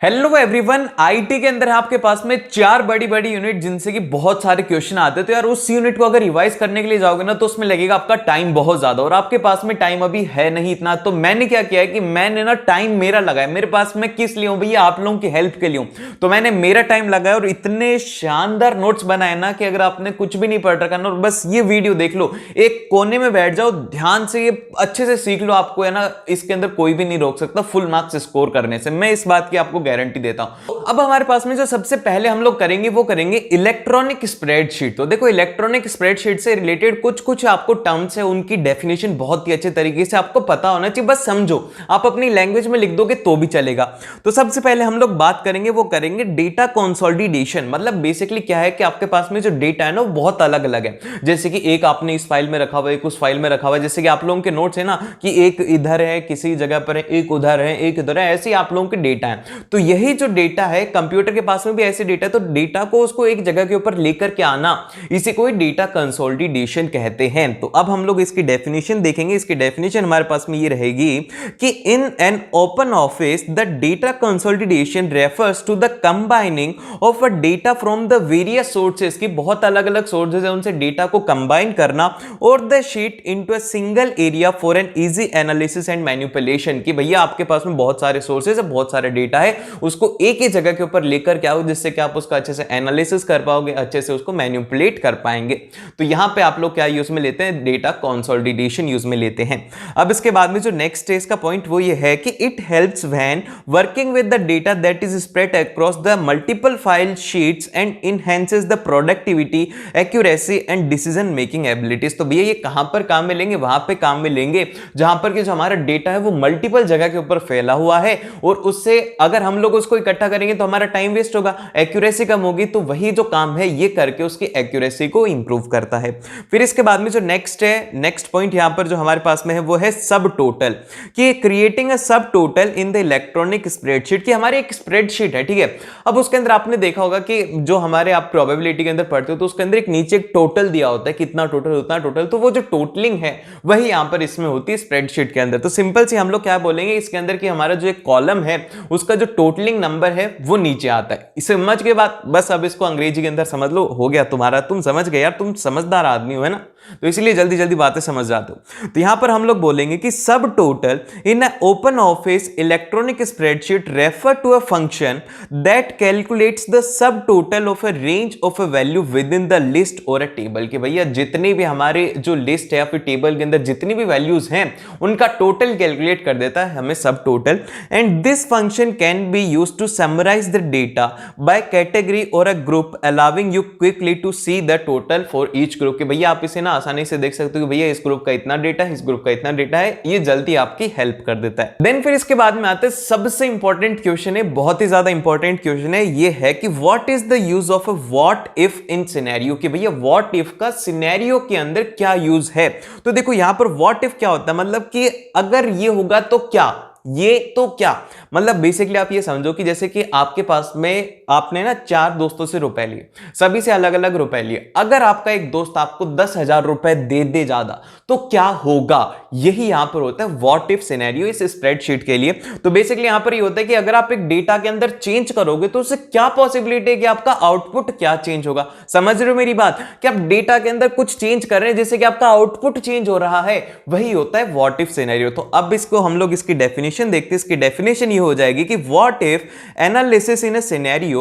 Hello everyone, IT के अंदर आपके पास में चार बड़ी बड़ी यूनिट जिनसे कि बहुत सारे क्वेश्चन आते हैं। तो यार उस यूनिट को अगर रिवाइज करने के लिए जाओगे ना तो उसमें लगेगा आपका टाइम बहुत ज्यादा, और आपके पास में टाइम अभी है नहीं इतना। तो मैंने क्या किया है कि मैंने ना टाइम मेरा लगाया, मेरे पास में किस लिए हूं भैया, आप लोगों की हेल्प के लिए हूं। तो मैंने मेरा टाइम लगाया और इतने शानदार नोट्स बनाए ना कि अगर आपने कुछ भी नहीं पढ़ रखा ना और बस ये वीडियो देख लो, एक कोने में बैठ जाओ, ध्यान से ये अच्छे से सीख लो, आपको है ना इसके अंदर कोई भी नहीं रोक सकता फुल मार्क्स स्कोर करने से। मैं इस बात की आपको गारंटी देता हूं। अब हमारे पास में जो सबसे पहले हम लोग करेंगे वो करेंगे इलेक्ट्रॉनिक स्प्रेडशीट। तो देखो इलेक्ट्रॉनिक स्प्रेडशीट से रिलेटेड कुछ कुछ आपको टर्म्स है, उनकी डेफिनेशन बहुत ही अच्छे तरीके से आपको पता होना चाहिए, बस समझो। आप अपनी लैंग्वेज में लिख दोगे तो भी चलेगा। तो सबसे पहले हम लोग बात करेंगे वो करेंगे डेटा कंसोलिडेशन। मतलब बेसिकली क्या है कि आपके पास में जो डेटा है ना वो बहुत अलग अलग है। जैसे कि एक आपने इस फाइल में रखा हुआ है, एक उस फाइल में रखा हुआ है। जैसे कि आप लोगों के नोट्स है ना कि एक इधर है किसी जगह पर है, एक उधर है, एक इधर है, ऐसे ही आप लोगों के डेटा है। तो यही जो डेटा है, कंप्यूटर के पास में भी ऐसे डेटा है, तो डेटा को उसको एक जगह के ऊपर लेकर के आना, इसे कोई डेटा कंसोलिडेशन कहते हैं। तो अब हम लोग इसकी डेफिनेशन देखेंगे। इसकी डेफिनेशन हमारे पास में ये रहेगी कि in an open office the data consolidation refers to the combining of a data from the various sources, की बहुत अलग अलग सोर्सेज है उनसे डेटा को कंबाइन करना, और the sheet into a single area for an easy analysis and manipulation. कि भैया आपके पास में बहुत सारे सोर्सेज है, बहुत सारे डेटा है, उसको एक ही जगह के ऊपर लेकर के आओ जिससे कि आप उसका अच्छे से एनालिसिस कर पाओगे, अच्छे से उसको मैनिपुलेट कर पाएंगे। तो यहां पे आप लोग क्या यूज में लेते हैं, डेटा कंसोलिडेशन यूज में लेते हैं। अब इसके बाद में जो नेक्स्ट स्टेज का पॉइंट वो ये है कि it helps when working with the data that is spread across the multiple file sheets and enhances the productivity, accuracy and decision making abilities. तो भैया ये कहां पर काम में लेंगे, वहां पे काम में लेंगे जहां पर कि जो हमारा डेटा है वो मल्टीपल जगह के ऊपर फैला हुआ है, और उससे अगर हम लोग उसको इकट्ठा करेंगे तो हमारा टाइम वेस्ट होगा, एक्यूरेसी कम होगी। तो वही जो काम है ये करके उसकी एक्यूरेसी को इंप्रूव करता है। फिर इसके बाद में जो नेक्स्ट है, नेक्स्ट पॉइंट यहां पर जो हमारे पास में है वो है सब टोटल। कि क्रिएटिंग अ सब total in the electronic spreadsheet. कि हमारी एक स्प्रेडशीट है, ठीक है। अब उसके अंदर आपने देखा होगा कि जो हमारे आप प्रोबेबिलिटी के अंदर पढ़ते हो तो उसके अंदर एक नीचे एक टोटल दिया होता है, कितना टोटल उतना टोटल। तो वो जो टोटलिंग है वही यहां पर इसमें होती है स्प्रेडशीट के अंदर। तो सिंपल से हम लोग क्या बोलेंगे इसके अंदर कि हमारा जो एक कॉलम है उसका जो टोटलिंग नंबर है वो नीचे आता है। इसे समझ के बाद बस अब इसको अंग्रेजी के अंदर समझ लो, हो गया तुम्हारा, तुम समझ गए यार, तुम समझदार आदमी हो है ना, तो इसलिए जल्दी जल्दी बातें समझ जाते हो। तो यहां पर हम लोग बोलेंगे कि subtotal in open office electronic spreadsheet refer to a function that calculates the subtotal of a range of a value within the list और अ टेबल। के भैया जितने भी हमारे जो लिस्ट है या फिर टेबल के अंदर जितनी भी वैल्यूज हैं उनका टोटल कैलकुलेट कर देता है हमें सब total. And this function can be used to summarise the data by category और a group, allowing you quickly to see the total for each group. के भैया आप इसे ना आसानी से देख सकते हो कि भैया इस ग्रुप का इतना डेटा है, इस ग्रुप का इतना डेटा है, ये जल्दी आपकी हेल्प कर देता है। देन फिर इसके बाद में आते हैं सबसे इंपॉर्टेंट क्वेश्चन है, बहुत ही ज्यादा इंपॉर्टेंट क्वेश्चन है, ये है कि what is the use of a what if in scenario. कि भैया व्हाट इफ का सिनेरियो के अंदर क्या यूज है। तो देखो यहां पर व्हाट इफ क्या होता है, मतलब कि अगर ये होगा तो क्या, ये तो क्या, मतलब बेसिकली आप ये समझो कि जैसे कि आपके पास में आपने ना चार दोस्तों से रुपए लिए, सभी से अलग अलग रुपए लिए। अगर आपका एक दोस्त आपको 10,000 रुपए दे दे ज्यादा तो क्या होगा, यही यहां पर होता है व्हाट इफ सिनेरियो इस स्प्रेडशीट के लिए। तो बेसिकली यहां पर ये होता है कि अगर आप एक डेटा के अंदर चेंज करोगे तो उससे क्या पॉसिबिलिटी है कि आपका आउटपुट क्या चेंज होगा। समझ रहे हो मेरी बात, कि आप डेटा के अंदर कुछ चेंज कर रहे हैं जिससे कि आपका आउटपुट चेंज हो रहा है, वही होता है व्हाट इफ सिनेरियो। तो अब इसको हम लोग इसकी डेफिनेशन देखते हैं। इसकी डेफिनेशन ये हो जाएगी कि what if analysis in a scenario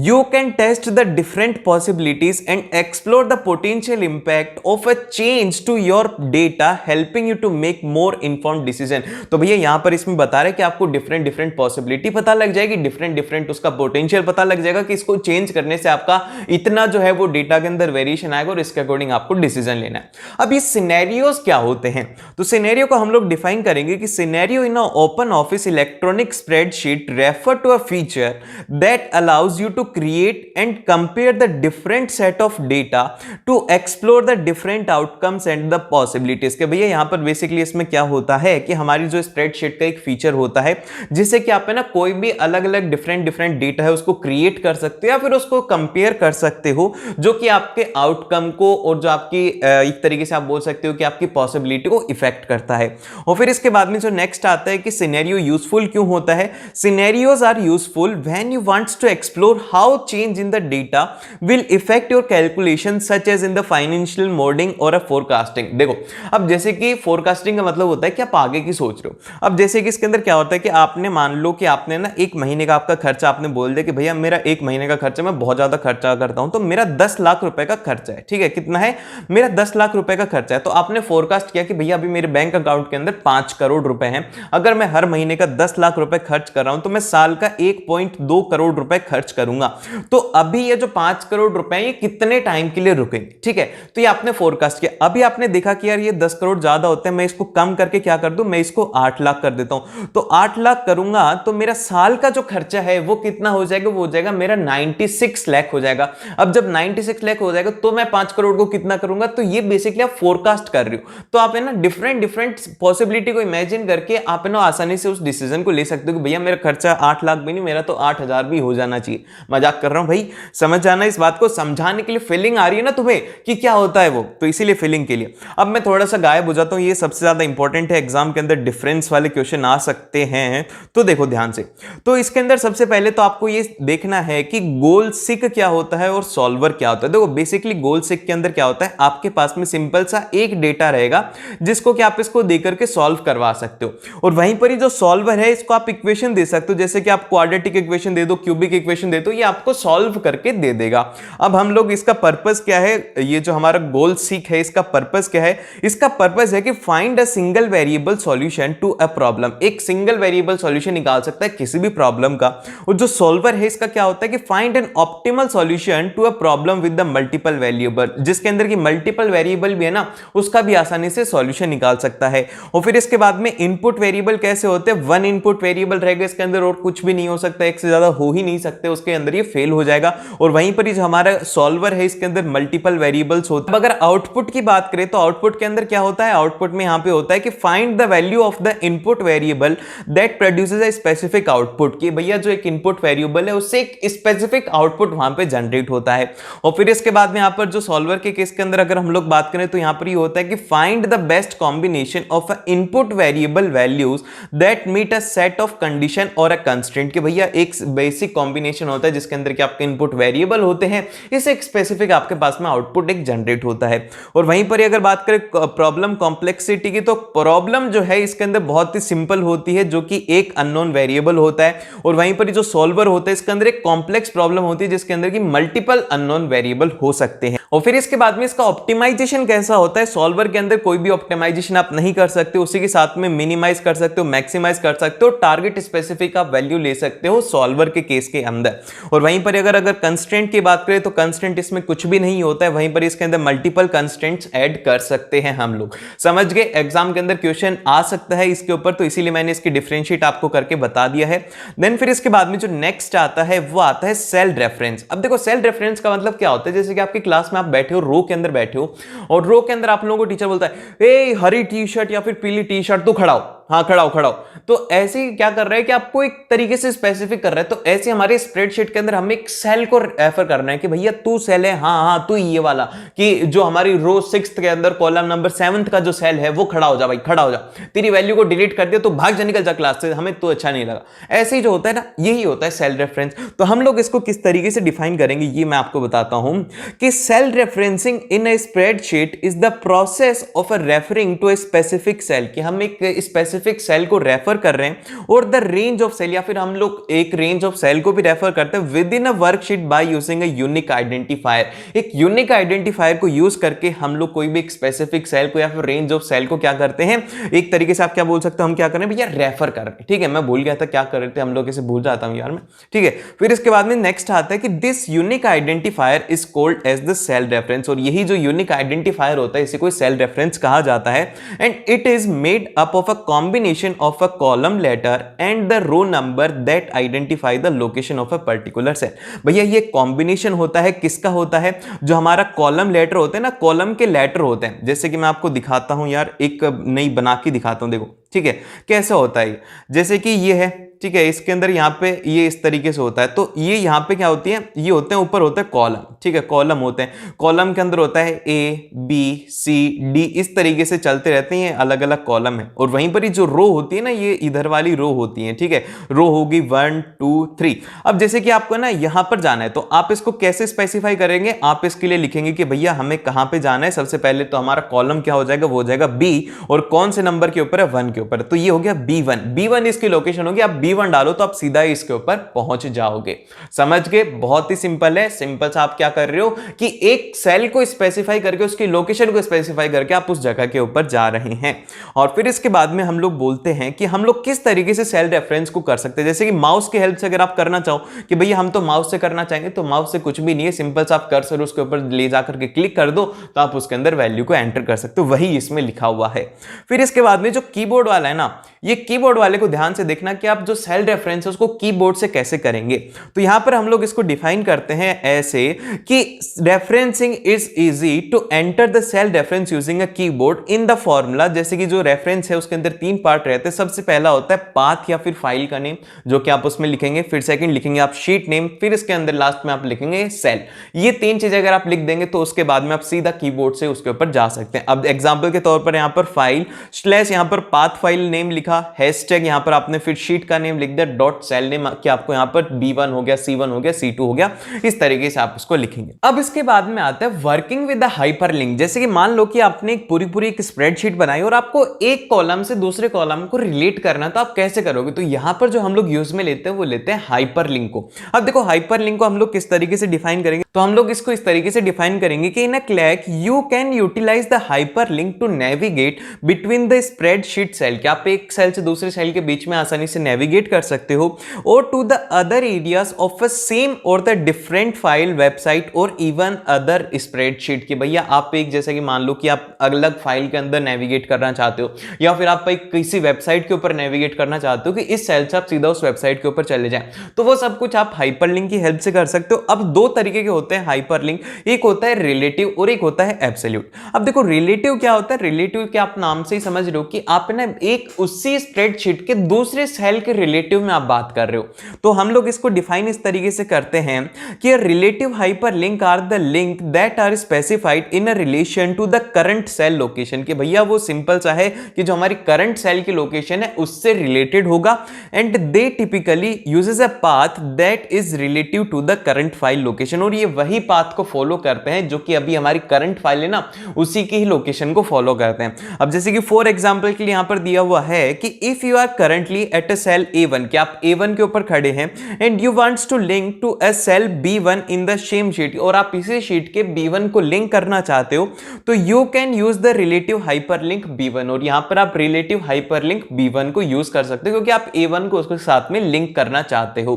you can test the different possibilities and explore the potential impact of a change to your data, helping you to make more informed decision। तो भैया यहां पर इसमें बता रहे हैं कि आपको डिफरेंट पॉसिबिलिटी पता लग जाएगी, डिफरेंट उसका पोटेंशियल पता लग जाएगा कि इसको चेंज करने से आपका इतना जो है वो डेटा के अंदर वेरिएशन आएगा और इसके अकॉर्डिंग आपको डिसीजन लेना है। अब ये सिनेरियोस क्या होते हैं, तो सिनेरियो को हम लोग डिफाइन करेंगे कि scenario in a open office electronic spreadsheet refer to a feature that allows you to create and compare the different set of data to explore the different outcomes and the possibilities। के भैया यहां पर basically इसमें क्या होता है कि हमारी जो स्प्रेडशीट का एक फीचर होता है जिससे कि आप है ना कोई भी अलग अलग डिफरेंट डेटा है उसको क्रिएट कर सकते हो या फिर उसको कंपेयर कर सकते हो, जो कि आपके आउटकम को और जो आपकी एक तरीके से आप बोल सकते हो कि आपकी पॉसिबिलिटी को इफेक्ट करता है। और फिर इसके बाद में जो नेक्स्ट आता है कि सिनेरियो यूजफुल क्यों होता है? Scenarios are useful when you wants to explore how change in the data will affect your calculation such as in the financial modelling और अ फोरकास्टिंग। देखो, अब जैसे कि फोरकास्टिंग का मतलब होता है कि आप आगे की सोच रहे हो। अब जैसे कि इसके अंदर क्या होता है कि आपने मान लो कि आपने ना एक महीने का आपका खर्चा आपने बोल दिया कि भैया मेरा एक महीने का खर्चा, मैं बहुत ज्यादा खर्चा करता हूं, तो मेरा 10 लाख रुपए का खर्चा है। ठीक है, कितना है? मेरा 10 लाख रुपए का खर्चा है। तो आपने फोरकास्ट किया कि भैया अभी मेरे बैंक अकाउंट के अंदर 5 करोड़ रुपए हैं, अगर मैं हर महीने का 10 लाख रुपए खर्च कर रहा हूं तो मैं साल का 1.2 करोड़ रुपए खर्च करूंगा। तो अभी ये जो 5 करोड़ रुपए ये कितने टाइम के लिए रुकेंगे? ठीक है, तो ये आपने फोरकास्ट किया। अभी आपने देखा कि यार ये 10 करोड़ ज्यादा होते हैं, मैं इसको कम करके क्या कर दूं, मैं इसको 8 लाख कर देता हूं। तो 8 लाख करूंगा तो मेरा साल का जो खर्चा है वो कितना हो जाएगा? वो हो जाएगा मेरा 96 लाख हो जाएगा। अब जब 96 लाख हो जाएगा तो मैं 5 करोड़ को कितना करूंगा? तो ये बेसिकली आप फोरकास्ट कर रहे हो। तो आप है ना डिफरेंट डिफरेंट पॉसिबिलिटी को इमेजिन करके आप है ना आसानी से उस डिसीजन को ले सकते हो कि भैया मेरा खर्चा 8 लाख भी नहीं, मेरा तो 8,000 भी हो जाना चाहिए। मजाक कर रहा हूं भाई, समझ जाना इस बात को, समझाने के लिए फीलिंग आ रही है ना तुम्हें कि क्या होता है वो, तो इसीलिए फीलिंग के लिए। अब मैं थोड़ा सा गायब हो जाता हूं, ये सबसे ज्यादा इंपॉर्टेंट है, एग्जाम के अंदर डिफरेंस वाले क्वेश्चन आ सकते हैं, तो देखो ध्यान से। तो इसके अंदर सबसे पहले तो आपको ये देखना है कि गोल सिक क्या होता है और सॉल्वर क्या होता है। देखो बेसिकली गोल सिक के अंदर क्या होता है, आपके पास में सिंपल सा एक डेटा रहेगा जिसको कि आप इसको देकर के सॉल्व करवा सकते हो, और वहीं पर ही जो सॉल्वर है इसको आप इक्वेशन दे सकते हो, जैसे कि आप क्वाड्रेटिक इक्वेशन दे दो, क्यूबिक इक्वेशन दे दो, ये आपको सॉल्व करके दे देगा। अब हम लोग इसका पर्पस क्या है, ये जो हमारा गोल सीक है इसका पर्पस क्या है? इसका पर्पस है कि find a single variable solution to a problem. एक सिंगल वेरिएबल सॉल्यूशन निकाल सकता है किसी भी प्रॉब्लम का। और जो सॉल्वर है इसका क्या होता है कि find an optimal solution to a problem with the multiple variable, जिसके अंदर की मल्टीपल वेरिएबल भी है ना, उसका भी आसानी से सॉल्यूशन निकाल सकता है। और फिर इसके बाद में इनपुट वेरिएबल कैसे होते हैं? वन इनपुट वेरिएबल रहेगा इसके अंदर और कुछ भी नहीं हो सकता, एक से ज्यादा हो ही नहीं सकते, उसके अंदर ये फेल हो जाएगा। और वहीं पर ही जो हमारा सॉल्वर है इसके अंदर मल्टीपल वेरिएबल्स होते हैं। अगर आउटपुट की बात करें तो आउटपुट के अंदर क्या होता है? आउटपुट में यहां पे होता है कि find the value of the input variable that produces a specific output, कि भैया जो एक इनपुट वेरिएबल है उससे एक स्पेसिफिक आउटपुट वहां पे जनरेट होता है। और फिर इसके बाद में यहां पर जो सॉल्वर के केस के अंदर अगर हम लोग बात करें तो यहां पर ये होता है कि find the best combination of a input variable values that meet a set of condition और अ कंस्ट्रेंट, कि भैया एक बेसिक कॉम्बिनेशन होता है जिसके अंदर कि आपके इनपुट वेरिएबल होते हैं, इससे एक स्पेसिफिक आपके पास में आउटपुट एक जनरेट होता है। और वहीं पर अगर बात करें प्रॉब्लम कॉम्प्लेक्सिटी की, तो प्रॉब्लम जो है इसके अंदर बहुत ही सिंपल होती है, जो कि एक अननोन वेरिएबल होता है। और वहीं पर जो सॉल्वर होता है इसके अंदर एक कॉम्प्लेक्स प्रॉब्लम होती है जिसके अंदर की मल्टीपल अननोन वेरिएबल हो सकते हैं। और फिर इसके बाद में इसका ऑप्टिमाइजेशन कैसा होता है? सॉल्वर के अंदर कोई भी ऑप्टिमाइजेशन आप नहीं कर सकते, उसी के साथ में मिनिमाइज कर सकते हो, मैक्सिमाइज कर सकते हो, टारगेट स्पेसिफिक आप वैल्यू ले सकते हो सॉल्वर के केस के अंदर। और वहीं पर अगर कंस्ट्रेंट की बात करें तो कंस्ट्रेंट इसमें कुछ भी नहीं होता है, वहीं पर इसके अंदर मल्टीपल कंस्ट्रेंट्स ऐड कर सकते हैं हम लोग। समझ गए? एग्जाम के अंदर क्वेश्चन आ सकता है इसके ऊपर, तो इसीलिए मैंने इसकी डिफरेंशिएट आपको करके बता दिया है। देन फिर इसके बाद में जो नेक्स्ट आता है वो आता है सेल रेफरेंस। अब देखो सेल रेफरेंस का मतलब क्या होता है, जैसे कि आपकी क्लास में आप बैठे हो, रो के अंदर बैठे हो, और रो के अंदर आप लोगों को टीचर बोलता है ए हरी टी शर्ट या फिर पीली टी शर्ट, तो खड़ा हो, हाँ खड़ा हो। तो ऐसे ही क्या कर रहा है कि आपको एक तरीके से स्पेसिफिक कर रहा है। तो ऐसे हमारे स्प्रेडशीट के अंदर हमें एक सेल को रेफर करना है कि भैया तू सेल है, हाँ तू ये वाला, कि जो हमारी रो 6th के अंदर कॉलम नंबर 7th का जो सेल है वो खड़ा हो जा भाई, खड़ा हो जा, तेरी वैल्यू को डिलीट कर दिया तो भाग जा, निकल जा क्लास से, हमें तो अच्छा नहीं लगा। ऐसे ही जो होता है ना, यही होता है सेल रेफरेंस। तो हम लोग इसको किस तरीके से डिफाइन करेंगे ये मैं आपको बताता हूं कि cell referencing in a spreadsheet is the process of a referring to a specific cell, कि हम एक स्पेसिफिक सेल को रेफर कर रहे हैं, और द रेंज ऑफ सेल, या फिर हम लोग एक रेंज ऑफ सेल को भी रेफर करते हैं with in a worksheet by using a unique identifier. एक यूनिक आइडेंटिफायर को यूज करके हम लोग कोई भी एक स्पेसिफिक सेल को या फिर रेंज ऑफ सेल को क्या करते हैं, एक तरीके से आप क्या बोल सकते हो, हम क्या कर रहे हैं भैया, रेफर कर रहे हैं। ठीक है, मैं भूल गया था क्या कर रहे थे हम लोग, इसे भूल जाता हूं यार मैं। ठीक है, फिर इसके बाद में नेक्स्ट आता है कि this unique identifier is called as the cell reference, और यही जो यूनिक आइडेंटिफायर होता है इसे कोई सेल रेफरेंस कहा जाता है। And it is made up of a combination of a column letter and the row number that identify the location of a particular cell. भैया ये कॉम्बिनेशन होता है, किसका होता है, जो हमारा कॉलम लेटर होते हैं ना, कॉलम के लेटर होते हैं, जैसे कि मैं आपको दिखाता हूं यार, एक नई बना के दिखाता हूं, देखो। ठीक है, कैसे होता है, जैसे कि ये है, ठीक है, इसके अंदर यहाँ पे ये इस तरीके से होता है। तो ये यहाँ पे क्या होती है, ये होते हैं ऊपर होते हैं कॉलम, ठीक है, कॉलम होते हैं। कॉलम के अंदर होता है ए बी सी डी, इस तरीके से चलते रहते हैं, अलग अलग कॉलम है। और वहीं पर ही जो रो होती है ना, ये इधर वाली रो होती है, ठीक है, रो होगी 1 2 3। अब जैसे कि आपको ना यहां पर जाना है, तो आप इसको कैसे स्पेसिफाई करेंगे, आप इसके लिए लिखेंगे कि भैया हमें कहां पे जाना है। सबसे पहले तो हमारा कॉलम क्या हो जाएगा, वो हो जाएगा बी, और कौन से नंबर के ऊपर है, 1 के ऊपर। तो ये हो गया B1, B1 इसकी लोकेशन होगी। आप B1 डालो तो आप सीधा इसके ऊपर पहुंच जाओगे। समझ गए, बहुत ही सिंपल है। सिंपल सा आप क्या कर रहे हो कि एक सेल को स्पेसिफाई करके, उसकी लोकेशन को स्पेसिफाई करके आप उस जगह के ऊपर जा रहे हैं। और फिर इसके बाद में हम लोग बोलते हैं कि हम लोग किस तरीके से सेल रेफरेंस को कर सकते हैं। जैसे कि माउस की हेल्प से अगर आप करना चाहो कि भैया हम तो माउस से करना चाहेंगे, तो माउस से कुछ भी नहीं है, सिंपल सा आप कर्सर उसके ऊपर ले जाकर के क्लिक कर दो, तो आप उसके अंदर वैल्यू को एंटर कर सकते हो, वही इसमें लिखा हुआ है। फिर इसके बाद में जो कीबोर्ड वाला है ना, ये कीबोर्ड वाले को ध्यान से देखना कि आप जो सेल रेफरेंस है उसको कीबोर्ड से कैसे करेंगे। तो यहां पर हम लोग इसको डिफाइन करते हैं ऐसे कि referencing is easy to enter the cell reference using a keyboard in the formula. जैसे कि जो रेफरेंस है उसके अंदर 3 पार्ट रहते हैं। सबसे पहला होता है पाथ या फिर फाइल का नेम, जो कि आप उसमें लिखेंगे। फिर सेकंड लिखेंगे आप शीट नेम, फिर इसके अंदर लास्ट में आप लिखेंगे सेल। ये 3 चीजें अगर आप लिख देंगे तो उसके बाद में आप सीधा कीबोर्ड से उसके ऊपर जा सकते हैं। अब एग्जांपल के तौर पर यहां पर फाइल स्लैश, यहां पर पाथ फाइल नेम लिखा, हैशटैग यहां पर आपने फिर शीट का नेम लिख दिया, डॉट सेल नेम कि आपको यहां पर B1 हो गया, C1 हो गया, C2 हो गया, इस तरीके से आप उसको लिखेंगे। अब इसके बाद में आता है वर्किंग विद द हाइपरलिंक। जैसे कि मान लो कि आपने एक पूरी एक स्प्रेडशीट बनाई और आपको एक कॉलम से दूसरे कॉलम को रिलेट करना, तो आप कैसे करोगे। तो यहां पर जो हम लोग यूज में लेते हैं वो लेते हैं हाइपरलिंक को। अब देखो हाइपरलिंक को हम लोग किस तरीके से डिफाइन करेंगे, तो हम लोग इसको इस तरीके से डिफाइन करेंगे कि in a click you can utilise the hyperlink to navigate between the spreadsheet cell, कि आप एक सेल से दूसरे सेल के बीच में आसानी से नेविगेट कर सकते हो, और to the other areas of a same और द डिफरेंट फाइल, वेबसाइट और इवन अदर स्प्रेडशीट। कि भैया आप एक, जैसे कि मान लो कि आप अलग फाइल के अंदर नेविगेट करना चाहते हो, या फिर आप एक किसी वेबसाइट के ऊपर नेविगेट करना चाहते हो कि इस सेल से आप सीधा उस वेबसाइट के ऊपर चले जाएं, तो वो सब कुछ आप हाइपरलिंक की हेल्प से कर सकते हो। अब 2 तरीके के होते हैं हाइपरलिंक, एक होता है रिलेटिव और एक होता है एब्सोल्यूट। अब देखो रिलेटिव क्या होता है, रिलेटिव के आप नाम से ही समझ रहे हो कि आप ना एक उसी स्प्रेडशीट के दूसरे सेल के रिलेटिव में आप बात कर रहे हो। तो हम लोग इसको डिफाइन इस तरीके से करते हैं कि relative hyperlink are the link that are specified in a relation to the current cell location. कि भैया वो सिंपल सा है कि जो हमारी करंट सेल की लोकेशन है उससे रिलेटेड होगा, and they typically uses a path that is relative to the current file location. और ये वही पाथ को फॉलो करते हैं जो कि अभी हमारी करंट फाइल है ना, उसी की ही लोकेशन को फॉलो करते हैं। अब जैसे कि फॉर एग्जांपल के लिए यहां पर दिया हुआ है कि if you are currently at a cell A1, कि आप A1 के ऊपर खड़े हैं, and you wants to link to a cell B1 in the same sheet, और आप इसी शीट के B1 को लिंक करना चाहते हो, तो you can use the relative hyperlink B1। और यहां पर आप रिलेटिव हाइपरलिंक B1 को यूज कर सकते हो क्योंकि आप A1 को उसके साथ में लिंक करना चाहते हो।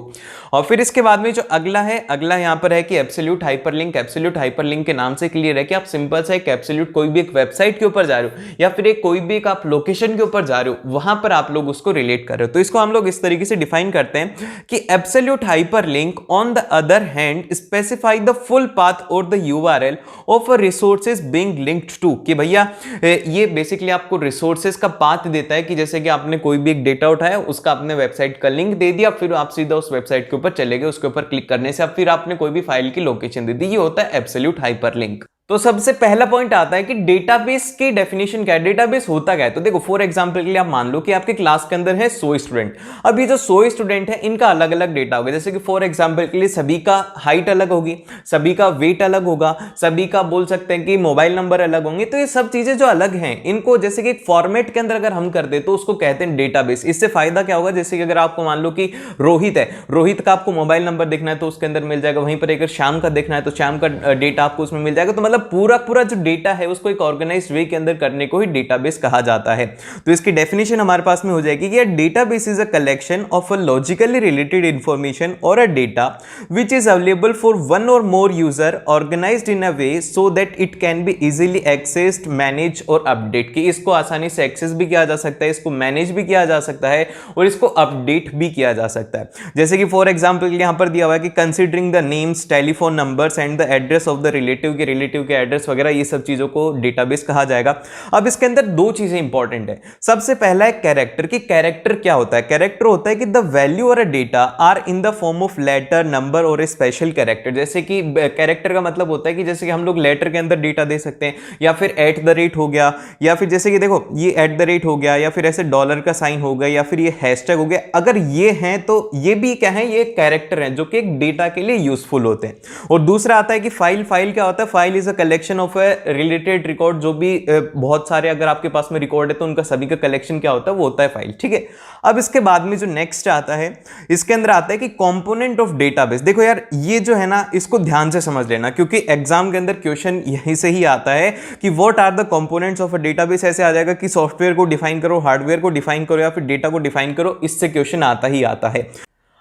और फिर इसके बाद में जो अगला है, अगला यहां पर है कि एब्सोल्यूट हाइपरलिंक। एब्सोल्यूट हाइपरलिंक के नाम से क्लियर है कि आप सिंपल सा एक एब्सोल्यूट कोई भी एक वेबसाइट के ऊपर जा रहे हो या फिर एक कोई भी एक आप लोकेशन के ऊपर जा रहे हो, वहां पर आप लोग उसको रिलेट कर रहे हो। तो इसको हम लोग इस तरीके से डिफाइन करते हैं कि absolute hyperlink on the other hand specify the full path और the URL of a resources being linked to. कि भैया ये बेसिकली आपको रिसोर्सेज का पाथ देता है कि जैसे कि आपने कोई भी एक डेटा उठाया, उसका आपने वेबसाइट का लिंक दे दिया, फिर आप सीधा उस वेबसाइट के ऊपर चले गए, उसके ऊपर क्लिक करने से अब फिर आपने कोई भी फाइल की लोकेशन दे दी। ये होता है एब्सोल्यूट हाइपरलिंक। तो सबसे पहला पॉइंट आता है कि डेटाबेस की डेफिनेशन क्या है, डेटाबेस होता क्या है। तो देखो फॉर एग्जांपल के लिए आप मान लो कि आपके क्लास के अंदर है 100 स्टूडेंट। अब ये जो 100 स्टूडेंट है इनका अलग अलग डेटा होगा। जैसे कि फॉर एग्जांपल के लिए सभी का हाइट अलग होगी, सभी का वेट अलग होगा, सभी का बोल सकते हैं कि मोबाइल नंबर अलग होंगे। तो ये सब चीजें जो अलग हैं, इनको जैसे कि एक फॉर्मेट के अंदर अगर हम कर दे तो उसको कहते हैं डेटाबेस। इससे फायदा क्या होगा, जैसे कि अगर आपको मान लो कि रोहित है, रोहित का आपको मोबाइल नंबर देखना है तो उसके अंदर मिल जाएगा। वहीं पर अगर श्याम का देखना है तो श्याम का डेटा आपको उसमें मिल जाएगा। तो मतलब पूरा जो डेटा है उसको एक ऑर्गेनाइज्ड वे के अंदर करने को ही डेटाबेस कहा जाता है। तो इसकी डेफिनेशन हमारे पास में हो जाएगी कि database is a collection of a logically related information और a data which is available for one और more user organised in a way so that it can be easily accessed, manage और update. कि इसको आसानी से access भी किया जा सकता है, इसको मैनेज भी किया जा सकता है और इसको अपडेट भी किया जा सकता है। जैसे कि फॉर एग्जांपल यहां पर दिया हुआ है कि considering the names, telephone numbers and the address of the relative के के एड्रेस वगैरह, ये सब चीजों को डेटाबेस कहा जाएगा। अब इसके अंदर दो चीजें इंपॉर्टेंट है। सबसे पहला है कैरेक्टर, कि कैरेक्टर क्या होता है। कैरेक्टर होता है कि द वैल्यू और a data are in the form of letter, number और ए स्पेशल कैरेक्टर। जैसे कि कैरेक्टर का मतलब होता है कि जैसे कि हम लोग लेटर के अंदर डेटा दे सकते हैं, या फिर एट द रेट हो गया, या फिर जैसे कि देखो ये एट द रेट हो गया, या फिर ऐसे डॉलर का साइन हो गया, या फिर ये हैशटैग हो गया। अगर ये हैं तो ये भी क्या है, ये कैरेक्टर हैं जो कि एक डेटा के लिए यूजफुल होते हैं। और दूसरा आता है कि फाइल। फाइल क्या होता है, file is a collection of A related record. जो भी बहुत सारे अगर आपके पास में रिकॉर्ड है तो उनका सभी का कलेक्शन क्या होता है, वो होता है फाइल। ठीक है, अब इसके बाद में जो नेक्स्ट आता है, इसके अंदर आता है कि कंपोनेंट ऑफ डेटाबेस। देखो यार ये जो है ना, इसको ध्यान से समझ लेना, क्योंकि एग्जाम के अंदर क्वेश्चन यहीं से ही आता है कि what are the components of a database. ऐसे आ जाएगा कि सॉफ्टवेयर को डिफाइन करो, हार्डवेयर को डिफाइन करो, या फिर डेटा को डिफाइन करो। इससे क्वेश्चन आता ही आता है।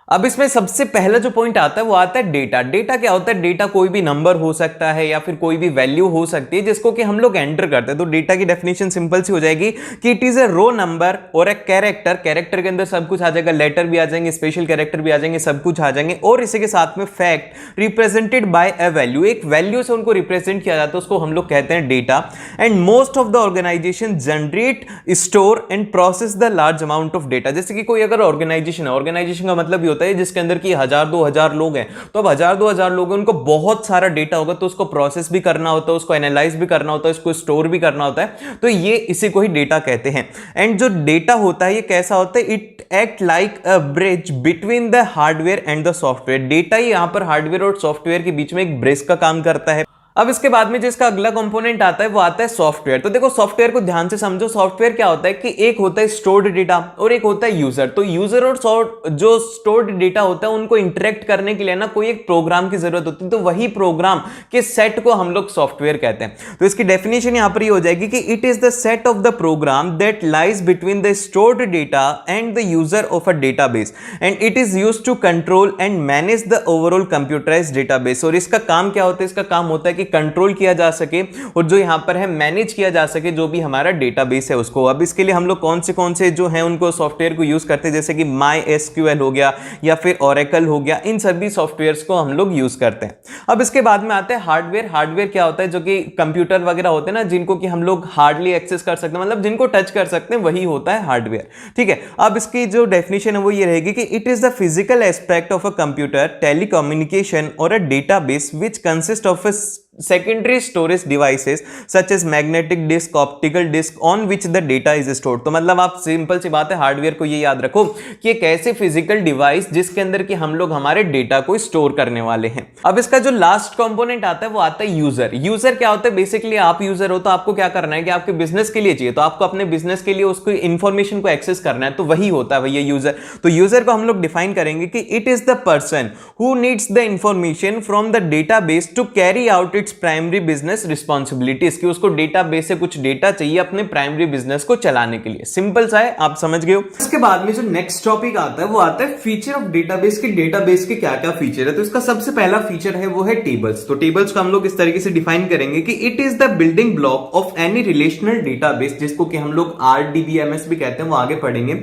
अब इसमें सबसे पहला जो पॉइंट आता है वो आता है डेटा। डेटा क्या होता है, डेटा कोई भी नंबर हो सकता है या फिर कोई भी वैल्यू हो सकती है जिसको कि हम लोग एंटर करते हैं। तो डेटा की डेफिनेशन सिंपल सी हो जाएगी कि it is a row number और ए कैरेक्टर। कैरेक्टर के अंदर सब कुछ आ जाएगा, लेटर भी आ जाएंगे, स्पेशल कैरेक्टर भी आ जाएंगे, सब कुछ आ जाएंगे। और इसी के साथ में fact represented by A value, एक वैल्यू से उनको रिप्रेजेंट किया जाता है, उसको हम लोग कहते हैं data. And most of the organisation generate, store and process the large amount of data. जैसे कि कोई अगर ऑर्गेनाइजेशन है, ऑर्गेनाइजेशन का मतलब ये होता है जिसके अंदर की 1000-2000 लोग हैं, तो अब 1000-2000 लोग हैं, उनको बहुत सारा डेटा होगा, तो उसको प्रोसेस भी करना होता है, उसको एनालाइज भी करना होता है, उसको स्टोर भी करना होता है। तो ये इसी को ही डेटा कहते हैं। एंड जो डेटा होता है ये कैसा होता है, it act like a bridge between the hardware and the software. Data ही यहां पर हार्डवेयर और सॉफ्टवेयर के बीच में एक ब्रिज का काम करता है। अब इसके बाद में जिसका अगला कंपोनेंट आता है वो आता है सॉफ्टवेयर। तो देखो सॉफ्टवेयर को ध्यान से समझो। सॉफ्टवेयर क्या होता है कि एक होता है स्टोर्ड डेटा और एक होता है यूजर। तो यूजर और जो स्टोर्ड डेटा होता है उनको इंटरेक्ट करने के लिए ना कोई एक प्रोग्राम की जरूरत होती है। तो वही प्रोग्राम के सेट को हम लोग सॉफ्टवेयर कहते हैं। तो इसकी डेफिनेशन यहां पर ये हो जाएगी कि it is the set of the program that lies between the stored data and the user of a database and it is used to control and manage the overall computerised database. और इसका काम क्या होता है, इसका काम होता है कि कंट्रोल किया जा सके और जो यहां पर है मैनेज किया जा सके जो भी हमारा डेटाबेस है उसको। अब इसके लिए हम लोग कौन से जो हैं उनको सॉफ्टवेयर को यूज करते हैं, जैसे कि MySQL हो गया या फिर Oracle हो गया, इन सभी सॉफ्टवेयर्स को हम लोग यूज करते हैं। अब इसके बाद में आता है हार्डवेयर। हार्डवेयर क्या होता है, जो कि कंप्यूटर वगैरह होते हैं ना, जिनको कि हम लोग हार्डली एक्सेस कर सकते हैं, मतलब जिनको टच कर सकते हैं, वही होता है हार्डवेयर। ठीक है, अब इसकी जो डेफिनेशन है वो ये रहेगी कि it is the physical aspect of a computer, telecommunication और a database which consist of a secondary storage devices such as magnetic disk, optical disk on which the data is stored। तो मतलब आप simple सी बात है, hardware को ये याद रखो कि एक ऐसे फिजिकल डिवाइस जिसके अंदर कि हम लोग हमारे डेटा को स्टोर करने वाले हैं। अब इसका जो लास्ट कंपोनेंट आता है वो आता है यूजर। यूजर क्या होता है, बेसिकली आप यूजर हो तो आपको क्या करना है कि आपके बिजनेस के लिए चाहिए, तो आपको अपने बिजनेस के लिए उसको इंफॉर्मेशन को एक्सेस करना है, तो वही होता है भैया यूजर। तो यूजर को हम लोग डिफाइन करेंगे कि it is the person who needs the information from the database to carry out its primary business responsibilities, कि उसको डेटाबेस से कुछ डेटा चाहिए अपने प्राइमरी बिजनेस को चलाने के लिए। सिंपल सा है, आप समझ गए हो। इसके बाद में जो नेक्स्ट टॉपिक आता है वो आता है फीचर ऑफ डेटाबेस के। डेटाबेस के क्या क्या फीचर है, तो इसका सबसे पहला फीचर है वो है टेबल्स। तो टेबल्स को हम लोग इस तरीके से डिफाइन करेंगे कि it is the building block of any relational database, जिसको कि हम लोग RDBMS भी कहते हैं, वो आगे पढ़ेंगे।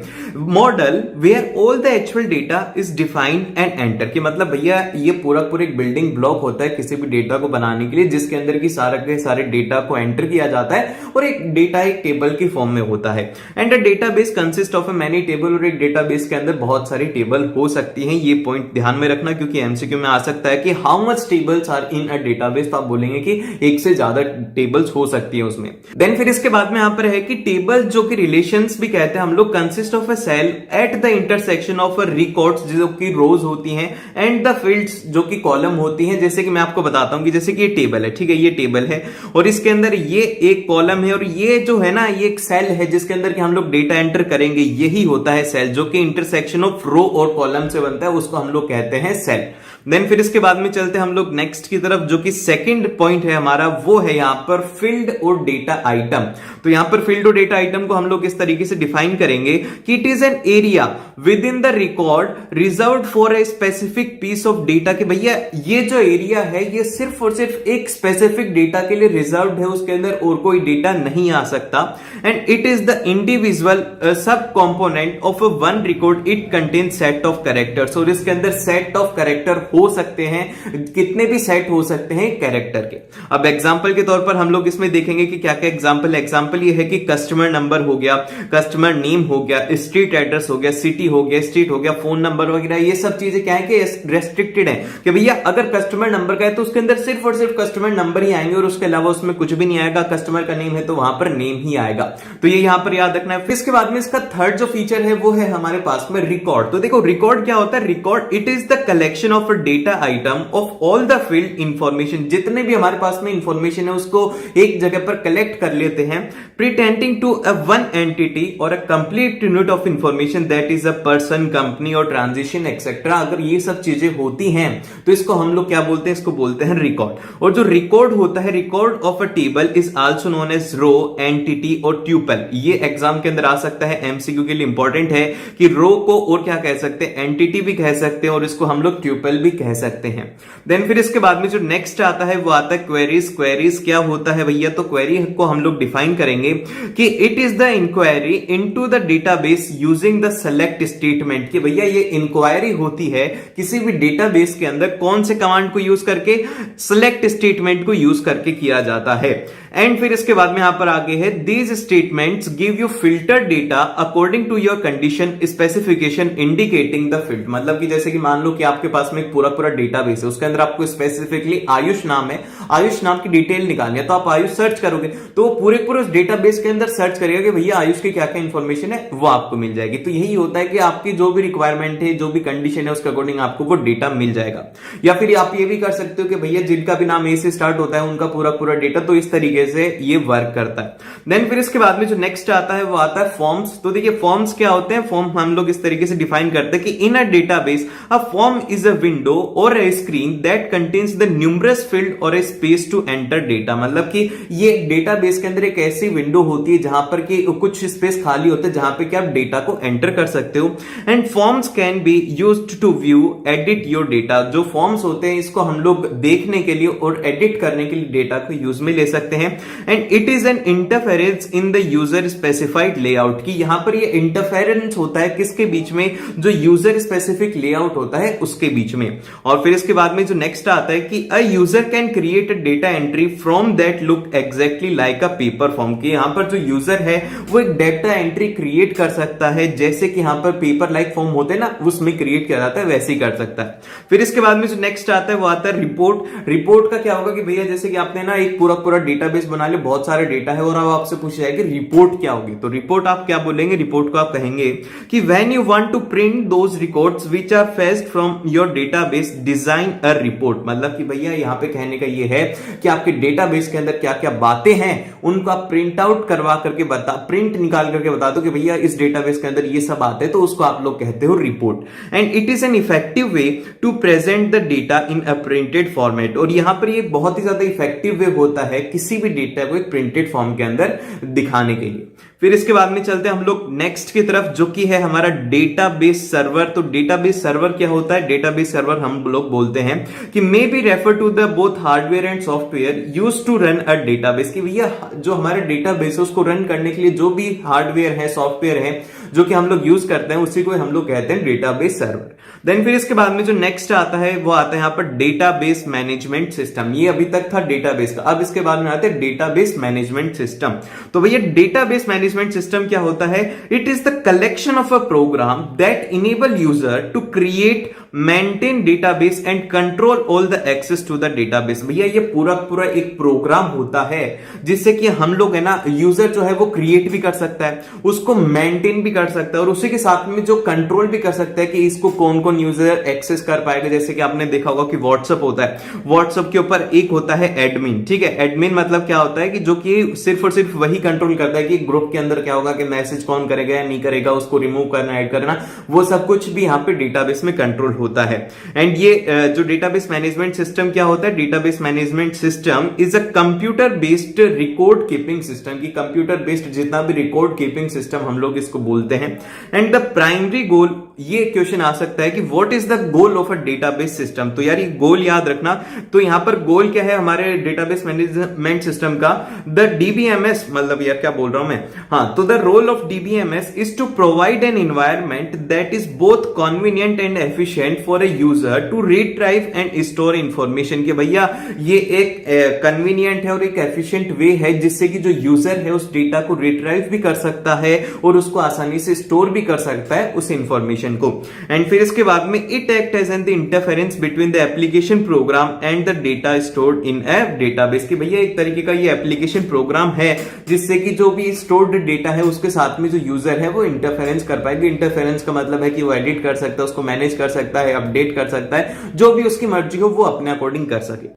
Model where all the actual data is defined and enter, कि मतलब भैया ये पूरा एक बिल्डिंग ब्लॉक होता है किसी भी डेटा को बनाने के लिए, जिसके अंदर की सारे डेटा को एंटर किया जाता है और एक डेटा एक टेबल की फॉर्म में होता है। And a database consist of many table, और एक डेटाबेस के अंदर बहुत सारी टेबल हो सकती हैं। ये पॉइंट ध्यान में रखना क्योंकि एमसीक्यू में आ सकता है कि how much tables are in a database, तो आप बोलेंगे कि एक से ज्यादा टेबल्स हो सकती है उसमें। देन फिर इसके बाद में यहां पर है कि टेबल जो कि रिलेशंस भी कहते हैं हम लोग, consist of a cell at the intersection of a records, जो कि रोज होती हैं, एंड द फील्ड्स जो कि कॉलम होती हैं। जैसे कि मैं आपको बताता हूं कि जैसे कि ये टेबल है, ठीक है, ये टेबल है और इसके अंदर ये एक कॉलम है और ये जो है ना ये एक सेल है जिसके अंदर कि हम लोग डेटा एंटर करेंगे, यही होता है सेल, जो कि इंटरसेक्शन ऑफ रो और कॉलम से बनता है, उसको हम लोग कहते हैं सेल। देन फिर इसके बाद में चलते हैं हम लोग नेक्स्ट की तरफ, जो कि सेकंड पॉइंट है हमारा, वो है यहां पर फील्ड और डेटा आइटम। तो यहां पर फील्ड और डेटा आइटम को हम लोग इस तरीके से डिफाइन करेंगे कि it is an area within the record reserved for a specific piece of data, कि भैया ये जो एरिया है ये सिर्फ और सिर्फ सिर्फ एक स्पेसिफिक डेटा के लिए रिजर्व्ड है, उसके अंदर और कोई डेटा नहीं आ सकता। And it is the individual sub component of one record, it contain set of characters, और इसके अंदर सेट ऑफ कैरेक्टर हो सकते हैं, कितने भी सेट हो सकते हैं कैरेक्टर के। अब एग्जांपल के तौर पर हम लोग इसमें देखेंगे कि क्या क्या एग्जांपल है। एग्जांपल ये है कि कस्टमर नंबर हो गया, कस्टमर नेम हो गया, स्ट्रीट एड्रेस हो गया, सिटी हो गया, स्ट्रीट हो गया, फोन नंबर वगैरह, ये सब चीजें क्या है कि रेस्ट्रिक्टेड है कि भैया अगर कस्टमर नंबर का है तो उसके अंदर सिर्फ और सिर्फ कस्टमर नंबर ही आएंगे और उसके अलावा उसमें कुछ भी नहीं आएगा। कस्टमर का नेम है तो वहां पर नेम ही आएगा, तो ये यहां पर याद रखना है। फिर इसके बाद में इसका थर्ड जो फीचर है वो है हमारे पास में रिकॉर्ड। तो देखो रिकॉर्ड क्या होता है, record it is the collection of a data item of all the field information, जितने भी हमारे पास में इंफॉर्मेशन है उसको एक जगह पर कलेक्ट कर लेते हैं, pretending to a one entity और a complete unit of information that is a person, company और ट्रांजिशन एक्सेट्रा। अगर ये सब चीजें होती हैं तो इसको हम लोग क्या बोलते हैं, इसको बोलते हैं रिकॉर्ड। और जो रिकॉर्ड होता है, record of a table is also known as row, entity और ट्यूपल। ये एग्जाम के अंदर आ सकता है, एमसीक्यू के लिए इंपॉर्टेंट है कि रो को और क्या कह सकते हैं, एंटिटी भी कह सकते हैं और इसको हम लोग ट्यूपल भी कह सकते हैं। देन फिर इसके बाद में जो नेक्स्ट आता है वो आता है क्वेरीज। क्वेरीज क्या होता है भैया, तो क्वेरी को हम लोग डिफाइन करेंगे कि it is the inquiry into the database using the select statement. कि भैया ये इंक्वायरी होती है किसी भी डेटाबेस के अंदर कौन से कमांड को यूज करके, सेलेक्ट स्टेटमेंट को यूज करके किया जाता है। एंड फिर इसके बाद में यहां पर आगे है these statements give you filtered data according to your condition specification indicating the field. मतलब कि जैसे कि मान लो कि आपके पास में एक पूरा पूरा डेटाबेस है, उसके अंदर आपको स्पेसिफिकली आयुष नाम है, आयुष नाम की डिटेल निकालनी है, तो आप आयुष सर्च करोगे तो पूरे पूरे डेटाबेस के अंदर सर्च करेगा कि भैया आयुष की क्या क्या इंफॉर्मेशन है वो आपको मिल जाएगी। तो यही होता है कि आपकी जो भी रिक्वायरमेंट है, जो भी कंडीशन है, उसके अकॉर्डिंग आपको वो डेटा मिल जाएगा। या फिर आप ये भी कर सकते हो कि भैया जिनका भी नाम ए से स्टार्ट होता है उनका पूरा पूरा डेटा, तो इस तरीके से ये वर्क करता है। देन फिर इसके बाद में जो नेक्स्ट आता है वो आता है फॉर्म्स। तो देखिए फॉर्म्स क्या होते हैं, फॉर्म हम लोग इस तरीके से डिफाइन करते हैं कि in a database a form is a window और a screen that contains the numerous field और a space to enter data. मतलब कि ये डेटाबेस के अंदर एक ऐसी विंडो होती है जहां पर कि कुछ स्पेस खाली होता है जहां पे कि आप डेटा को एंटर कर सकते हो। And forms can be used to view edit your data. जो फॉर्म्स होते हैं इसको हम लोग देखने के लिए और एडिट करने के लिए डेटा को यूज में ले सकते हैं। And it is N interference in the user specified layout. की यहां पर ये इंटरफेरेंस होता है किसके बीच में, जो यूजर स्पेसिफिक लेआउट होता है उसके बीच में। और फिर इसके बाद में जो नेक्स्ट आता है कि a user can create a data entry from that look exactly like a paper form. की यहां पर जो यूजर है वो एक डेटा एंट्री क्रिएट कर सकता है जैसे कि यहां पर पेपर लाइक फॉर्म होते हैं ना, उसमें क्रिएट किया जाता है, वैसे ही कर सकता है। फिर इसके बाद में जो नेक्स्ट आता है वो आता है रिपोर्ट। रिपोर्ट का क्या होगा कि भैया जैसे कि आपने ना एक पूरा पूरा डेटाबेस बना लिया, बहुत सारे डेटा है और अब आपसे पूछा जाए कि रिपोर्ट क्या होगी, तो रिपोर्ट आप क्या बोलेंगे, रिपोर्ट को आप कहेंगे कि when you want to print those records which are fetched from your database design a report. मतलब कि भैया यहां पे कहने का ये है कि आपके डेटाबेस के अंदर क्या क्या बातें हैं उनको आप प्रिंट आउट करवा करके प्रिंट निकाल करके बता दो कि भैया इस डेटाबेस के अंदर ये सब आते हैं, तो उसको आप लोग कहते हो report. And it is an effective way to present the data in a printed format. और यहां पर ये बहुत ही ज्यादा इफेक्टिव वे होता है किसी भी डेटा को एक प्रिंटेड फॉर्म के अंदर दिखाने के लिए। फिर इसके बाद में चलते हैं हम लोग नेक्स्ट की तरफ जो कि है हमारा डेटाबेस सर्वर। तो डेटाबेस सर्वर क्या होता है, डेटाबेस सर्वर हम लोग बोलते हैं कि may be refer to the both hardware and software used to run a database. कि भैया जो हमारे डेटाबेस उसको रन करने के लिए जो भी हार्डवेयर है, सॉफ्टवेयर है जो कि हम लोग यूज करते हैं, उसी को हम लोग कहते हैं डेटाबेस सर्वर। देन फिर इसके बाद में जो नेक्स्ट आता है वो आता है यहां पर डेटाबेस मैनेजमेंट सिस्टम। ये अभी तक था डेटाबेस का, अब इसके बाद में आता है डेटाबेस मैनेजमेंट सिस्टम। तो भैया डेटाबेस मैनेजमेंट सिस्टम क्या होता है, it is the collection of a program that enable user to create, maintain database and control all the access to the database. भैया ये पूरा पूरा एक प्रोग्राम होता है जिससे कि हम लोग है ना, यूजर जो है वो क्रिएट भी कर सकता है, उसको मेंटेन भी कर सकता है और उसी के साथ में जो कंट्रोल भी कर सकता है कि इसको कौन कौन यूजर एक्सेस कर पाएगा। जैसे कि आपने देखा होगा कि व्हाट्सएप होता है, व्हाट्सएप के ऊपर एक होता है एडमिन। ठीक है, एडमिन मतलब क्या होता है कि जो कि सिर्फ और सिर्फ वही कंट्रोल करता है कि ग्रुप के अंदर क्या होगा कि मैसेज कौन करेगा या नहीं करेगा, उसको रिमूव करना, ऐड करना, वो सब कुछ भी यहां पे डेटाबेस में कंट्रोल होता है। एंड ये जो डेटाबेस मैनेजमेंट सिस्टम क्या होता है, database management system is a computer based record keeping system. की कंप्यूटर बेस्ड जितना भी रिकॉर्ड कीपिंग सिस्टम हम लोग इसको बोलते हैं। एंड द प्राइमरी गोल ये क्वेश्चन आ सकता है कि what is the goal of a database system. तो यार ये गोल याद रखना। तो यहां पर गोल क्या है हमारे डेटाबेस मैनेजमेंट सिस्टम का, द डीबीएमएस, मतलब यार क्या बोल रहा हूं मैं, हाँ, तो the role of DBMS is to provide an environment that is both convenient and efficient for a user to retrieve and store information. कि भैया ये एक कन्वीनियंट है और एक एफिशिएंट वे है जिससे कि जो यूजर है उस डेटा को रिट्राइव भी कर सकता है और उसको आसानी से स्टोर भी कर सकता है उस इंफॉर्मेशन को। एंड फिर इसके बाद में it act as an the interference between the application program and the data stored in a database. कि भैया एक तरीके का ये एप्लीकेशन प्रोग्राम है जिससे कि जो भी स्टोर्ड डेटा है उसके साथ में जो यूजर है वो इंटरफेरेंस कर पाएगी। इंटरफेरेंस का मतलब है कि वो एडिट कर सकता है, उसको मैनेज कर सकता है, अपडेट कर सकता है, जो भी उसकी मर्जी हो वो अपने अकॉर्डिंग कर सके।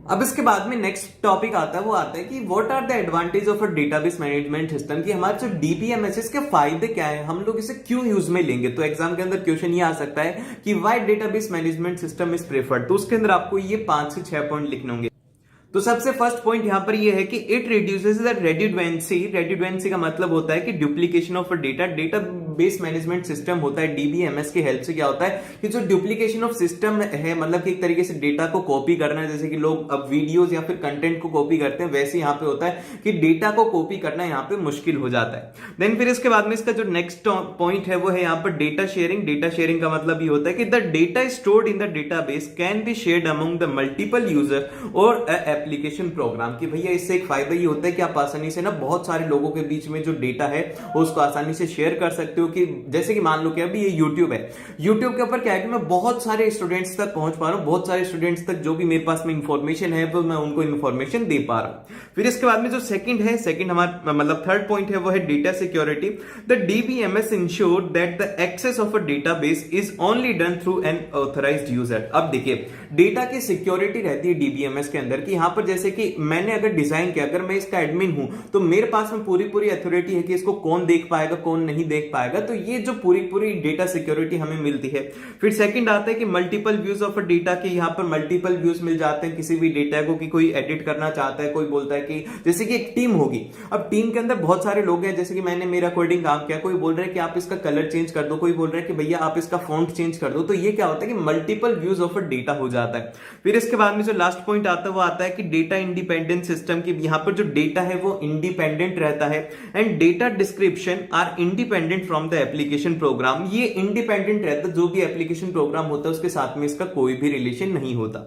अब इसके बाद में नेक्स्ट टॉपिक आता है, वो आता है कि what are the advantage of a database management system. कि हमारे जो डीबीएमएस इसके फायदे क्या है, हम लोग इसे क्यों यूज में लेंगे। तो एग्जाम के अंदर क्वेश्चन ये आ सकता है कि why database management system is preferred. तो उसके अंदर आपको ये 5 से 6 पॉइंट लिखने होंगे। तो सबसे फर्स्ट पॉइंट यहां पर ये है कि इट रिड्यूसेस द रेडंडेंसी। रेडंडेंसी का मतलब होता है कि duplication of data. Database management system होता है डीबीएमएस की हेल्प से क्या होता है कि जो डुप्लीकेशन ऑफ सिस्टम है, मतलब कि एक तरीके से डेटा को कॉपी करना है, जैसे कि लोग अब वीडियोस या फिर कंटेंट को कॉपी करते हैं, वैसे यहां पे होता है कि डेटा को कॉपी करना यहां पे मुश्किल हो जाता है। देन फिर इसके बाद में इसका जो नेक्स्ट पॉइंट है वो है यहां पर डेटा शेयरिंग। डेटा शेयरिंग का मतलब ये होता है कि the data stored in the database can be shared among the multiple user और एप्लीकेशन प्रोग्राम। कि भैया इससे एक फायदा ये होता है कि आप आसानी से ना बहुत सारे लोगों के बीच में जो डेटा है उसको आसानी से शेयर कर सकते हो। कि जैसे कि मान लो कि अभी ये YouTube है, YouTube के ऊपर क्या है कि मैं बहुत सारे स्टूडेंट्स तक पहुंच पा रहा हूं, बहुत सारे स्टूडेंट्स तक जो भी मेरे पास में इंफॉर्मेशन है वो मैं उनको इंफॉर्मेशन दे पा रहा हूं। फिर इसके बाद में जो सेकंड हमारा मतलब थर्ड पॉइंट है वो है data security. The DBMS ensure that the access of a database is only done through an authorised user. अब देखिए डेटा की सिक्योरिटी रहती है डीबीएमएस के अंदर कि यहां पर जैसे कि मैंने अगर डिजाइन किया, अगर मैं इसका एडमिन हूं तो मेरे पास में पूरी अथॉरिटी है कि इसको कौन देख पाएगा कौन नहीं देख पाएगा। तो ये जो पूरी डेटा सिक्योरिटी हमें मिलती है। फिर सेकंड आता है कि multiple views of a data. के यहां पर मल्टीपल व्यूज मिल जाते हैं किसी भी डेटा को, कि कोई एडिट करना चाहता है, कोई बोलता है कि जैसे कि एक टीम होगी, अब टीम के अंदर बहुत सारे लोग हैं, जैसे कि मैंने मेरा अकॉर्डिंग काम किया, कोई बोल रहा है कि आप इसका कलर चेंज कर दो, कोई बोल रहा है कि भैया आप इसका फॉन्ट चेंज कर दो। तो ये क्या होता है कि multiple views of a data हो जाता है। फिर इसके बाद में जो लास्ट पॉइंट आता है वो आता है कि डेटा इंडिपेंडेंट सिस्टम। की यहां पर जो डेटा है वो इंडिपेंडेंट रहता है and data description are independent from the application program. ये इंडिपेंडेंट रहता है, जो भी एप्लीकेशन प्रोग्राम होता है उसके साथ में इसका कोई भी रिलेशन नहीं होता।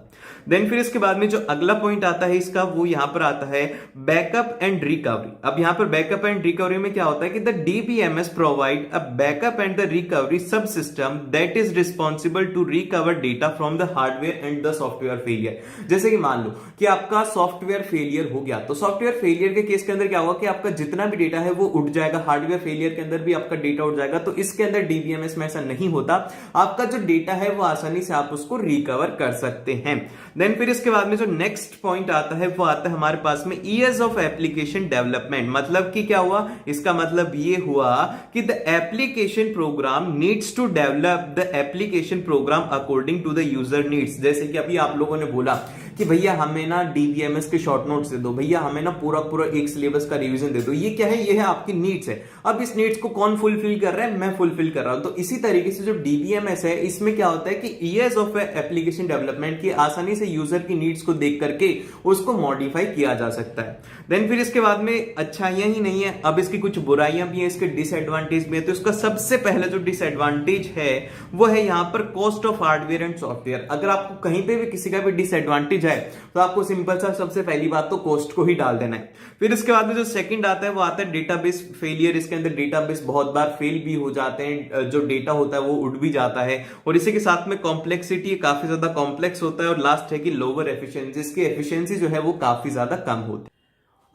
देन फिर इसके बाद में जो अगला पॉइंट आता है इसका वो यहां पर आता है बैकअप एंड रिकवरी। अब यहां पर बैकअप एंड रिकवरी में क्या होता है कि the DBMS provide a backup and the recovery sub system that is responsible to recover data from the hardware and the software failure. जैसे कि मान लो कि आपका सॉफ्टवेयर फेलियर हो गया, तो सॉफ्टवेयर फेलियर के केस के अंदर क्या होगा कि आपका जितना भी डेटा है वो उड़ जाएगा, हार्डवेयर फेलियर के अंदर भी आपका डेटा उड़ जाएगा। तो इसके अंदर डीबीएमएस में ऐसा नहीं होता, आपका जो डेटा है वो आसानी से आप उसको रिकवर कर सकते हैं। देन फिर इसके बाद में जो नेक्स्ट पॉइंट आता है वो आता है हमारे पास में ईयर्स ऑफ एप्लीकेशन डेवलपमेंट। मतलब कि क्या हुआ, इसका मतलब ये हुआ कि the application program needs to develop the application program according to the user needs. जैसे कि अभी आप लोगों ने बोला कि भैया हमें ना डीबीएमएस के शॉर्ट नोट्स दे दो, भैया हमें ना पूरा एक सिलेबस का रिवीजन दे दो। ये क्या है, ये है आपकी नीड्स है। अब इस नीड्स को कौन फुलफिल कर रहा है, मैं फुलफिल कर रहा हूं। तो इसी तरीके से जो डीबीएमएस है इसमें क्या होता है कि ईयर्स ऑफ एप्लीकेशन डेवलपमेंट की आसानी से यूजर की नीड्स को देख करके उसको मॉडिफाई किया जा सकता है। देन फिर इसके बाद में अच्छाइयां ही नहीं है, अब इसकी कुछ बुराइयां भी है, इसके डिसएडवांटेज भी है। तो इसका सबसे पहला जो डिसएडवांटेज है वो है यहां पर cost of hardware and software. अगर आपको कहीं पे भी किसी का भी डिसएडवांटेज है तो आपको सिंपल सा सबसे पहली बात तो कॉस्ट को ही डाल देना है। फिर इसके बाद में जो सेकंड आता है वो आता है डेटाबेस फेलियर। इसके अंदर डेटाबेस बहुत बार फेल भी हो जाते हैं, जो डेटा होता है वो उड़ भी जाता है। और इसी के साथ में कॉम्प्लेक्सिटी काफी ज्यादा कॉम्प्लेक्स होता है। और लास्ट है कि लोअर एफिशिएंसी, इसकी एफिशिएंसी जो है वो काफी ज्यादा कम होती है।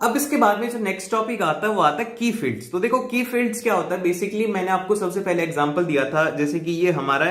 अब इसके बाद में जो नेक्स्ट टॉपिक आता है वो आता है की फील्ड्स। तो देखो की फील्ड्स क्या होता है, बेसिकली मैंने आपको सबसे पहले एग्जांपल दिया था, जैसे कि ये हमारा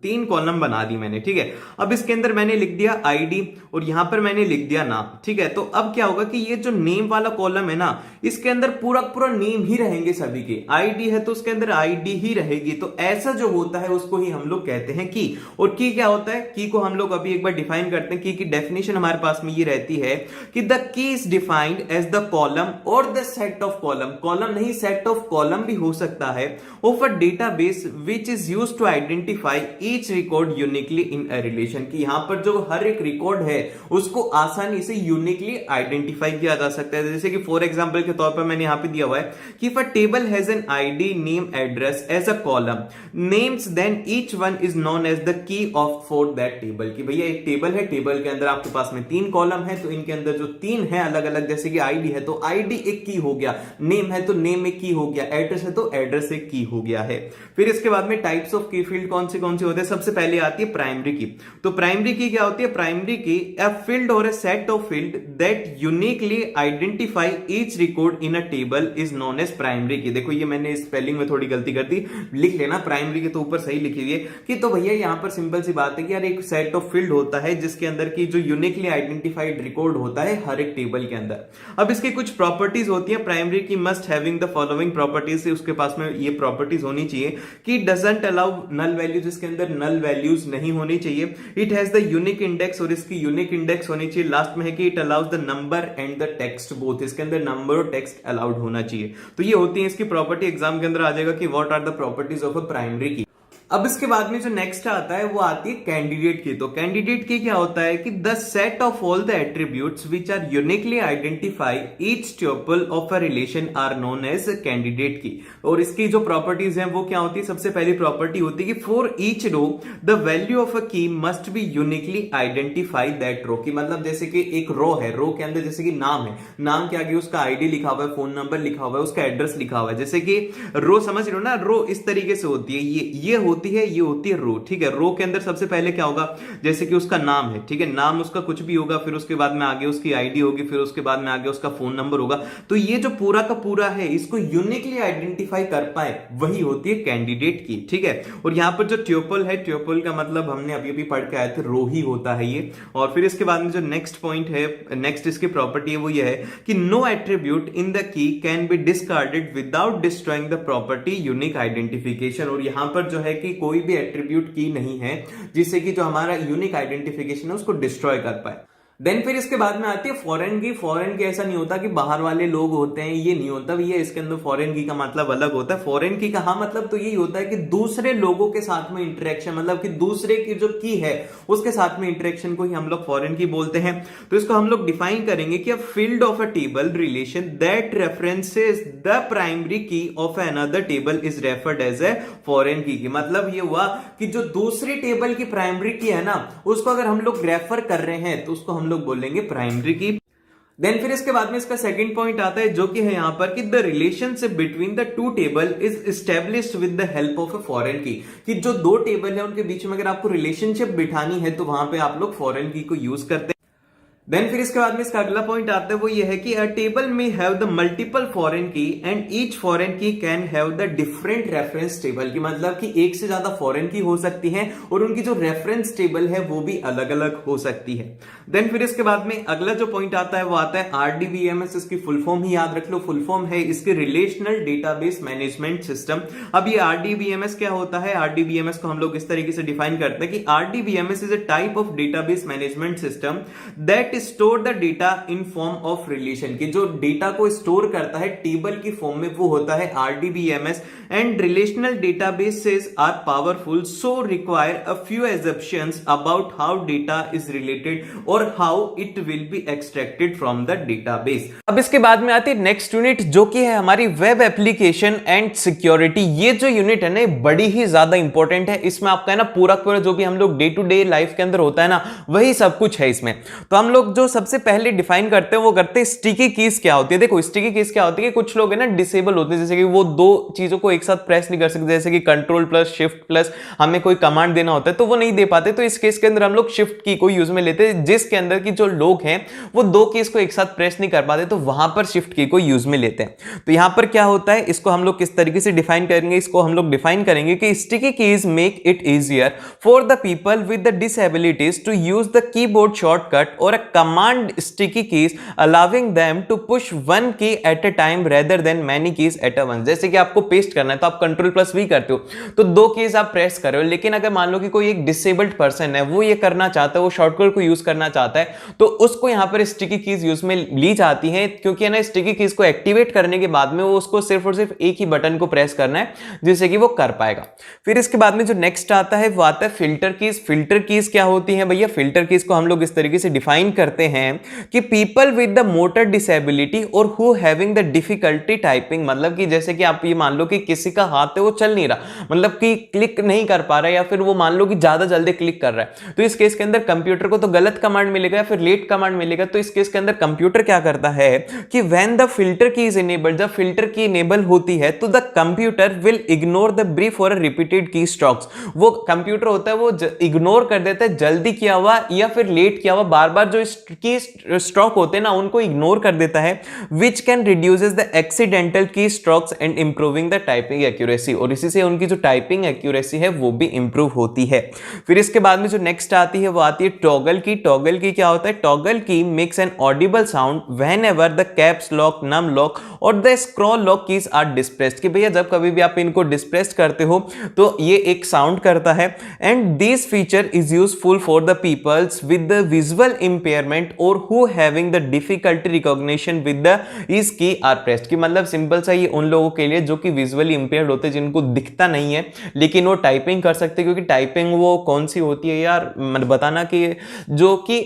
3 कॉलम बना दी मैंने, ठीक है। अब इसके अंदर मैंने लिख दिया आईडी और यहां पर मैंने लिख दिया नाम, ठीक है। तो अब क्या होगा कि ये जो नेम वाला कॉलम है ना, इसके अंदर पूरा नेम ही रहेंगे सभी के। आईडी है तो उसके अंदर आईडी ही रहेगी। तो ऐसा जो होता है उसको ही हम लोग कहते हैं की। और की क्या होता है, की को हम लोग अभी एक बार डिफाइन करते हैं। की डेफिनेशन हमारे पास में ये रहती है कि the key is defined defined as the column और the set of column, column नहीं सेट ऑफ कॉलम भी हो सकता है, of a database which is used to identify each record uniquely in a relation, कि यहां पर जो हर एक रिकॉर्ड है उसको आसानी से यूनिकली आइडेंटिफाई किया जा सकता है। जैसे कि फॉर एग्जांपल के तौर पर मैंने यहां पे दिया हुआ है कि if a table has an ID name address as a column names then each one is known as the key of for that table, कि भैया एक टेबल है, टेबल के अंदर आपके पास में 3 कॉलम है, तो इनके अंदर जो 3 है अलग अलग, जैसे कि आईडी है तो आईडी एक की हो गया, नेम है तो नेम एक की हो गया, एड्रेस है तो एड्रेस एक की हो गया है। फिर इसके बाद में टाइप्स ऑफ की फील्ड कौन से होते हैं, सबसे पहले आती है प्राइमरी की। तो प्राइमरी की क्या होती है, प्राइमरी की अ फील्ड और a set of field that uniquely identify each record in a table is known as primary key. देखो ये मैंने स्पेलिंग में थोड़ी गलती कर दी, लिख लेना प्राइमरी के तो ऊपर सही लिखी हुई है कि, तो भैया यहां पर सिंपल सी बात है कि यार एक सेट ऑफ फील्ड होता है जिसके अंदर की जो यूनिकली आइडेंटिफाइड रिकॉर्ड होता है हर एक टेबल के अंदर। अब इसकी कुछ प्रॉपर्टीज होती है, प्राइमरी की must having the following properties, उसके पास में ये प्रॉपर्टीज होनी चाहिए कि डजंट अलाउ नल वैल्यूज, इसके अंदर नल वैल्यूज नहीं होनी चाहिए, it has the unique index, और इसकी यूनिक इंडेक्स होनी चाहिए। लास्ट में है कि it allows the number and the text both, इसके अंदर नंबर और टेक्स्ट अलाउड होना चाहिए। तो ये होती है इसकी प्रॉपर्टी, एग्जाम के अंदर आ जाएगा कि what are the properties of a primary key. अब इसके बाद में जो नेक्स्ट आता है वो आती है कैंडिडेट की। तो कैंडिडेट की क्या होता है कि the set of all the attributes which are uniquely identify each tuple of a relation are known as candidate key. और इसकी जो प्रॉपर्टीज हैं वो क्या होती है, सबसे पहली प्रॉपर्टी होती है कि for each row the value of a key must be uniquely identify that row, की मतलब जैसे कि एक रो है, रो के अंदर जैसे कि नाम है, नाम के आगे उसका आईडी लिखा हुआ है, फोन नंबर लिखा हुआ है, उसका एड्रेस लिखा हुआ है, जैसे कि रो समझ रहे हो ना, रो इस तरीके से होती है, ये होती है, ये होती है रो, ठीक है। रो के अंदर सबसे पहले क्या होगा, जैसे कि उसका नाम है, ठीक है, नाम उसका कुछ भी होगा, फिर उसके बाद में आगे उसकी आईडी होगी, फिर उसके बाद में आगे उसका फोन नंबर होगा। तो ये जो पूरा का पूरा है इसको यूनिकली आइडेंटिफाई कर पाए वही होती है कैंडिडेट की, ठीक है। और यहां पर जो ट्यूपल है, ट्यूपल का मतलब हमने अभी अभी पढ़ के आए थे, रो ही होता है ये। और फिर इसके बाद में जो नेक्स्ट पॉइंट है, नेक्स्ट इसकी प्रॉपर्टी है वो ये है कि no attribute in the key can be discarded without destroying the property unique identification. और यहां पर जो है कि कोई भी एट्रीब्यूट की नहीं है जिससे कि जो हमारा यूनिक आइडेंटिफिकेशन है उसको डिस्ट्रॉय कर पाए। देन फिर इसके बाद में आती है फॉरेन की। फॉरेन की ऐसा नहीं होता कि बाहर वाले लोग होते हैं, ये नहीं होता भैया, इसके अंदर फॉरेन की का मतलब अलग होता है। फॉरेन की का हाँ मतलब तो यही होता है कि दूसरे लोगों के साथ में इंटरेक्शन, मतलब कि दूसरे की जो की है उसके साथ में इंटरेक्शन को ही हम लोग फॉरेन की बोलते हैं। तो इसको हम लोग डिफाइन करेंगे कि field of a table relation that references the primary key of another table is referred as a foreign key. मतलब ये हुआ कि जो दूसरी टेबल की प्राइमरी की है ना, उसको अगर हम लोग रेफर कर रहे हैं तो उसको हम लोग बोलेंगे प्राइमरी की। देन फिर इसके बाद में इसका सेकंड पॉइंट आता है जो कि है यहां पर कि the relationship between the two table is established with the help of a foreign की, कि जो दो टेबल है उनके बीच में अगर आपको रिलेशनशिप बिठानी है तो वहां पे आप लोग फॉरेन की को यूज करते हैं। देन फिर इसके बाद में इसका अगला पॉइंट आता है वो ये है कि अ टेबल में हैव द मल्टीपल फॉरेन की एंड ईच फॉरेन की can have the different reference table, की मतलब कि एक से ज्यादा फॉरेन की हो सकती है और उनकी जो रेफरेंस टेबल है वो भी अलग अलग हो सकती है। देन फिर इसके बाद में अगला जो पॉइंट आता है वो आता है आरडीबीएमएस। इसकी फुल फॉर्म ही याद रख लो, फुल फॉर्म है इसके रिलेशनल डेटाबेस मैनेजमेंट सिस्टम। अब ये आरडीबीएमएस क्या होता है, आरडीबीएमएस को हम लोग इस तरीके से डिफाइन करते हैं कि RDBMS is a type of database management system that store the data in form of relation, की जो डेटा को स्टोर करता है टेबल की फॉर्म में वो होता है RDBMS. And relational databases are powerful so require a few assumptions about how data is related और how it will be extracted from the database। अब इसके बाद में आती है नेक्स्ट यूनिट जो कि है हमारी वेब एप्लीकेशन एंड सिक्योरिटी। ये जो यूनिट है ना बड़ी ही ज्यादा इंपॉर्टेंट है। इसमें आपका है ना पूरा जो भी हम लोग डे टू डे लाइफ के अंदर होता है ना वही सब कुछ है इसमें। तो हम लोग जो सबसे पहले डिफाइन करते हैं वो करते हैं स्टिकी कीज क्या होती है। देखो स्टिकी कीज क्या होती है, कुछ लोग है ना डिसेबल होते हैं, जैसे कि वो दो चीजों को एक साथ प्रेस नहीं कर सकते, जैसे कि कंट्रोल प्लस शिफ्ट प्लस हमें कोई कमांड देना होता है तो वो नहीं दे पाते। तो इस केस के अंदर हम लोग शिफ्ट की को यूज में लेते हैं, जिसके अंदर की जो लोग हैं वो दो कीज को एक साथ प्रेस नहीं कर पाते तो वहां पर शिफ्ट की को यूज में लेते हैं। तो यहां पर क्या होता है, इसको हम लोग किस तरीके से डिफाइन करेंगे, इसको हम लोग डिफाइन करेंगे कि sticky keys make it easier for the people with the disabilities to use the keyboard shortcut और a command sticky keys allowing them to push one key at a time rather than many keys at a once। जैसे कि आपको paste करना है तो आप Ctrl+V करते हो तो 2 कीज आप प्रेस कर रहे हो, लेकिन अगर मान लो कि कोई एक डिसेबल्ड पर्सन है, वो ये करना चाहता है, वो शॉर्टकट को यूज करना चाहता है, तो उसको यहां पर स्टिकी कीज यूज में ली जाती है, क्योंकि है ना स्टिकी कीज को एक्टिवेट करने के बाद में वो उसको सिर्फ और सिर्फ एक ही बटन को प्रेस करना है जिससे कि वो कर पाएगा। फिर इसके बाद में जो नेक्स्ट आता है वो आता है फिल्टर कीज। फिल्टर कीज क्या होती है भैया? फिल्टर कीज को हम लोग इस तरीके से डिफाइन करते हैं कि people with the motor disability और who having the difficulty typing, मतलब कि जैसे कि आप ये मान लो कि किसी का हाथ है वो चल नहीं रहा, मतलब कि क्लिक नहीं कर पा रहा है, या फिर वो मान लो कि ज्यादा जल्दी क्लिक कर रहा है, तो इस केस के अंदर कंप्यूटर को तो गलत कमांड मिलेगा या फिर लेट कमांड मिलेगा। तो इस केस के अंदर कंप्यूटर क्या करता है कि व्हेन द फिल्टर की इज इनेबल्ड, जब फिल्टर की इनेबल होती है तो the computer will ignore the brief और रिपीटेड की स्ट्रोक्स। वो कंप्यूटर होता है वो इग्नोर कर देता है जल्दी किया हुआ या फिर लेट किया हुआ, बार बार जो की स्ट्रोक होते हैं ना उनको इग्नोर कर देता है, which can reduces the accidental key strokes and improving the typing accuracy, और इसी से उनकी जो टाइपिंग एक्यूरेसी है वो भी इंप्रूव होती है। फिर इसके बाद में जो नेक्स्ट आती है वो आती है टॉगल की। टॉगल की क्या होता है? Toggle key makes an audible sound whenever the caps lock, num lock और the scroll lock keys are depressed, कि भैया जब कभी भी आप इनको डिस्प्रेस करते हो तो ये एक साउंड करता है। And this feature is useful for the peoples with the visual impairment और who having the difficulty recognition with the is key are pressed, कि मतलब सिंपल सा ये उन लोगों के लिए जो कि विजुअली इंपेयर्ड होते हैं, जिनको दिखता नहीं है लेकिन वो टाइपिंग कर सकते हैं, क्योंकि टाइपिंग वो कौन सी होती है यार, मतलब बताना कि जो कि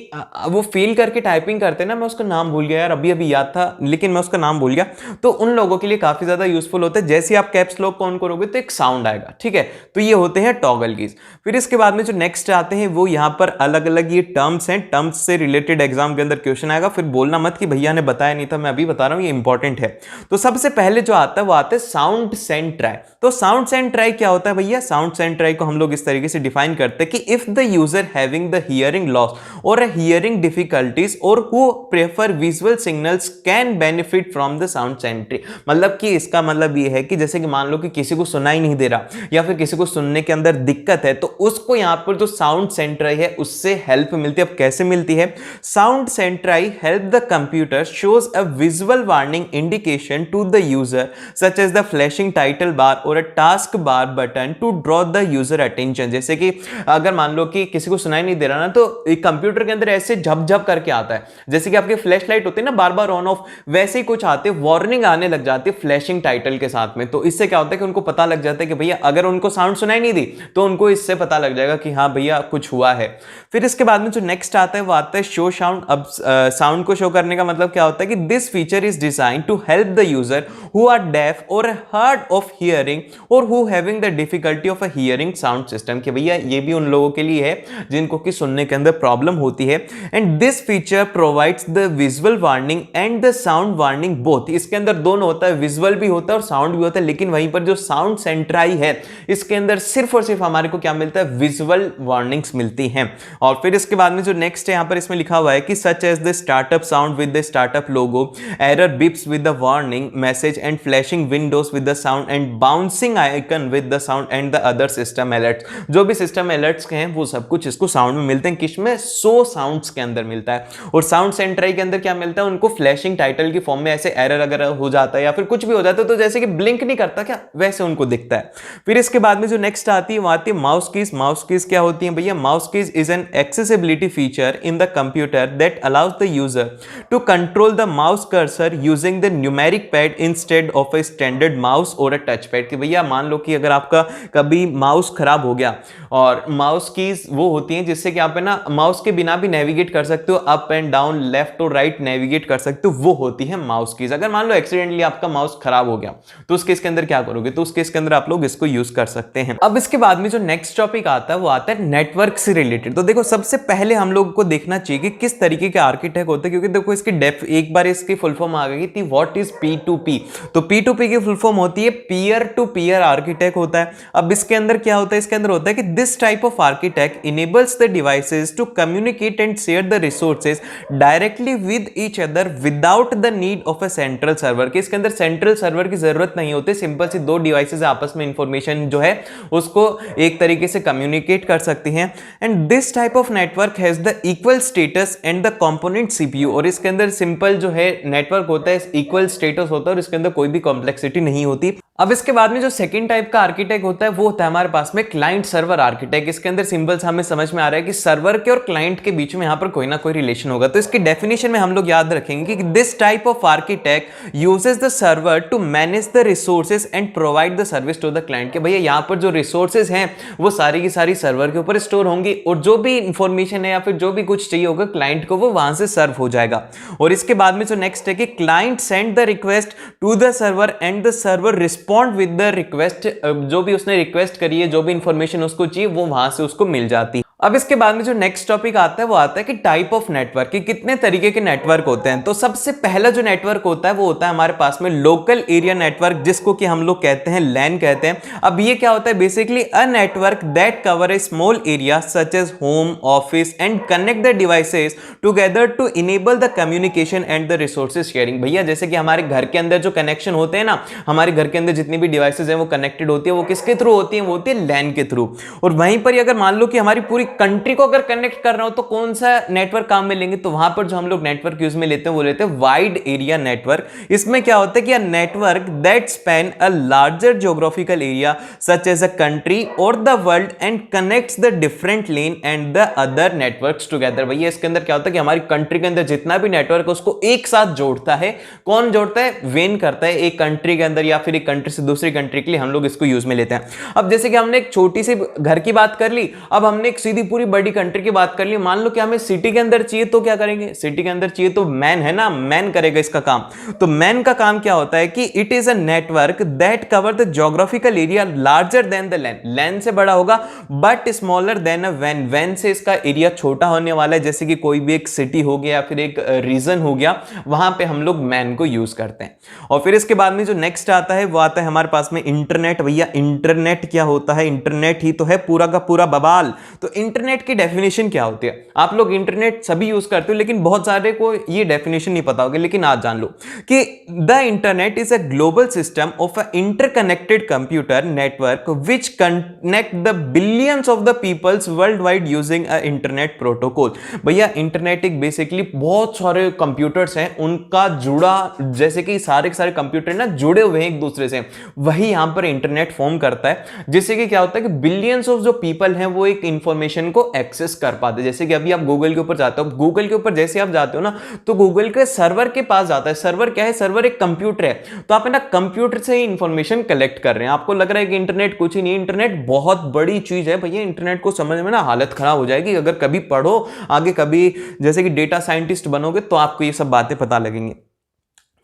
वो फील करके टाइपिंग करते हैं ना, मैं उसका नाम भूल गया यार, अभी अभी याद था लेकिन मैं उसका नाम भूल गया, तो उन लोगों के लिए काफी ज्यादा यूजफुल होता है। जैसे आप कैप्स लॉक ऑन करोगे तो एक साउंड आएगा, ठीक है, तो ये होते हैं टॉगल कीज। फिर इसके बाद में जो नेक्स्ट आते हैं वो यहाँ पर अलग अलग ये टर्म्स हैं, टर्म्स से रिलेटेड एग्जाम के अंदर क्वेश्चन आएगा, फिर बोलना मत कि भैया ने बताया नहीं था, मैं अभी बता रहा हूं, ये इंपॉर्टेंट है। तो सबसे पहले जो आता है वो आता है साउंड सेंड ट्राई। तो साउंड सेंड ट्राई क्या होता है भैया? साउंड सेंड ट्राई को हम लोग इस तरीके से डिफाइन करते हैं कि if the user having the hearing loss और अ हियरिंग डिफिकल्टीज और who prefer visual signals can benefit from the sound send try, मतलब कि इसका मतलब ये है कि जैसे कि मान लो कि किसी को सुनाई नहीं दे रहा या फिर किसी को सुनने के अंदर दिक्कत है, तो उसको यहां पर जो साउंड सेंड ट्राई है उससे हेल्प मिलती है। अब कैसे मिलती है? Sound send try help the computer shows a visual warning indication to the user such as the flashing title bar और a task bar button to draw the user attention. जैसे कि अगर मान लो कि किसी को सुनाई नहीं दे रहा ना, तो कंप्यूटर के अंदर ऐसे झप-झप करके आता है, जैसे कि आपके फ्लैश लाइट होती है ना बार बार ऑन ऑफ, वैसे ही कुछ आते वार्निंग आने लग जाती है फ्लैशिंग टाइटल के साथ में। तो इससे क्या होता है कि उनको पता लग जाता है कि भैया अगर उनको साउंड सुनाई नहीं दी तो उनको इससे पता लग जाएगा कि हाँ भैया कुछ हुआ है। फिर इसके बाद में जो नेक्स्ट आता है वो आता है शो साउंड। अब साउंड को शो करने का मतलब क्या होता है कि this feature is design to help the user who are deaf or hard of hearing or who having the difficulty of a hearing sound system, कि भैया ये भी उन लोगों के लिए है जिनको कि सुनने के अंदर प्रॉब्लम होती है। And this feature provides the visual warning and the sound warning both. इसके अंदर दोनों होता है, विजुअल भी होता है और साउंड भी होता है, लेकिन वहीं पर जो साउंड सेंड ट्राई है इसके अंदर सिर्फ और सिर्फ हमारे को क्या मिलता है? विजुअल वार्निंग्स मिलती हैं। और फिर इसके बाद में जो नेक्स्ट है यहां पर इसमें लिखा हुआ है कि such as the startup sound with the startup logo, error beeps with the warning message and flashing windows with the sound and bouncing icon with the sound and the other system alerts. जो भी system alerts के हैं वो सब कुछ इसको sound में मिलते हैं। किसमें? 100 साउंड्स के अंदर मिलता है। और साउंड सेंड ट्राई के अंदर क्या मिलता है? उनको फ्लैशिंग टाइटल की फॉर्म में ऐसे एरर अगर हो जाता है या फिर कुछ भी हो जाता है तो जैसे कि ब्लिंक नहीं करता क्या, वैसे उनको दिखता है। फिर इसके बाद में जो नेक्स्ट आती है वो आती है माउस कीज। माउस कीज क्या होती है भैया? Mouse keys is an accessibility feature in the computer that allows the user to control the mouse cursor using the numeric pad instead of a standard mouse or a touch pad. कि भैया मान लो कि अगर आपका कभी mouse खराब हो गया, और माउस कीज वो होती हैं जिससे कि आप है ना माउस के बिना भी नेविगेट कर सकते हो, अप एंड डाउन लेफ्ट और राइट नेविगेट कर सकते हो, वो होती है माउस कीज। अगर मान लो एक्सीडेंटली आपका माउस खराब हो गया तो उस केस के अंदर क्या करोगे? तो उस केस के अंदर आप लोग इसको यूज कर सकते हैं। अब इसके बाद में जो नेक्स्ट टॉपिक आता है वो आता है नेटवर्क से रिलेटेड। तो देखो सबसे पहले हम लोग को देखना चाहिए कि किस तरीके के आर्किटेक्ट होते हैं, क्योंकि देखो इसकी डेफ एक बार इसकी फुल फॉर्म आ गई थी, व्हाट इज P2P। तो P2P की फुल फॉर्म होती है पीयर टू पीयर आर्किटेक्ट होता है। अब इसके अंदर क्या होता है? इसके अंदर होता है कि this type of architect enables the devices to communicate and share the resources directly with each other without the need of a central server. के इसके अंदर सेंट्रल सर्वर की जरूरत नहीं होती, सिंपल सी दो डिवाइसेज आपस में इंफॉर्मेशन जो है उसको एक तरीके से कम्युनिकेट कर सकती हैं। And this type of network has the equal status status and the component CPU, और इसके अंदर सिंपल जो है नेटवर्क होता है, इक्वल स्टेटस होता है और इसके अंदर कोई भी कॉम्प्लेक्सिटी नहीं होती। अब इसके बाद में जो सेकंड टाइप का आर्किटेक्ट होता है वो होता है हमारे पास में क्लाइंट सर्वर आर्किटेक्ट। इसके अंदर सिंपल हमें समझ में आ रहा है कि सर्वर के और क्लाइंट के बीच में यहां पर कोई ना कोई रिलेशन होगा। तो इसकी डेफिनेशन में हम लोग याद रखेंगे कि this type of architect uses the server to manage the resources and provide the service to the client. के भैया यहां पर जो रिसोर्सेज हैं वो सारी की सारी सर्वर के ऊपर स्टोर होंगी और जो भी इंफॉर्मेशन है या फिर जो भी कुछ चाहिए होगा क्लाइंट को वो वहां से सर्व हो जाएगा। और इसके बाद में जो नेक्स्ट है कि client send the request to the server and the server respond with the request. जो भी उसने रिक्वेस्ट करी है, जो भी इंफॉर्मेशन उसको चाहिए वो वहां से उसको मिल जाती है। अब इसके बाद में जो नेक्स्ट टॉपिक आता है वो आता है कि टाइप ऑफ नेटवर्क, कि कितने तरीके के नेटवर्क होते हैं। तो सबसे पहला जो नेटवर्क होता है वो होता है हमारे पास में लोकल एरिया नेटवर्क, जिसको कि हम लोग कहते हैं लैन कहते हैं। अब ये क्या होता है, basically a network that cover a small area such as home, office and connect the devices together to enable the communication and the resources sharing. भैया जैसे कि हमारे घर के अंदर जो कनेक्शन होते हैं ना, हमारे घर के अंदर जितनी भी डिवाइसेज हैं वो कनेक्टेड होती है, वो किसके थ्रू होती है, वो होती है लैन के थ्रू। और वहीं पर अगर मान लो कि हमारी पूरी कंट्री को अगर कनेक्ट कर रहा हो तो कौन सा नेटवर्क काम में लेंगे, तो वहां पर जो हम लोग नेटवर्क यूज में लेते हैं वो लेते हैं वाइड एरिया नेटवर्क। इसमें क्या होता है कि network that span a larger geographical area such as a country और the world and connects the different LAN and the other networks together. भैया इसके अंदर क्या होता है कि हमारी कंट्री के अंदर जितना भी नेटवर्क है उसको एक साथ जोड़ता है। कौन जोड़ता है, वेन करता है एक कंट्री के अंदर या फिर एक कंट्री से दूसरी कंट्री के लिए हम लोग इसको यूज में लेते हैं। अब जैसे कि हमने एक छोटी सी घर की बात कर ली, अब हमने एक सीधी पूरी बड़ी कंट्री की बात कर ली। मान लो कि हमें सिटी के अंदर चाहिए तो क्या करेंगे, सिटी के अंदर चाहिए तो मैन है ना, मैन करेगा इसका काम। तो मैन का काम क्या होता है कि it is a network that cover the geographical area larger than the लैन, लैन से बड़ा होगा but smaller than a van, van से इसका एरिया छोटा होने वाला है। जैसे कि कोई भी एक सिटी हो गया या फिर एक रीजन हो गया, वहां पे हम लोग मैन को यूज करते हैं। और फिर इसके बाद में जो नेक्स्ट आता है वो आता है हमारे पास में इंटरनेट। भैया इंटरनेट क्या होता है, इंटरनेट ही तो है पूरा का पूरा बवाल। तो इंटरनेट की डेफिनेशन क्या होती है, आप लोग इंटरनेट सभी यूज करते हो लेकिन बहुत सारे को ये डेफिनेशन नहीं पता होगा, लेकिन आज जान लो कि the internet is a global system of a interconnected computer network which connect the billions of the peoples world wide using a internet protocol. भैया इंटरनेट एक बेसिकली बहुत सारे कंप्यूटर्स हैं उनका जुड़ा, जैसे कि सारे के सारे कंप्यूटर ना जुड़े हुए हैं एक दूसरे से, वही यहां पर इंटरनेट फॉर्म करता है। जिससे कि क्या होता है कि बिलियंस ऑफ जो पीपल हैं वो एक इंफॉर्मेशन को एक्सेस कर पाते। जैसे कि अभी आप गूगल के ऊपर जाते हो, गूगल के ऊपर जैसे आप जाते हो ना तो गूगल के सर्वर के पास जाता है। सर्वर क्या है, सर्वर एक कंप्यूटर है, तो आप है ना कंप्यूटर से ही इंफॉर्मेशन कलेक्ट कर रहे हैं। आपको लग रहा है कि इंटरनेट कुछ ही नहीं, इंटरनेट बहुत बड़ी चीज है भैया। इंटरनेट को समझ में ना हालत खराब हो जाएगी, अगर कभी पढ़ो आगे, कभी जैसे कि डेटा साइंटिस्ट बनोगे तो आपको ये सब बातें पता लगेंगी।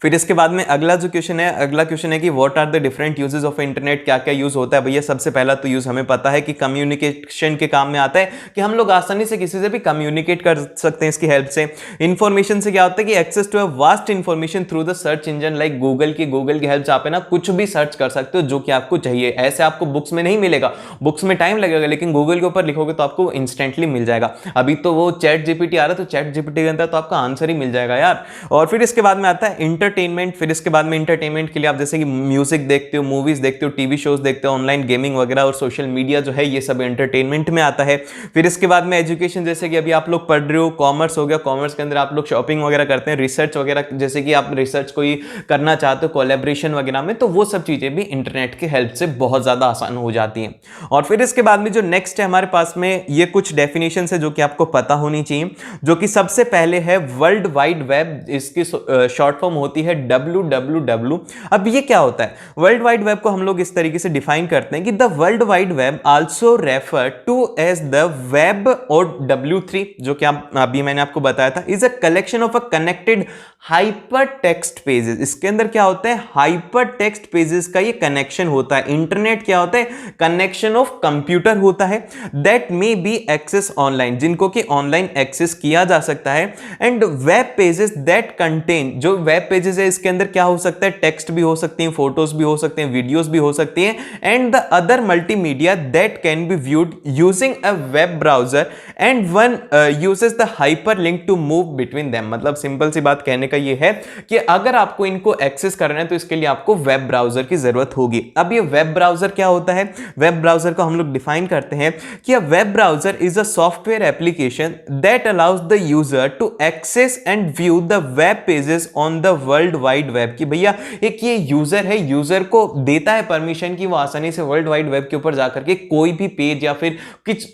फिर इसके बाद में अगला जो क्वेश्चन है, अगला क्वेश्चन है कि what are the different uses of internet, क्या क्या यूज होता है। भैया सबसे पहला तो यूज हमें पता है कि कम्युनिकेशन के काम में आता है, कि हम लोग आसानी से किसी से भी कम्युनिकेट कर सकते हैं इसकी हेल्प से। इंफॉर्मेशन से क्या होता है कि access to a vast information through the search engine like Google की, गूगल की हेल्प से आप है ना कुछ भी सर्च कर सकते हो जो कि आपको चाहिए। ऐसे आपको बुक्स में नहीं मिलेगा, बुक्स में टाइम लगेगा, लेकिन गूगल के ऊपर लिखोगे तो आपको इंस्टेंटली मिल जाएगा। अभी तो वो चैट जीपीटी आ रहा है, तो चैट जीपीटी के अंदर तो आपका आंसर ही मिल जाएगा यार। और फिर इसके बाद में आता है इंटरटेनमेंट। फिर इसके बाद में इंटरटेनमेंट के लिए आप जैसे कि म्यूजिक देखते हो, मूवीज देखते हो, टीवी शोज देखते हो, ऑनलाइन गेमिंग वगैरह और सोशल मीडिया जो है ये सब एंटरटेनमेंट में आता है। फिर इसके बाद में एजुकेशन, जैसे कि अभी आप लोग पढ़ रहे हो, कॉमर्स हो गया, कॉमर्स के अंदर आप लोग शॉपिंग वगैरह करते हैं, रिसर्च वगैरह, जैसे कि आप रिसर्च कोई करना चाहते हो कोलैबोरेशन वगैरह में, तो वो सब चीजें भी इंटरनेट की हेल्प से बहुत ज्यादा आसान हो जाती हैं। और फिर इसके बाद में जो नेक्स्ट है हमारे पास में, ये कुछ डेफिनेशन है जो कि आपको पता होनी चाहिए, जो कि सबसे पहले है वर्ल्ड वाइड वेब, इसकी शॉर्ट फॉर्म होती है www। अब ये क्या होता है, वर्ल्ड वाइड वेब को हम लोग इस तरीके से डिफाइन करते हैं कि the world wide web also refer to as the web, or W3 जो कि अभी मैंने आपको बताया था, is a collection of a connected hyper text pages. इसके अंदर क्या होता है, हाइपर टेक्स्ट पेजेस का ये कनेक्शन होता है। इंटरनेट क्या होता है, कनेक्शन ऑफ कंप्यूटर होता है, that may be access online, जिनको कि ऑनलाइन एक्सेस किया जा सकता है, and web pages that contain, जो वेब पेजेस इमेजेस है इसके अंदर क्या हो सकता है, टेक्स्ट भी हो सकती हैं, फोटोज भी हो सकते हैं, वीडियोस भी हो सकती हैं, and the other multimedia that can be viewed using a web browser and one uses the hyperlink to move between them. मतलब सिंपल सी बात कहने का ये है कि अगर आपको इनको एक्सेस करना है तो इसके लिए आपको वेब ब्राउजर की जरूरत होगी। अब ये वेब ब्राउजर क्या होता है, वेब ब्राउजर को हम लोग डिफाइन करते हैं कि a web browser is a software application that allows the user to access and view the web pages on the world wide web. कि भैया एक ये यूजर है, यूजर को देता है परमिशन कि वो आसानी से वर्ल्ड वाइड वेब के ऊपर जाकर के कोई भी पेज या फिर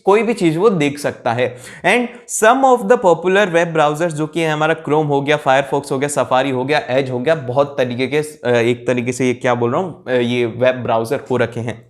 कोई भी चीज वो देख सकता है। And some of the popular web browsers जो कि हमारा क्रोम हो गया, फायरफॉक्स हो गया, सफारी हो गया, एज हो गया, बहुत तरीके के एक तरीके से ये क्या बोल रहा हूं, ये वेब ब्राउजर हो रखे हैं।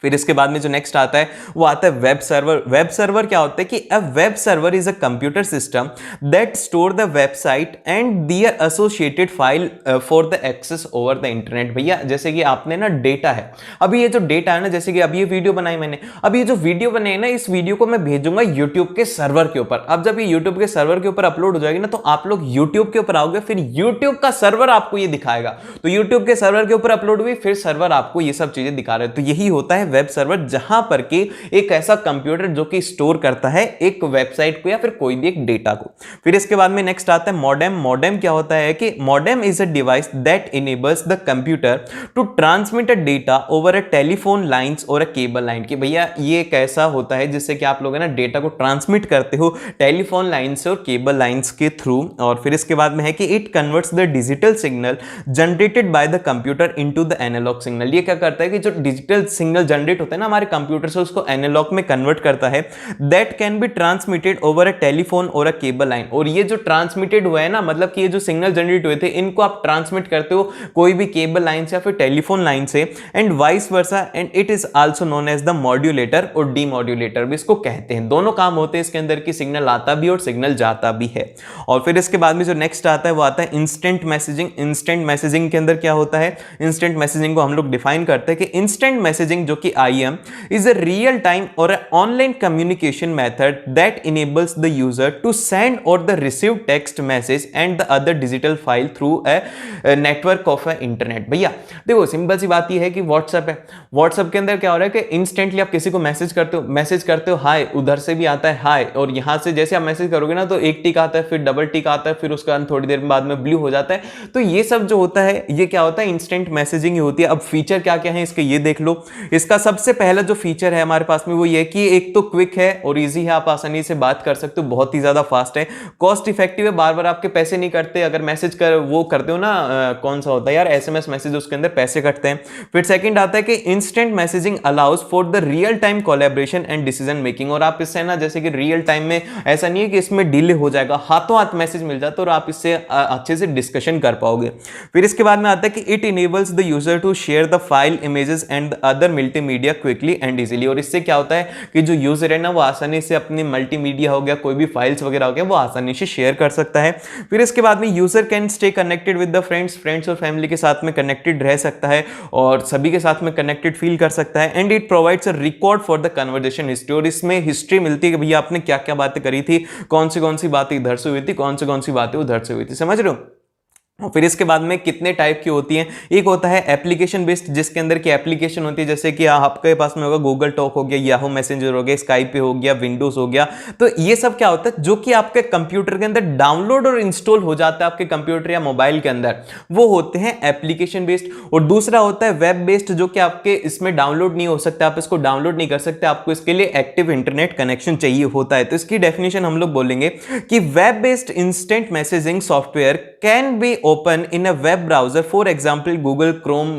फिर इसके बाद में जो नेक्स्ट आता है वो आता है वेब सर्वर। वेब सर्वर क्या होता है कि a web server is a computer system that store the website and their associated file for the access over the internet. भैया जैसे कि आपने ना डेटा है, अभी ये जो डेटा है ना, जैसे कि अभी ये वीडियो बनाई मैंने, अभी ये जो वीडियो बनाई है ना, इस वीडियो को मैं भेजूंगा यूट्यूब के सर्वर के ऊपर। अब जब ये यूट्यूब के सर्वर के ऊपर अपलोड हो जाएगी ना, तो आप लोग यूट्यूब के ऊपर आओगे, फिर यूट्यूब का सर्वर आपको ये दिखाएगा। तो यूट्यूब के सर्वर के ऊपर अपलोड हुई, फिर सर्वर आपको ये सब चीजें दिखा रहे हैं। तो यही होता है वेब सर्वर, जहां पर कि एक ऐसा कंप्यूटर जो कि स्टोर करता है एक वेबसाइट को या फिर कोई भी एक डेटा को। फिर इसके बाद में नेक्स्ट आता है मॉडेम। मॉडेम क्या होता है कि modem is a device that enables the computer to transmit a data over a telephone lines or a cable line. कि भैया ये कैसा होता है जिससे कि आप लोग है ना डेटा को ट्रांसमिट करते हो टेलीफोन लाइन से और केबल लाइंस के थ्रू। और फिर इसके बाद में है कि it converts the digital signal generated by the computer into the analog signal. ये क्या करता है कि जो डिजिटल सिग्नल जनरेट होता है ना हमारे कंप्यूटर से, उसको एनालॉग में कन्वर्ट करता है। That can be transmitted over a telephone और अ केबल लाइन। और ये जो ट्रांसमिटेड हुआ है ना, मतलब कि ये जो सिग्नल जनरेट हुए थे इनको आप ट्रांसमिट करते हो कोई भी केबल लाइन से या फिर टेलीफोन लाइन से, and vice versa. And it is also known as the modulator or demodulator भी इसको कहते हैं। दोनों काम होते हैं इसके अंदर की सिग्नल आता भी और सिग्नल जाता भी है। और फिर इसके बाद में जो नेक्स्ट आता है वो आता है इंस्टेंट मैसेजिंग। इंस्टेंट मैसेजिंग के अंदर क्या होता है, इंस्टेंट मैसेजिंग को हम लोग डिफाइन करते हैं कि इंस्टेंट मैसेजिंग जो कि IM is a real time or an online communication method that enables the user to send or the receive text message and the other digital file through a network of a internet। भैया देखो simple सी बात ये है कि WhatsApp है, WhatsApp के अंदर क्या हो रहा है कि इंस्टेंटली आप किसी को मैसेज करते हो हाय, उधर से भी आता है हाय, और यहां से जैसे आप मैसेज करोगे ना तो एक टिक आता है, फिर डबल टिक आता है, फिर उसके बाद थोड़ी देर बाद में ब्लू हो जाता है। तो ये सब जो होता है ये क्या होता है, इंस्टेंट मैसेजिंग ही होती है। अब फीचर क्या क्या है इसके ये देख लो। इसका सबसे पहला जो फीचर है हमारे पास में वो ये कि एक तो क्विक है और इजी है, आप आसानी से बात कर सकते हो, बहुत ही ज्यादा फास्ट है, कॉस्ट इफेक्टिव है, बार बार आपके पैसे नहीं कटते। अगर मैसेज कर वो करते हो ना कौन सा होता है यार, SMS मैसेज, उसके अंदर पैसे कटते हैं। फिर सेकंड आता है कि instant messaging allows for the real time collaboration and decision making. और आप इससे ना जैसे कि रियल टाइम में ऐसा नहीं है कि इसमें डिले हो जाएगा, हाथों हाथ मैसेज मिल जाता है और आप इससे अच्छे से डिस्कशन कर पाओगे। फिर इसके बाद में आता है कि it enables the user to share the file, images and other multimedia quickly and easily. और इससे क्या होता है कि जो यूजर है ना वो आसानी से अपनी मल्टीमीडिया हो गया, कोई भी फाइल्स वगैरह हो गया, वो आसानी से शेयर कर सकता है। फिर इसके बाद में user can stay connected with the friends और फैमिली के साथ में कनेक्टेड रह सकता है और सभी के साथ में कनेक्टेड फील कर सकता है। And it provides a record for the conversation history. और इसमें हिस्ट्री मिलती है कि भैया आपने क्या क्या बातें करी थी, कौन सी बातें इधर से हुई थी, कौन सी बातें उधर से हुई थी, समझ रहे हो। फिर इसके बाद में कितने टाइप की होती हैं, एक होता है एप्लीकेशन बेस्ड, जिसके अंदर की एप्लीकेशन होती है जैसे कि आपके पास में होगा गूगल टॉक हो गया, याहू मैसेंजर हो गया, स्काइप हो गया, विंडोज हो गया। तो ये सब क्या होता है जो कि आपके कंप्यूटर के अंदर डाउनलोड और इंस्टॉल हो जाता है आपके कंप्यूटर या मोबाइल के अंदर, वो होते हैं एप्लीकेशन बेस्ड। और दूसरा होता है वेब बेस्ड, जो कि आपके इसमें डाउनलोड नहीं हो सकता, आप इसको डाउनलोड नहीं कर सकते, आपको इसके लिए एक्टिव इंटरनेट कनेक्शन चाहिए होता है। तो इसकी डेफिनेशन हम लोग बोलेंगे कि web based instant messaging software can be open in a web browser, for example Google Chrome,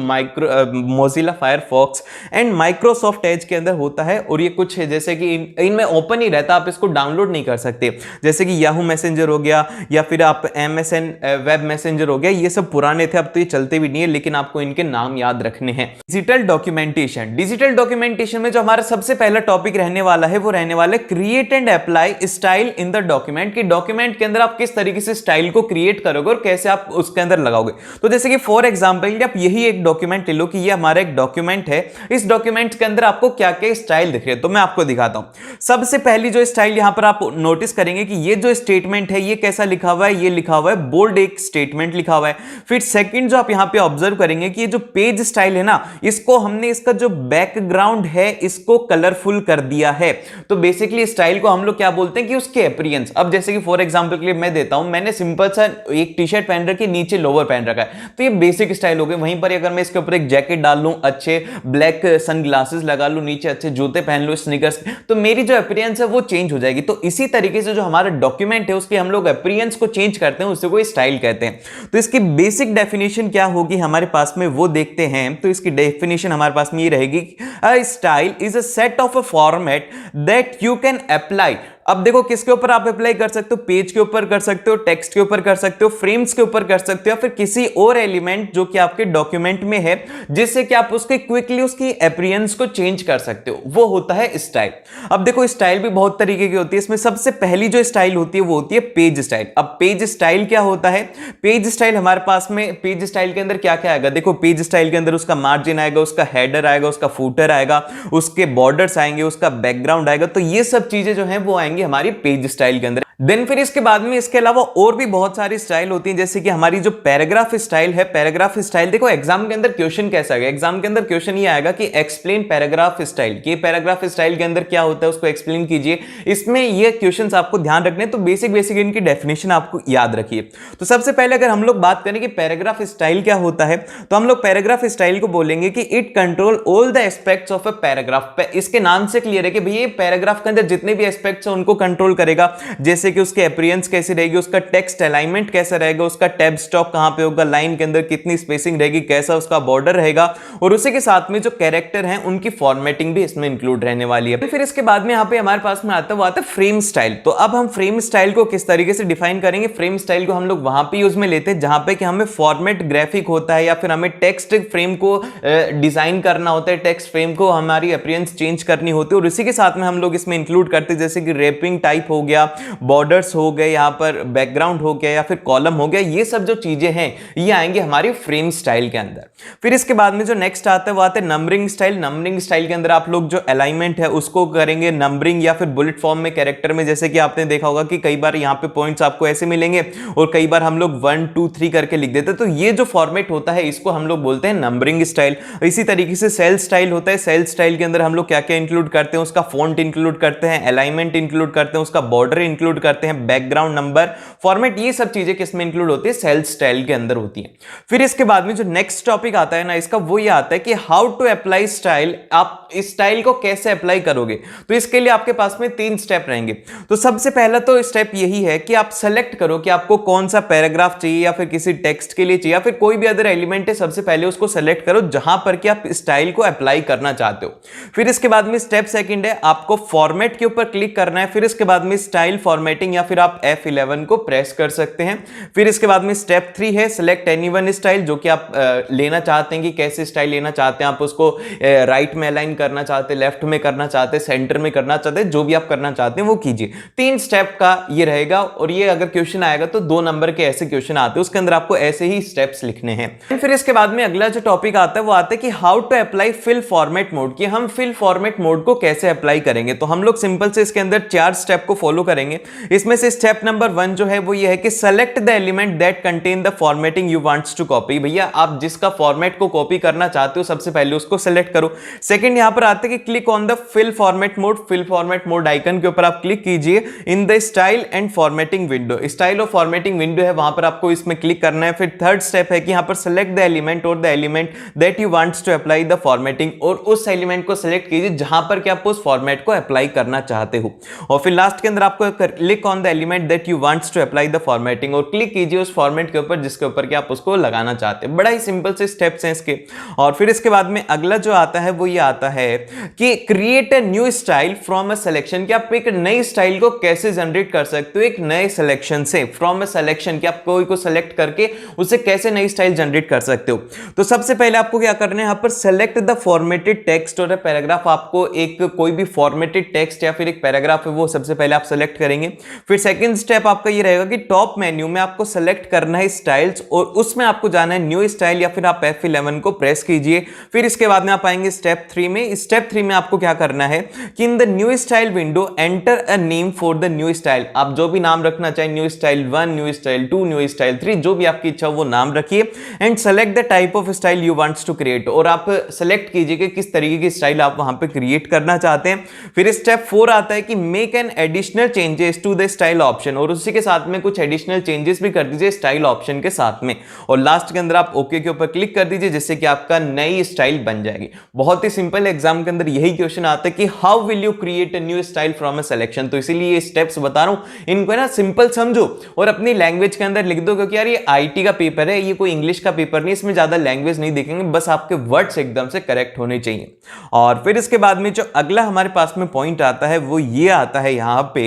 Mozilla Firefox and Microsoft Edge के अंदर होता है। और ये कुछ है जैसे कि इनमें ओपन ही रहता है, आप इसको डाउनलोड नहीं कर सकते, जैसे कि Yahoo मैसेंजर हो गया या फिर आप MSN वेब मैसेंजर हो गया, ये सब पुराने थे, अब तो ये चलते भी नहीं है, लेकिन आपको इनके नाम याद रखने हैं। Digital documentation. डिजिटल डॉक्यूमेंटेशन में जो हमारा सबसे पहला टॉपिक रहने वाला है वो रहने वाला है create and apply style in the document. कि डॉक्यूमेंट के अंदर आप किस तरीके से स्टाइल को क्रिएट करोगे और कैसे आप उसके अंदर लगाओगे। तो जैसे कि फॉर एग्जांपल आप यही एक डॉक्यूमेंट ले लो कि ये हमारा एक डॉक्यूमेंट है, इस डॉक्यूमेंट के अंदर आपको क्या क्या स्टाइल दिख रहे हैं, तो मैं आपको दिखाता हूं। सबसे पहली जो स्टाइल यहां पर आप नोटिस करेंगे कि ये जो स्टेटमेंट है ये कैसा लिखा हुआ है, ये लिखा हुआ है बोल्ड एक स्टेटमेंट लिखा हुआ है। फिर सेकंड जो आप यहां पे ऑब्जर्व करेंगे कि ये जो पेज स्टाइल है ना, इसको हमने इसका जो बैकग्राउंड है इसको कलरफुल कर दिया है। तो बेसिकली स्टाइल को हम लोग क्या बोलते हैं कि उसके अपीयरेंस। अब जैसे कि फॉर एग्जांपल के लिए मैं देता हूं, मैंने सिंपल सा एक टी शर्ट पहन रखी, नीचे लोअर पहन रखा है, तो ये बेसिक स्टाइल हो गई। वहीं पर अगर मैं इसके ऊपर एक जैकेट डाल लूं, अच्छे ब्लैक सनग्लासेस लगा लूं, नीचे अच्छे जूते पहन लूं, स्नीकर्स, तो मेरी जो अपीयरेंस है वो चेंज हो जाएगी। तो इसी तरीके से जो हमारा डॉक्यूमेंट है उसके हम लोग अपीयरेंस को चेंज करते हैं, उससे कोई स्टाइल कहते हैं। तो इसकी बेसिक डेफिनेशन क्या होगी हमारे पास में वो देखते हैं। तो इसकी डेफिनेशन हमारे पास में ये रहेगी, a style is a set of a format that you can apply. अब देखो किसके ऊपर आप अप्लाई कर सकते हो, पेज के ऊपर कर सकते हो, टेक्स्ट के ऊपर कर सकते हो, फ्रेम्स के ऊपर कर सकते हो, या फिर किसी और एलिमेंट जो कि आपके डॉक्यूमेंट में है, जिससे कि आप उसके क्विकली उसकी अपीयरेंस को चेंज कर सकते हो, वो होता है स्टाइल। अब देखो स्टाइल भी बहुत तरीके की होती है, इसमें सबसे पहली जो स्टाइल होती है वो होती है पेज स्टाइल। अब पेज स्टाइल क्या होता है, पेज स्टाइल हमारे पास में, पेज स्टाइल के अंदर क्या क्या आएगा, देखो पेज स्टाइल के अंदर उसका मार्जिन आएगा, उसका हेडर आएगा, उसका फूटर आएगा, उसके बॉर्डर्स आएंगे, उसका बैकग्राउंड आएगा, तो ये सब चीजें जो है वो आएंगी हमारी पेज स्टाइल के अंदर। देन फिर इसके बाद में इसके अलावा और भी बहुत सारी स्टाइल होती हैं, जैसे कि हमारी जो पैराग्राफ स्टाइल है। पैराग्राफ स्टाइल देखो एग्जाम के अंदर क्वेश्चन कैसा आएगा, एग्जाम के अंदर क्वेश्चन ये आएगा कि एक्सप्लेन पैराग्राफ स्टाइल, कि पैराग्राफ स्टाइल के अंदर क्या होता है उसको एक्सप्लेन कीजिए। इसमें ये क्वेश्चंस आपको ध्यान रखने, तो बेसिक इनकी डेफिनेशन आपको याद रखिए। तो सबसे पहले अगर हम लोग बात करें कि पैराग्राफ स्टाइल क्या होता है, तो हम लोग पैराग्राफ स्टाइल को बोलेंगे कि it control all the aspects of a paragraph. इसके नाम से क्लियर है कि भैया पैराग्राफ के अंदर जितने भी एस्पेक्ट्स हैं उनको कंट्रोल करेगा, जैसे कि उसके अपीयरेंस कैसी रहेगी, उसका टेक्स्ट अलाइनमेंट कैसा रहेगा, उसका टैब स्टॉप कहां पे होगा, लाइन के अंदर कितनी स्पेसिंग रहेगी, कैसा उसका बॉर्डर रहेगा, और उसी के साथ में जो कैरेक्टर हैं उनकी फॉर्मेटिंग भी इसमें इंक्लूड रहने वाली है। फिर इसके बाद में यहां पे हमारे पास में आता है फ्रेम स्टाइल। तो अब हम फ्रेम स्टाइल को किस तरीके से डिफाइन करेंगे, फ्रेम स्टाइल को हम लोग वहां पे यूज में लेते हैं जहां पे कि हमें फॉर्मेट ग्राफिक होता है, या फिर हमें टेक्स्ट फ्रेम को डिजाइन करना होता है, टेक्स्ट फ्रेम को हमारी अपीयरेंस चेंज करनी होती है, और इसी के साथ में हम लोग इसमें इंक्लूड करते हैं जैसे कि रैपिंग टाइप हो गया, बॉर्डर्स हो गए, यहां पर बैकग्राउंड हो गया, या फिर कॉलम हो गया, ये सब जो चीजें हैं ये आएंगे हमारी फ्रेम स्टाइल के अंदर। फिर इसके बाद में जो नेक्स्ट आता है वो आता है नंबरिंग स्टाइल। नंबरिंग स्टाइल के अंदर आप लोग जो अलाइनमेंट है उसको करेंगे नंबरिंग, या फिर बुलेट फॉर्म में कैरेक्टर में, जैसे कि आपने देखा होगा कि कई बार यहां पे पॉइंट्स आपको ऐसे मिलेंगे और कई बार हम लोग 1 2 3 करके लिख देते हैं, तो ये जो फॉर्मेट होता है इसको हम लोग बोलते हैं नंबरिंग स्टाइल। इसी तरीके से सेल स्टाइल होता है। सेल स्टाइल के अंदर हम लोग क्या क्या इंक्लूड करते हैं, उसका फॉन्ट इंक्लूड करते हैं, अलाइनमेंट इंक्लूड करते हैं, उसका बॉर्डर इंक्लूड करते हैं, बैकग्राउंड नंबर फॉर्मेट, ये सब चीजें किसमें इंक्लूड होती है, सेल स्टाइल के अंदर होती है। फिर इसके बाद में जो नेक्स्ट टॉपिक आता है ना इसका, वो ये आता है कि हाउ टू अप्लाई स्टाइल। आप इस स्टाइल को कैसे अप्लाई करोगे, तो इसके लिए आपके पास में 3 स्टेप रहेंगे। तो सबसे पहला तो स्टेप यही है कि आप सेलेक्ट करो कि आपको कौन सा पैराग्राफ चाहिए, या फिर किसी टेक्स्ट के लिए चाहिए, या फिर कोई भी अदर एलिमेंट है, सबसे पहले उसको सेलेक्ट करो जहां पर कि आप स्टाइल को अप्लाई करना चाहते हो। फिर इसके बाद में स्टेप सेकंड है, आपको फॉर्मेट के ऊपर क्लिक करना है। फिर इसके बाद में स्टाइल फॉर्मेटिंग, या फिर आप F11 को प्रेस कर सकते हैं। फिर इसके बाद में स्टेप 3 है सिलेक्ट एनी वन स्टाइल, जो कि आप लेना चाहते हैं कि कैसे स्टाइल लेना चाहते हैं, आप उसको राइट में अलाइन करना चाहते हैं, लेफ्ट में करना चाहते हैं, सेंटर में करना चाहते हैं, जो भी आप करना चाहते हैं वो कीजिए। 3 स्टेप का ये रहेगा, और ये अगर क्वेश्चन आएगा तो 2 नंबर के ऐसे क्वेश्चन आते हैं, उसके अंदर आपको ऐसे ही स्टेप्स लिखने हैं। फिर इसके बाद में अगला जो टॉपिक आता है वो आता है कि how to apply fill format mode, कि हम फिल फॉर्मेट मोड को कैसे अप्लाई करेंगे। तो हम लोग सिंपल से इसके अंदर 4 स्टेप को फॉलो करेंगे। इसमें से स्टेप नंबर 1 जो है वो ये है कि select the element that contain the formatting you wants to copy. भैया आप जिसका फॉर्मेट को कॉपी करना चाहते हो सबसे पहले उसको सेलेक्ट करो। सेकंड यहां पर आते हैं कि click on the fill format mode. Fill format mode icon के ऊपर आप क्लिक कीजिए in the style and formatting window. Style और फॉर्मेटिंग विंडो है, वहां पर आपको इसमें क्लिक करना है। फिर थर्ड स्टेप है कि यहां पर select the element or the element that you wants to apply the formatting, और उस एलिमेंट को सेलेक्ट कीजिए जहां पर कि आप उस फॉर्मेट को अप्लाई करना चाहते हो। और फिर लास्ट के अंदर आपको click on the element that you wants to apply the formatting, और क्लिक कीजिए उस फॉर्मेट के ऊपर जिसके ऊपर कि आप उसको लगाना चाहते हैं। बड़ा ही सिंपल से स्टेप्स हैं इसके। और फिर इसके बाद में अगला जो आता है वो ये आता है कि create a new style from a selection, कि आप एक नई स्टाइल को कैसे जनरेट कर सकते हो एक नए सिलेक्शन से। फ्रॉम अ सिलेक्शन, कि आप कोई को सिलेक्ट करके उसे कैसे नई स्टाइल जनरेट कर सकते हो। तो सबसे पहले आपको क्या करना है, यहां पर सेलेक्ट द फॉर्मेटेड टेक्स्ट और पैराग्राफ। आपको एक कोई भी फॉर्मेटेड टेक्स्ट या फिर एक पैराग्राफ है वो सबसे पहले आप सेलेक्ट करेंगे। फिर सेकंड स्टेप आपका ये रहेगा कि टॉप मेन्यू में आपको सेलेक्ट करना है स्टाइल्स और उसमें आपको जाना है न्यू स्टाइल या फिर आप F11 को प्रेस कीजिए। फिर इसके बाद में आप आएंगे स्टेप 3 में। स्टेप 3 में आपको क्या करना है कि in the new style window enter a name for the new style. आप जो भी नाम रखना चाहे, new style 1, new style 2, new style 3, जो भी आपकी इच्छा हो वो नाम रखिए and select the type of style you wants to create. और आप सेलेक्ट कीजिए कि किस तरीके की स्टाइल आप वहां पे क्रिएट करना चाहते हैं। फिर स्टेप 4 आता है कि make an additional changes to the style option, और उसी के साथ में कुछ एडिशनल चेंजेस भी कर दीजिए स्टाइल ऑप्शन के साथ में। और लास्ट के अंदर आप ओके के ऊपर क्लिक कर दीजिए जिससे कि आपका नई स्टाइल बन जाएगी। बहुत ही सिंपल एग्जाम के अंदर यही क्वेश्चन आता है कि how will you create a new style from a selection. तो इसीलिए ये स्टेप्स बता रहा हूं, इनको ना सिंपल समझो और अपनी लैंग्वेज के अंदर लिख दो, क्योंकि यार ये आईटी का पेपर है, ये कोई इंग्लिश का पेपर नहीं, इसमें ज्यादा लैंग्वेज नहीं देखेंगे, बस आपके वर्ड्स एकदम से करेक्ट होने चाहिए। और फिर इसके बाद में जो अगला हमारे पास में पॉइंट आता है वो ये आता है यहां पे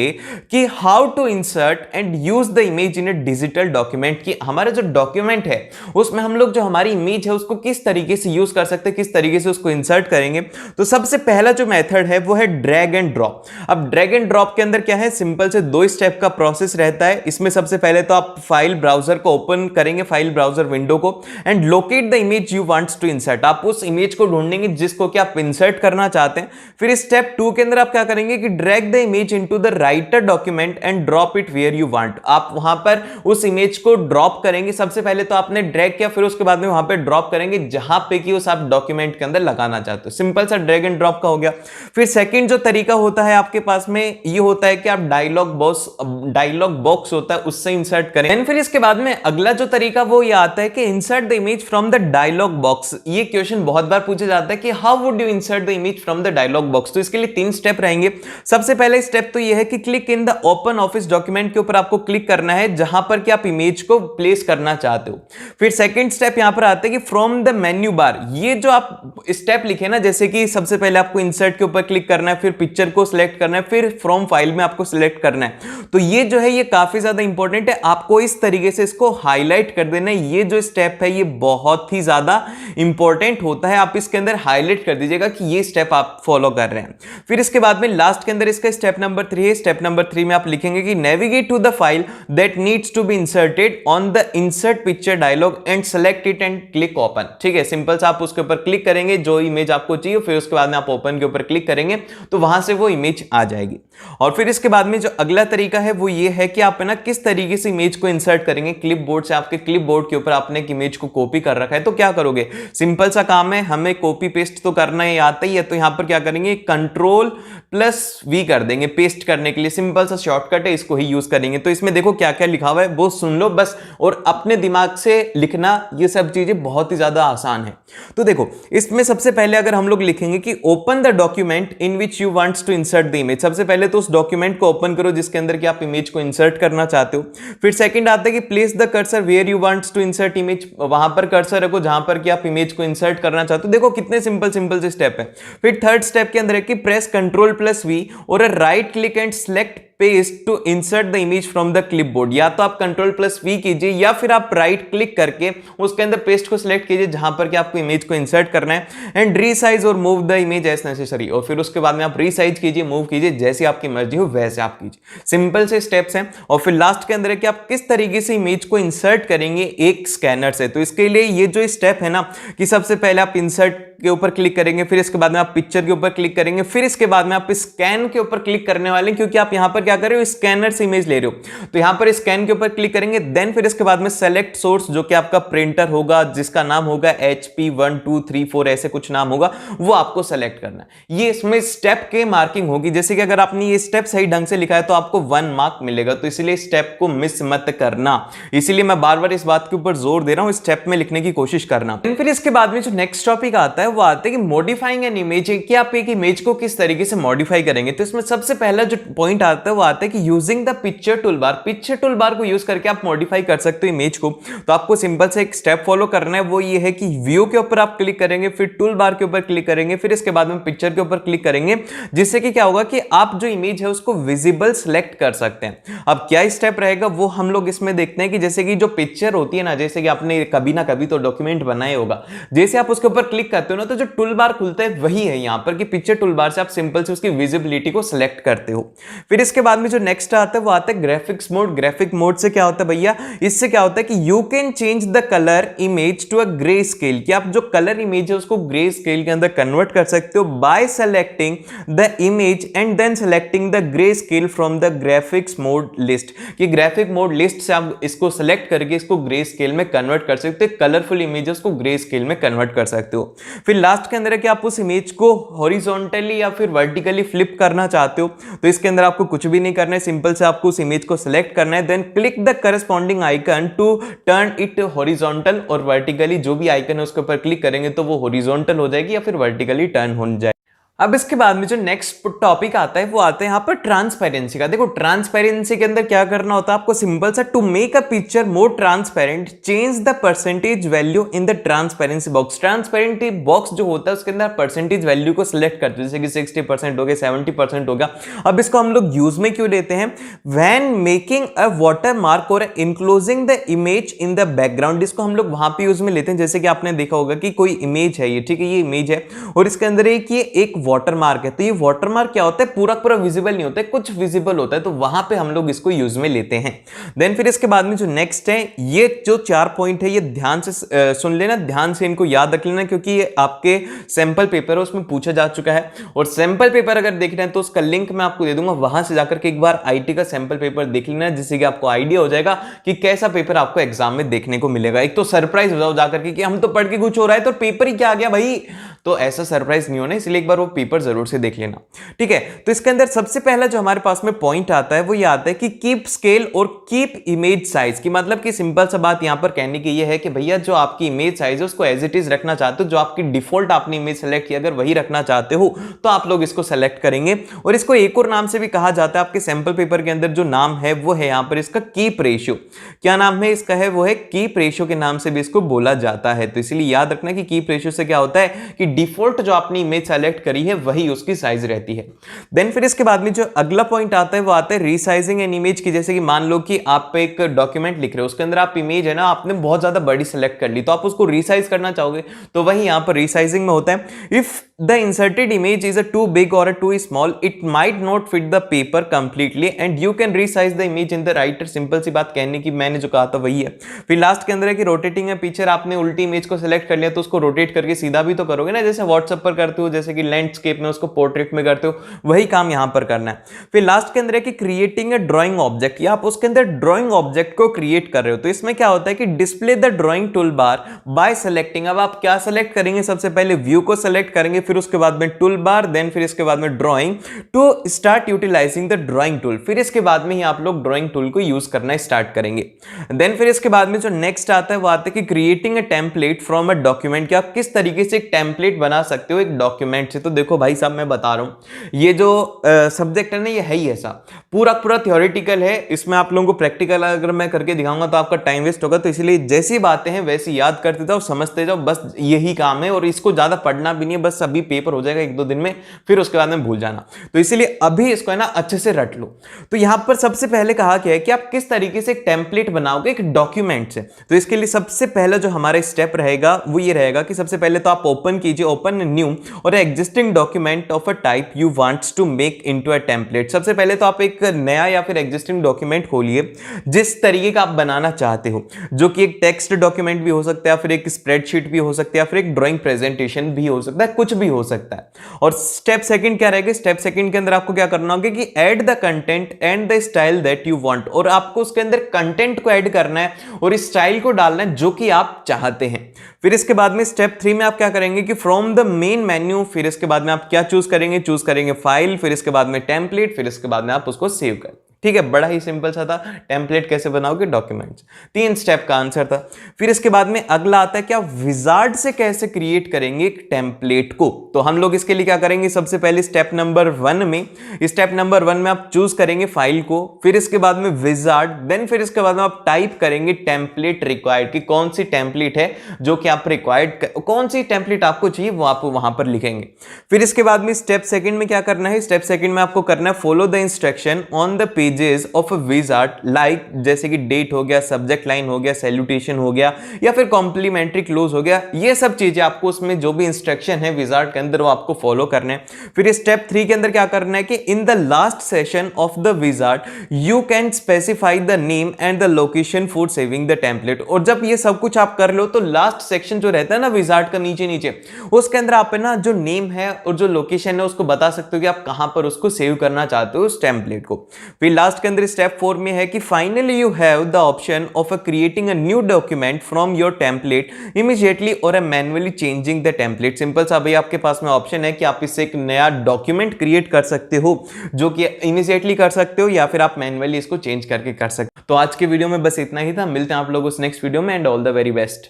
कि how to insert and use the image in a digital document. कि हमारा जो डॉक्यूमेंट है उसमें हम लोग जो हमारी इमेज है उसको किस तरीके से यूज कर सकते हैं, किस तरीके से उसको इंसर्ट करेंगे। तो सबसे पहला जो मेथड है वो है ड्रैग एंड ड्रॉप। अब ड्रैग एंड ड्रॉप के अंदर क्या है, सिंपल से 2 स्टेप का प्रोसेस रहता है। इसमें सबसे पहले तो आप फाइल ब्राउजर को ओपन करेंगे, फाइल ब्राउजर विंडो को, and locate the image you wants to insert. आप उस इमेज को ढूंढेंगे जिसको कि आप इंसर्ट करना चाहते हैं। फिर स्टेप 2 के अंदर आप क्या करेंगे कि drag the image into the writer document and drop it where you want. आप वहां पर उस इमेज को ड्रॉप करेंगे। सबसे पहले तो आपने ड्रैग किया, फिर उसके बाद में वहां पे ड्रॉप करेंगे जहां पे कि उस आप डॉक्यूमेंट के अंदर लगाना चाहते हो। सिंपल सा ड्रैग एंड ड्रॉप का हो गया। फिर सेकंड जो तरीका होता है आपके पास में ये होता है कि आप डायलॉग बॉक्स होता है उससे इंसर्ट करें। फिर इसके बाद में अगला जो तरीका वो ये आता है कि insert the image from the dialog box. ये क्वेश्चन बहुत बार पूछा जाता है कि how would you insert the image from the dialog box. तो इसके लिए 3 स्टेप रहेंगे। सबसे पहले स्टेप तो ये है कि click in the open office document के ऊपर आपको क्लिक करना है जहां पर कि आप इमेज को प्लेस करना चाहते हो। फिर सेकंड स्टेप यहां पर आता है कि फ्रॉम द मेन्यू बार। ये जो आप स्टेप लिखे ना, जैसे कि सबसे पहले आपको इंसर्ट के ऊपर क्लिक करना है, फिर पिक्चर को सिलेक्ट करना है, फिर फ्रॉम फाइल में आपको सिलेक्ट करना है। तो ये जो है ये काफी ज्यादा इंपॉर्टेंट है, आपको इस तरीके से इसको हाईलाइट कर देना है। ये जो स्टेप है ये बहुत ही ज्यादा इंपॉर्टेंट होता है, आप इसके अंदर हाईलाइट कर दीजिएगा कि ये स्टेप आप फॉलो कर रहे हैं। फिर इसके बाद में लास्ट के अंदर इसका स्टेप नंबर 3 है। स्टेप नंबर 3 में आप लिखेंगे कि navigate to the file that needs to be inserted on the insert picture dialog and select it and click open. ठीक है, सिंपल सा आप उसके ऊपर क्लिक करेंगे जो इमेज आपको चाहिए, फिर उसके बाद में आप ओपन के ऊपर क्लिक करेंगे तो वहां से वो इमेज आ जाएगी। और फिर इसके बाद में जो अगला तरीका है वो ये है कि आप है ना किस तरीके से इमेज को इंसर्ट करेंगे। क्लिपबोर्ड से आपके क्लिपबोर्ड के ऊपर आपने एक इमेज को कॉपी कर रखा है, तो क्या करोगे, सिंपल सा काम है, हमें कॉपी पेस्ट तो करना ही आता ही है। तो यहां पर क्या करेंगे, Ctrl+V कर देंगे पेस्ट करने के लिए। सिंपल सा शॉर्टकट है, इसको ही यूज करेंगे। तो इसमें देखो क्या क्या लिखा हुआ है वो सुन लो बस, और अपने दिमाग से लिखना, ये सब चीजें बहुत ही ज्यादा आसान है। तो देखो इसमें सबसे पहले अगर हम लोग लिखेंगे कि open the document in which you wants to insert the image. सबसे पहले तो उस डॉक्यूमेंट को ओपन करो जिसके अंदर कि आप इमेज को इंसर्ट करना चाहते हो। फिर सेकंड आता है कि place the cursor where you wants to insert image. वहां पर कर्सर रखो जहां पर कि आप इमेज को इंसर्ट करना चाहते हो। देखो कितने सिंपल से स्टेप है। फिर थर्ड स्टेप के अंदर है कि press Ctrl+V or right click and select paste to insert the image from the clipboard. या तो आप Ctrl+V कीजिए या फिर आप राइट क्लिक करके उसके अंदर पेस्ट को सिलेक्ट कीजिए जहां पर कि आपको इमेज को इंसर्ट करना है, and resize or move the image as necessary. और फिर उसके बाद में आप रीसाइज कीजिए, मूव कीजिए, जैसी आपकी मर्जी हो वैसे आप कीजिए। सिंपल से स्टेप्स हैं। और फिर लास्ट के अंदर है कि आप किस तरीके से इमेज को इंसर्ट करेंगे एक स्कैनर से। तो इसके लिए ये जो स्टेप है ना कि सबसे पहले आप इंसर्ट के ऊपर क्लिक करेंगे, फिर इसके बाद में आप पिक्चर के ऊपर क्लिक करेंगे, फिर इसके बाद में आप स्कैन के ऊपर क्लिक करने वाले, क्योंकि आप यहां पर क्या कर रहे हो, स्कैनर से इमेज ले रहे हो। तो यहां पर स्कैन के ऊपर क्लिक करेंगे, देन फिर इसके बाद में सेलेक्ट सोर्स, जो कि आपका प्रिंटर होगा जिसका नाम होगा HP 1 2 3 4 ऐसे कुछ नाम होगा, वो आपको सेलेक्ट करना है। ये इसमें स्टेप के मार्किंग होगी, जैसे कि अगर आपने ये स्टेप सही ढंग से लिखा है तो आपको 1 मार्क मिलेगा। तो इसलिए स्टेप को मिस मत करना, इसीलिए मैं बार बार इस बात के ऊपर जोर दे रहा हूं, स्टेप में लिखने की कोशिश करना। फिर इसके बाद में जो नेक्स्ट टॉपिक आता है वो आता है कि मॉडिफाइंग एन इमेज, कि आप एक इमेज को किस तरीके से मॉडिफाई करेंगे। तो इसमें सबसे पहला जो पॉइंट आता है वो आता है कि using the picture tool bar. Picture tool bar को यूज करके आप मॉडिफाई कर सकते हो इमेज को। तो आपको सिंपल से एक स्टेप फॉलो करना है, वो ये है कि व्यू के ऊपर आप क्लिक करेंगे, फिर टूल बार के ऊपर क्लिक करेंगे, फिर इसके बाद में पिक्चर के ऊपर क्लिक करेंगे, जिससे कि क्या होगा कि आप जो इमेज है उसको विजिबल सिलेक्ट कर सकते हैं। अब क्या स्टेप रहेगा वो हम लोग इसमें देखते हैं कि जैसे कि जो पिक्चर होती है ना, जैसे कि आपने कभी ना कभी तो डॉक्यूमेंट बनाया होगा, जैसे आप उसके ऊपर क्लिक करते हो ना तो जो टूल बार खुलता है वही है यहाँ पर कि पिक्चर टूल बार से आप सिंपल से उसकी विजिबिलिटी को सिलेक्ट करते हो। फिर इसके बाद में जो नेक्स्ट आता है वो आता है ग्राफिक्स मोड। ग्राफिक मोड से क्या होता है भैया, इससे क्या होता है कि you can change the colour image to a grey scale, कि आप जो कलर इमेज है उसको ग्रे स्केल के अंदर कन्वर्ट कर सकते हो by selecting the image and then selecting the grey scale from the graphics mode list, कि ग्राफिक मोड लिस्ट से आप इसको सेलेक्ट करके इसको ग्रे स्केल में कन्वर्ट कर सकते हो, कलरफुल इमेजेस को ग्रे स्केल में कन्वर्ट कर सकते हो। फिर लास्ट के अंदर है कि आप उस इमेज को हॉरिजॉन्टली या फिर वर्टिकली फ्लिप करना चाहते हो तो इसके अंदर आपको कुछ भी नहीं करना है, सिंपल से आपको उस इमेज को सिलेक्ट करना है, then click the corresponding icon to turn it horizontal or vertically, जो भी आइकन है उसके ऊपर क्लिक करेंगे तो वो हॉरिजॉन्टल हो जाएगी या फिर वर्टिकली टर्न हो जाएगी। अब इसके बाद में जो नेक्स्ट टॉपिक आता है वो आता है यहाँ पर ट्रांसपेरेंसी का। देखो ट्रांसपेरेंसी के अंदर क्या करना होता है आपको, सिंपल सा to make a picture more transparent change the percentage value in the transparency box. Transparency box जो होता है उसके अंदर परसेंटेज वैल्यू को सिलेक्ट करते हैं, जैसे कि 60% हो गया, 70% हो गया। अब इसको हम लोग यूज में क्यों लेते हैं, when making a watermark और enclosing the image in the background, इसको हम लोग वहां पे यूज में लेते हैं। जैसे कि आपने देखा होगा कि कोई इमेज है ये, ठीक है, ये इमेज है और इसके अंदर एक वाटर मार्क है, तो ये वाटर मार्क क्या होता है, पूरा पूरा विजिबल नहीं होता है, कुछ विजिबल होता है, तो वहां पे हम लोग इसको यूज में लेते हैं। देन फिर इसके बाद में जो नेक्स्ट है, ये जो 4 पॉइंट है ये ध्यान से सुन लेना, ध्यान से इनको याद रख लेना, क्योंकि ये आपके सैंपल पेपर है उसमें पूछा जा चुका है। और सैंपल पेपर अगर देख रहे हैं तो उसका लिंक मैं आपको दे दूंगा, वहां से जाकर के एक बार आईटी का सैंपल पेपर देख लेना, जिससे कि आपको आइडिया हो जाएगा कि कैसा पेपर आपको एग्जाम में देखने को मिलेगा। एक तो सरप्राइज हो जाओ जाकर के कि हम तो पढ़ के कुछ हो रहा है तो पेपर ही क्या आ गया भाई, तो ऐसा सरप्राइज नहीं होना, इसलिए एक बार वो पेपर जरूर से देख लेना, ठीक है। तो इसके अंदर सबसे पहला जो हमारे पास में पॉइंट आता है वो ये आता है कि कीप स्केल और कीप इमेज साइज, की मतलब कि सिंपल सा बात यहां पर कहने की ये है कि भैया जो आपकी इमेज साइज है उसको एज इट इज रखना चाहते हो, जो आपकी डिफॉल्ट आपने इमेज सेलेक्ट किया अगर वही रखना चाहते हो तो आप लोग इसको सेलेक्ट करेंगे। और इसको एक और नाम से भी कहा जाता है, आपके सैंपल पेपर के अंदर जो नाम है वो है यहां पर इसका कीप रेशियो। क्या नाम है इसका, है वो है कीप रेशियो के नाम से भी इसको बोला जाता है। तो इसलिए याद रखना कि कीप रेशियो से क्या होता है कि डिफॉल्ट जो आपने इमेज सेलेक्ट करी है वही उसकी साइज रहती है। देन फिर इसके बाद में जो अगला पॉइंट आता है वो आता है रीसाइजिंग एन इमेज की। जैसे कि मान लो कि आप एक डॉक्यूमेंट लिख रहे हो, उसके अंदर आप इमेज है ना आपने बहुत ज्यादा बड़ी सेलेक्ट कर ली, तो आप उसको रीसाइज करना चाहोगे तो वही यहां पर रीसाइजिंग में होता है। If the inserted image is a too big और too small it might not fit the paper completely and you can resize the image in the writer. Simple सी बात कहने की मैंने जो कहा था वही है। फिर लास्ट के अंदर है कि रोटेटिंग है, पिक्चर आपने उल्टी इमेज को सिलेक्ट कर लिया तो उसको रोटेट करके सीधा भी तो करोगे ना, जैसे व्हाट्सएप पर करते हो, जैसे कि लैंडस्केप में उसको पोर्ट्रेट में करते हो, वही काम यहां पर करना है। फिर लास्ट के अंदर है कि क्रिएटिंग अ ड्राइंग ऑब्जेक्ट, या आप उसके अंदर ड्राइंग ऑब्जेक्ट को क्रिएट कर रहे हो, तो इसमें क्या होता है कि display the drawing tool bar bye selecting. अब आप क्या सेलेक्ट करेंगे, सबसे पहले व्यू को सेलेक्ट करेंगे, फिर उसके बाद में टूल बार, देन फिर इसके बाद में drawing to start utilising the drawing tool. फिर इसके बाद में ही आप लोग ड्राइंग टूल को यूज करना स्टार्ट करेंगे। देन फिर इसके बाद में जो नेक्स्ट आता है वो आता है कि creating a template from a document, कि आप किस तरीके से एक टेम्पलेट बना सकते हो एक डॉक्यूमेंट से। तो देखो भाई साहब मैं बता रहा हूं, ये जो सब्जेक्ट है ना ये है ही ऐसा, पूरा पूरा थ्योरेटिकल है, इसमें आप लोगों को प्रैक्टिकल अगर मैं करके दिखाऊंगा तो आपका टाइम वेस्ट होगा। तो इसलिए जैसी बातें हैं वैसी याद करते जाओ, समझते जाओ, बस यही काम है। और इसको ज्यादा पढ़ना भी नहीं है, बस अभी पेपर हो जाएगा 1-2 दिन में, फिर उसके बाद में भूल जाना। तो इसीलिए अभी इसको है ना अच्छे से रट लो। तो यहां पर सबसे पहले कहा क्या है कि आप किस तरीके से एक टेम्पलेट बनाओगे एक डॉक्यूमेंट से। तो इसके लिए सबसे पहला जो हमारा स्टेप रहेगा वो ये रहेगा कि सबसे पहले तो आप ओपन कीजिए, open new or existing document of a type you wants to make into a template. सबसे पहले तो आप एक नया या फिर एग्जिस्टिंग डॉक्यूमेंट खोलिए जिस तरीके का आप बनाना चाहते हो, जो कि एक टेक्स्ट डॉक्यूमेंट भी हो सकता है, फिर एक स्प्रेडशीट भी हो सकता है, फिर एक ड्राइंग प्रेजेंटेशन भी हो सकता है, कुछ भी हो सकता है। और स्टेप सेकंड क्या रहेगा, स्टेप सेकंड के अंदर आपको क्या करना होगा कि add the content and the style that you want, और आपको उसके अंदर कंटेंट को ऐड करना है और स्टाइल को डालना है जो कि आप चाहते हैं। फिर इसके बाद में स्टेप 3 में आप क्या करेंगे कि फ्रॉम द मेन मेन्यू, फिर इसके बाद में आप क्या चूज करेंगे फाइल, फिर इसके बाद में टेम्पलेट, फिर इसके बाद में आप उसको सेव करें। ठीक है, बड़ा ही सिंपल सा था। टेम्पलेट कैसे बनाओगे डॉक्यूमेंट्स, 3 स्टेप का आंसर था। फिर इसके बाद में अगला आता है कि आप विजार्ड से कैसे क्रिएट करेंगे एक टेम्पलेट को। तो हम लोग इसके लिए क्या करेंगे, सबसे पहले स्टेप नंबर 1 में आप चूज करेंगे फाइल को, फिर इसके बाद में विजार्ड, देन फिर इसके बाद में आप टाइप करेंगे टेम्पलेट रिक्वायर्ड, कि कौन सी टेम्पलेट है जो कि आप रिक्वायर्ड, कौन सी टेम्पलेट आपको चाहिए वो आप वहां पर लिखेंगे। फिर इसके बाद में स्टेप सेकंड में क्या करना है, स्टेप सेकंड में आपको करना है follow the instruction on the page pages of a wizard, like जैसे कि डेट हो गया, सब्जेक्ट लाइन हो गया, सैल्यूटेशन हो गया, या फिर कॉम्प्लीमेंट्री क्लोज हो गया, ये सब चीजें आपको उसमें जो भी इंस्ट्रक्शन है विजार्ड के अंदर वो आपको फॉलो करने हैं। फिर स्टेप 3 के अंदर क्या करना है कि in the last session of the wizard you can specify the name and the location for saving the template. और जब ये सब कुछ आप कर लो तो लास्ट सेक्शन जो रहता है ना विजार्ड का नीचे नीचे, उसके अंदर आप ना जो नेम है और जो लोकेशन है उसको बता सकते हो कि आप कहां पर उसको सेव करना चाहते हो उस टेम्पलेट को। फिर लास्ट के अंदर स्टेप 4 में है कि finally you have the option of creating a new document from your template immediately और manually changing the template. Simple सा भाई आपके पास में ऑप्शन है कि आप इससे एक नया डॉक्यूमेंट क्रिएट कर सकते हो, जो कि इमीडिएटली कर सकते हो या फिर आप मैन्युअली इसको चेंज करके कर सकते हो। तो आज के वीडियो में बस इतना ही था, मिलते हैं आप लोगों से नेक्स्ट वीडियो में, and all the very best.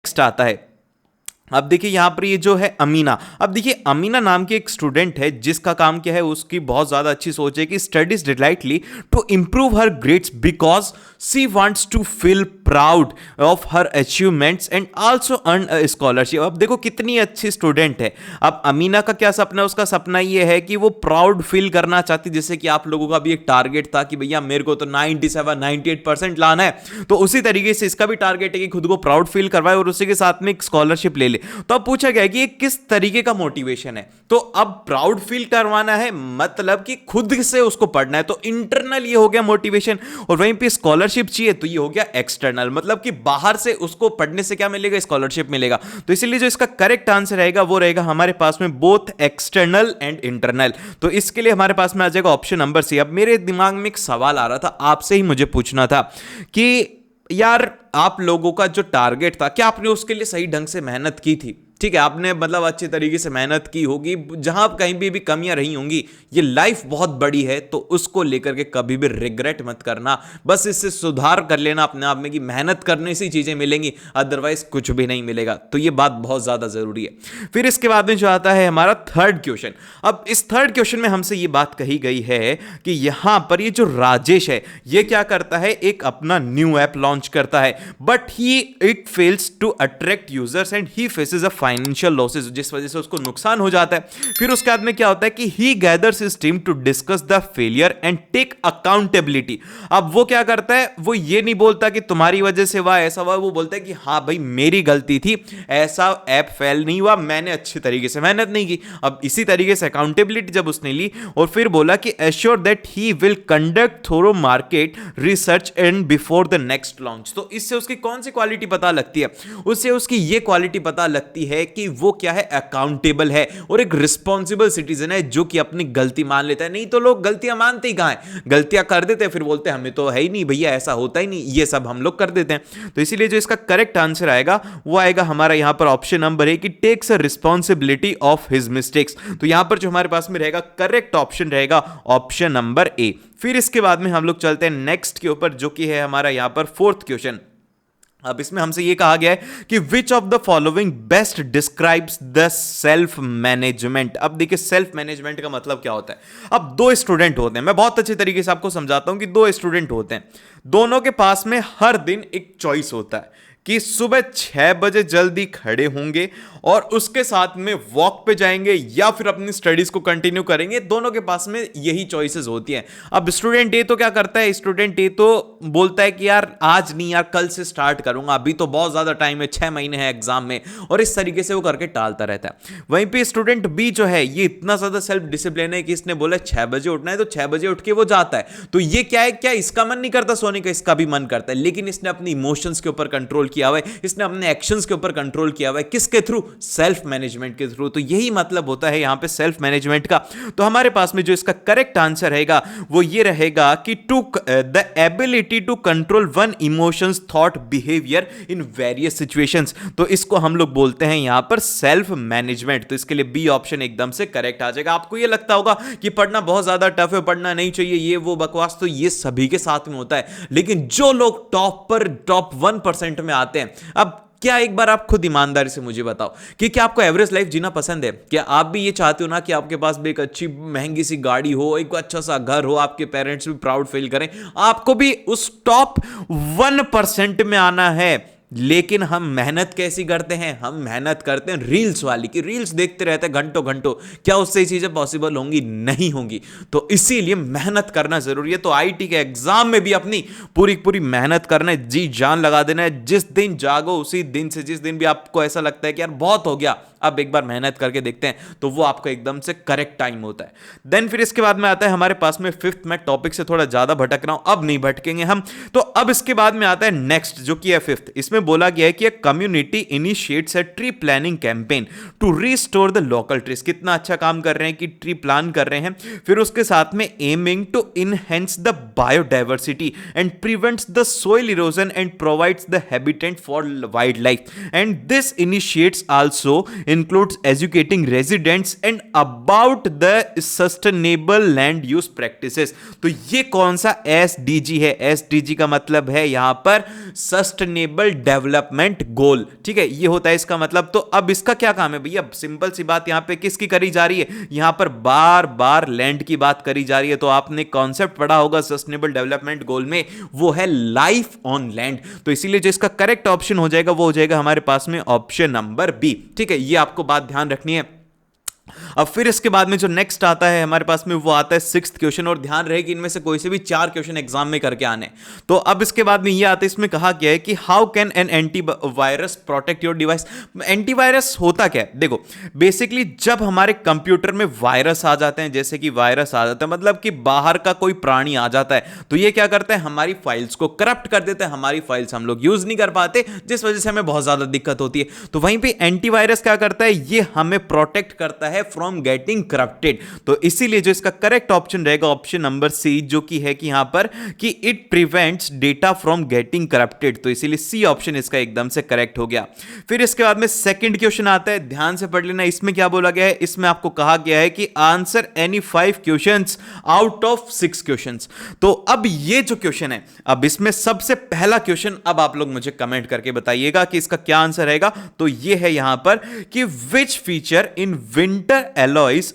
Next आता है, अब देखिए यहां पर ये जो है अमीना। अब देखिए अमीना नाम की एक स्टूडेंट है जिसका काम क्या है, उसकी बहुत ज्यादा अच्छी सोच है कि studies delightly to improve her grades because she wants to feel proud of her achievements and also earn a scholarship. अब देखो कितनी अच्छी स्टूडेंट है। अब अमीना का क्या सपना है, उसका सपना ये है कि वो प्राउड फील करना चाहती, जैसे कि आप लोगों का भी एक टारगेट था कि भैया मेरे को तो 97-98% लाना है, तो उसी तरीके से इसका भी टारगेट है कि खुद को प्राउड फील करवाए और उसी के साथ में एक स्कॉलरशिप ले। तो अब पूछा गया कि ये किस तरीके का मोटिवेशन है, तो अब प्राउड फील करवाना है मतलब कि खुद से उसको पढ़ना है, तो इंटरनल ये हो गया मोटिवेशन, और वहीं पे स्कॉलरशिप चाहिए तो ये हो गया एक्सटर्नल, मतलब कि बाहर से उसको पढ़ने से क्या मिलेगा, स्कॉलरशिप मिलेगा। तो इसीलिए जो इसका करेक्ट आंसर रहेगा वो रहेगा हमारे पास में बोथ एक्सटर्नल एंड इंटरनल। तो इसके लिए हमारे पास में आ जाएगा ऑप्शन नंबर सी। अब मेरे दिमाग में एक सवाल आ रहा था, आपसे ही मुझे पूछना था कि यार आप लोगों का जो टारगेट था, क्या आपने उसके लिए सही ढंग से मेहनत की थी? ठीक है, आपने मतलब अच्छे तरीके से मेहनत की होगी, जहां कहीं भी कमियां रही होंगी। ये लाइफ बहुत बड़ी है तो उसको लेकर के कभी भी रिग्रेट मत करना, बस इससे सुधार कर लेना अपने आप में कि मेहनत करने से चीजें मिलेंगी, अदरवाइज कुछ भी नहीं मिलेगा। तो ये बात बहुत ज्यादा जरूरी है। फिर इसके बाद में जो आता है हमारा थर्ड क्वेश्चन। अब इस थर्ड क्वेश्चन में हमसे ये बात कही गई है कि यहां पर ये जो राजेश है ये क्या करता है, एक अपना न्यू ऐप लॉन्च करता है, but he it fails to attract users and he faces a financial losses, जिस वजह से उसको नुकसान हो जाता है। फिर उसके बाद में क्या होता है कि he gathers his team to discuss the failure and take accountability. अब वो क्या करता है, वो ये नहीं बोलता कि तुम्हारी वजह से हुआ ऐसा हुआ, वो बोलता है कि हाँ भाई मेरी गलती थी, ऐसा ऐप फेल नहीं हुआ, मैंने अच्छी तरीके से मेहनत नहीं की। अब इसी तरीके से अकाउंटेबिलिटी जब उसने ली और फिर बोला कि assure that he will conduct thorough market research and before the next launch. तो इससे उसकी कौन सी क्वालिटी पता लगती है, उससे उसकी ये क्वालिटी पता लगती है कि वो क्या है, अकाउंटेबल है और एक रिस्पॉन्सिबल सिटीजन है जो कि अपनी गलती मान लेता है। नहीं तो लोग गलतियां मानते ही कहां है, गलतियां कर देते हैं फिर बोलते हैं हमें तो है ही नहीं भैया, ऐसा होता ही नहीं, ये सब हम लोग कर देते हैं। तो इसीलिए जो इसका करेक्ट आंसर आएगा वो आएगा हमारा यहां पर ऑप्शन नंबर है कि takes a responsibility of his mistakes. तो यहां पर जो हमारे पास में रहेगा करेक्ट ऑप्शन रहेगा ऑप्शन नंबर ए। फिर इसके बाद में हम लोग चलते हैं नेक्स्ट के ऊपर, जो कि है हमारा यहां पर फोर्थ क्वेश्चन। अब इसमें हमसे यह कहा गया है कि which of the following best describes the self management. अब देखिए सेल्फ मैनेजमेंट का मतलब क्या होता है। अब दो स्टूडेंट होते हैं, मैं बहुत अच्छे तरीके से आपको समझाता हूं कि दो स्टूडेंट होते हैं, दोनों के पास में हर दिन एक चॉइस होता है कि सुबह 6 बजे जल्दी खड़े होंगे और उसके साथ में वॉक पे जाएंगे या फिर अपनी स्टडीज को कंटिन्यू करेंगे। दोनों के पास में यही चॉइसेस होती हैं। अब स्टूडेंट ए तो क्या करता है, स्टूडेंट ए तो बोलता है कि यार आज नहीं यार कल से स्टार्ट करूंगा, अभी तो बहुत ज्यादा टाइम है, 6 महीने हैं एग्जाम में, और इस तरीके से वो करके टालता रहता है। वहीं पे स्टूडेंट बी जो है ये इतना ज्यादा सेल्फ डिसिप्लिन है कि इसने बोला 6 बजे उठना है तो 6 बजे उठ के वो जाता है। तो ये क्या है, क्या इसका मन नहीं करता सोने का, इसका भी मन करता है, लेकिन इसने अपनी इमोशंस के ऊपर कंट्रोल किया हुआ है, इसने अपने एक्शंस के ऊपर कंट्रोल किया हुआ है, किसके थ्रू, सेल्फ मैनेजमेंट के थ्रू। तो यही मतलब होता है यहां पे सेल्फ मैनेजमेंट का। तो हमारे पास में जो इसका करेक्ट आंसर रहेगा वो ये रहेगा कि to the ability to control one emotions thought behaviour in various situations. तो इसको हम लोग बोलते हैं यहां पर सेल्फ मैनेजमेंट। तो इसके लिए बी ऑप्शन एकदम से करेक्ट आ जाएगा। आपको ये लगता होगा कि पढ़ना बहुत ज्यादा टफ है, पढ़ना नहीं चाहिए, ये वो बकवास, तो ये सभी के साथ में होता है, लेकिन जो लोग टॉप 1% में आते हैं, अब क्या एक बार आप खुद ईमानदारी से मुझे बताओ कि क्या आपको एवरेज लाइफ जीना पसंद है? क्या आप भी ये चाहते हो ना कि आपके पास भी एक अच्छी महंगी सी गाड़ी हो, एक अच्छा सा घर हो, आपके पेरेंट्स भी प्राउड फील करें, आपको भी उस टॉप 1% में आना है लेकिन हम मेहनत कैसी करते हैं, हम मेहनत करते हैं रील्स वाली, कि रील्स देखते रहते हैं घंटों घंटों, क्या उससे ये चीजें पॉसिबल होंगी, नहीं होंगी। तो इसीलिए मेहनत करना जरूरी है। तो आईटी के एग्जाम में भी अपनी पूरी पूरी मेहनत करना है, जी जान लगा देना है। जिस दिन जागो उसी दिन से, जिस दिन भी आपको ऐसा लगता है कि यार बहुत हो गया, अब एक बार मेहनत करके देखते हैं, तो वो आपका एकदम से करेक्ट टाइम होता है। देन फिर इसके बाद में आता है हमारे पास में फिफ्थ, मैं टॉपिक से थोड़ा ज्यादा भटक रहा हूं, अब नहीं भटकेंगे हम। तो अब इसके बाद में आता है नेक्स्ट, जो कि है फिफ्थ। इसमें बोला गया है कि community initiates a tree planning campaign to restore the local trees. कितना अच्छा काम कर रहे हैं कि ट्री प्लान कर रहे हैं। फिर उसके साथ में aiming to enhance the biodiversity and prevents the soil erosion and provides the habitat for wild life. And this initiates also includes educating residents and about the sustainable land use practices। तो ये कौन सा SDG है? SDG का मतलब है यहां पर सस्टेनेबल डेवलपमेंट गोल, ठीक है, ये होता है इसका मतलब। तो अब इसका क्या काम है भैया? सिंपल सी बात, यहां पे किसकी करी जा रही है? यहां पर बार बार लैंड की बात करी जा रही है। तो आपने कॉन्सेप्ट पढ़ा होगा सस्टेनेबल डेवलपमेंट गोल में, वो है लाइफ ऑन लैंड। तो इसीलिए जो इसका करेक्ट ऑप्शन हो जाएगा वो हो जाएगा हमारे पास में ऑप्शन नंबर बी, ठीक है। ये आपको बात ध्यान रखनी है। अब फिर इसके बाद में जो नेक्स्ट आता है हमारे पास में, वो आता है सिक्स्थ क्वेश्चन। और ध्यान रहे कि इनमें से कोई से भी 4 क्वेश्चन एग्जाम में करके आने। तो अब इसके बाद में ये आता है, इसमें कहा गया है कि how can an antivirus protect your device. Antivirus होता क्या है? देखो, बेसिकली जब हमारे कंप्यूटर में वायरस आ जाते हैं, जैसे कि वायरस आ जाता है मतलब कि बाहर का कोई प्राणी आ जाता है, तो ये क्या करता है? हमारी फाइल्स को करप्ट कर देता है, हमारी फाइल्स हम लोग यूज नहीं कर पाते, जिस वजह से हमें बहुत ज्यादा दिक्कत होती है। तो वहीं पे एंटीवायरस क्या करता है? ये हमें प्रोटेक्ट करता है फ्रॉम गेटिंग करप्टेड। तो इसीलिए जो इसका करेक्ट ऑप्शन रहेगा ऑप्शन नंबर सी, जो कि है कि यहां पर कि it prevents data from getting corrupted. तो इसीलिए सी ऑप्शन इसका एकदम से करेक्ट हो गया। फिर इसके बाद में सेकंड क्वेश्चन आता है, ध्यान से पढ़ लेना। इसमें क्या बोला गया है? इसमें आपको कहा गया है कि answer any 5 questions out of 6 questions. तो अब ये जो क्वेश्चन है, अब इसमें सबसे पहला क्वेश्चन, अब आप लोग मुझे कमेंट करके बताइएगा कि इसका क्या आंसर रहेगा। तो ये है यहां पर कि which feature in winter alloys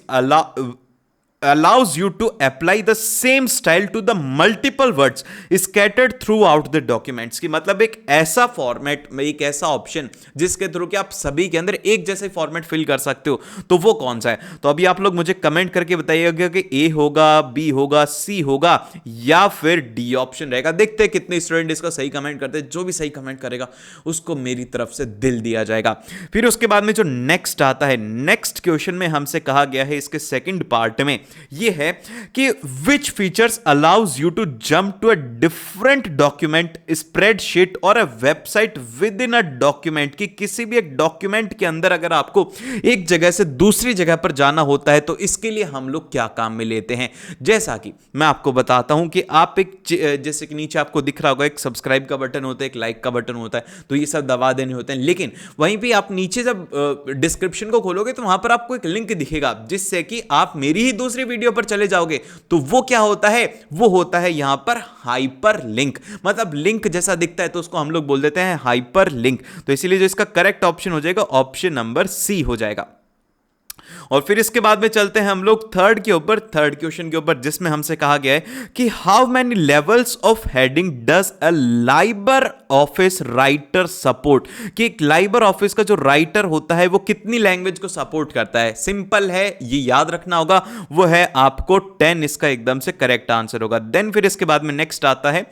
allows you to apply the same style to the multiple words scattered throughout the documents। कि मतलब एक ऐसा फॉर्मेट में, एक ऐसा ऑप्शन जिसके थ्रू कि आप सभी के अंदर एक जैसे फॉर्मेट फिल कर सकते हो, तो वो कौन सा है? तो अभी आप लोग मुझे कमेंट करके बताइएगा कि ए होगा, बी होगा, सी होगा या फिर डी ऑप्शन रहेगा। देखते हैं कितने स्टूडेंट इसका सही कमेंट करते हैं। जो भी सही कमेंट करेगा उसको मेरी तरफ से दिल दिया जाएगा। फिर उसके बाद में जो नेक्स्ट आता है, नेक्स्ट क्वेश्चन में हमसे कहा गया है इसके सेकंड पार्ट में, ये है कि which features allows you to jump to a different document, spreadsheet और a website within a document. कि किसी भी एक डॉक्यूमेंट के अंदर अगर आपको एक जगह से दूसरी जगह पर जाना होता है, तो इसके लिए हम लोग क्या काम में लेते हैं? जैसा कि मैं आपको बताता हूं कि आप एक, जैसे कि नीचे आपको दिख रहा होगा एक सब्सक्राइब का बटन होता है, एक लाइक का बटन होता है, तो ये सब दबा देने होते हैं। लेकिन वहीं पे आप नीचे जब डिस्क्रिप्शन को खोलोगे तो वहां पर आपको एक लिंक दिखेगा, जिससे कि आप मेरी ही दूसरी वीडियो पर चले जाओगे। तो वो क्या होता है? वो होता है यहां पर हाइपर लिंक। मतलब लिंक जैसा दिखता है तो उसको हम लोग बोल देते हैं हाइपर लिंक। तो इसीलिए जो इसका करेक्ट ऑप्शन हो जाएगा ऑप्शन नंबर सी हो जाएगा। और फिर इसके बाद में चलते हैं हम लोग थर्ड के ऊपर, थर्ड क्वेश्चन के ऊपर, जिसमें हमसे कहा गया है कि how many levels of heading does a Liber office writer support. कि एक लाइबर ऑफिस का जो राइटर होता है वो कितनी लैंग्वेज को सपोर्ट करता है? सिंपल है, ये याद रखना होगा, वो है आपको 10। इसका एकदम से करेक्ट आंसर होगा। देन फिर इसके बाद में नेक्स्ट आता है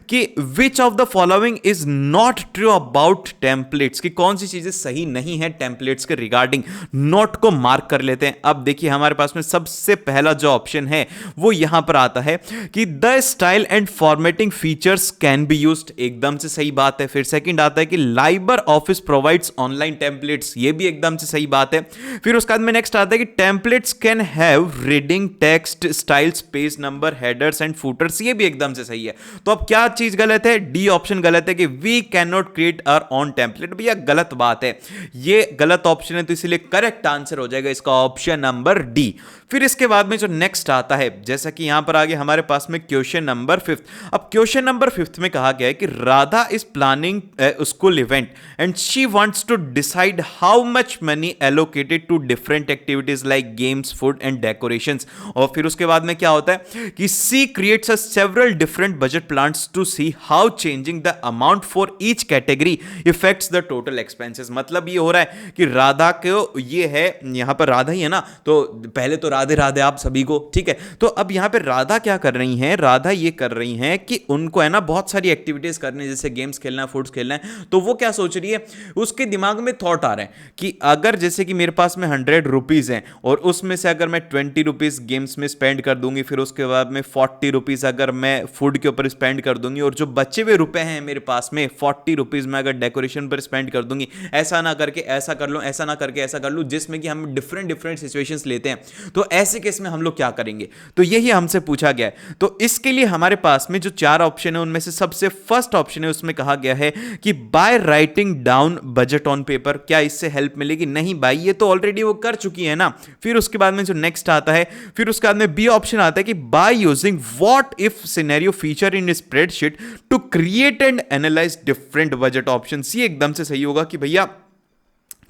कि which of the following is not true about templates. कि कौन सी चीजें सही नहीं है टेम्पलेट्स के रिगार्डिंग। नोट को मार्क कर लेते हैं। अब देखिए हमारे पास में सबसे पहला जो ऑप्शन है वो यहां पर आता है कि the style and formatting features can be used. एकदम से सही बात है। फिर सेकंड आता है कि Liber office provides online templates. ये भी एकदम से सही बात है। फिर उसके बाद में नेक्स्ट आता है कि templates can have reading text styles page number headers and footers. ये भी एकदम से सही है। तो अब क्या चीज गलत है? डी ऑप्शन गलत है कि we can not create our own template. भैया गलत बात है, ये गलत ऑप्शन है। तो इसलिए करेक्ट आंसर हो जाएगा इसका ऑप्शन नंबर डी। फिर इसके बाद में जो नेक्स्ट आता है, जैसा कि यहां पर आगे हमारे पास में क्वेश्चन नंबर 5। अब क्वेश्चन नंबर 5 में कहा गया है कि Radha is planning school event and she wants to decide how much money allocated to different activities like games, food and decorations. और फिर उसके बाद में क्या होता है कि she creates several different budget plans to see how changing the amount for each category affects the total expenses. मतलब ये हो रहा है कि राधा को, ये है यहां पर राधा ही है ना, तो पहले तो राधे राधे आप सभी को, ठीक है। तो अब यहां पे राधा क्या कर रही हैं, राधा ये कर रही हैं कि उनको है ना बहुत सारी एक्टिविटीज करनी है, जैसे गेम्स खेलना है, फूड्स खेलना है। तो वो क्या सोच रही है, उसके दिमाग में थॉट आ रहे हैं कि अगर जैसे कि मेरे पास में 100 रुपीज हैं और उसमें से अगर मैं 20 रुपीज गेम्स में स्पेंड कर दूंगी, फिर उसके बाद में 40 रुपीज अगर मैं फूड के ऊपर स्पेंड कर दूंगी, और जो बचे हुए रुपए हैं मेरे पास में 40 रुपीज में अगर डेकोरेशन पर स्पेंड कर दूंगी, ऐसा ना करके ऐसा कर लो, ऐसा ना करके ऐसा कर लो, जिसमें कि हम डिफरेंट डिफरेंट सिचुएशंस लेते हैं। तो ऐसे केस में हम लोग क्या करेंगे, तो यही हमसे पूछा गया है। तो इसके लिए हमारे पास में जो 4 ऑप्शन है उनमें से सबसे फर्स्ट ऑप्शन है, उसमें कहा गया है कि by writing down budget on paper. क्या इससे हेल्प मिलेगी? नहीं भाई, ये तो ऑलरेडी वो कर चुकी है ना। फिर उसके बाद में जो नेक्स्ट आता है, फिर उसके बाद में बी ऑप्शन आता है कि by using what if scenario feature in spreadsheet to create and analyse different budget options. ये एकदम से सही होगा कि भैया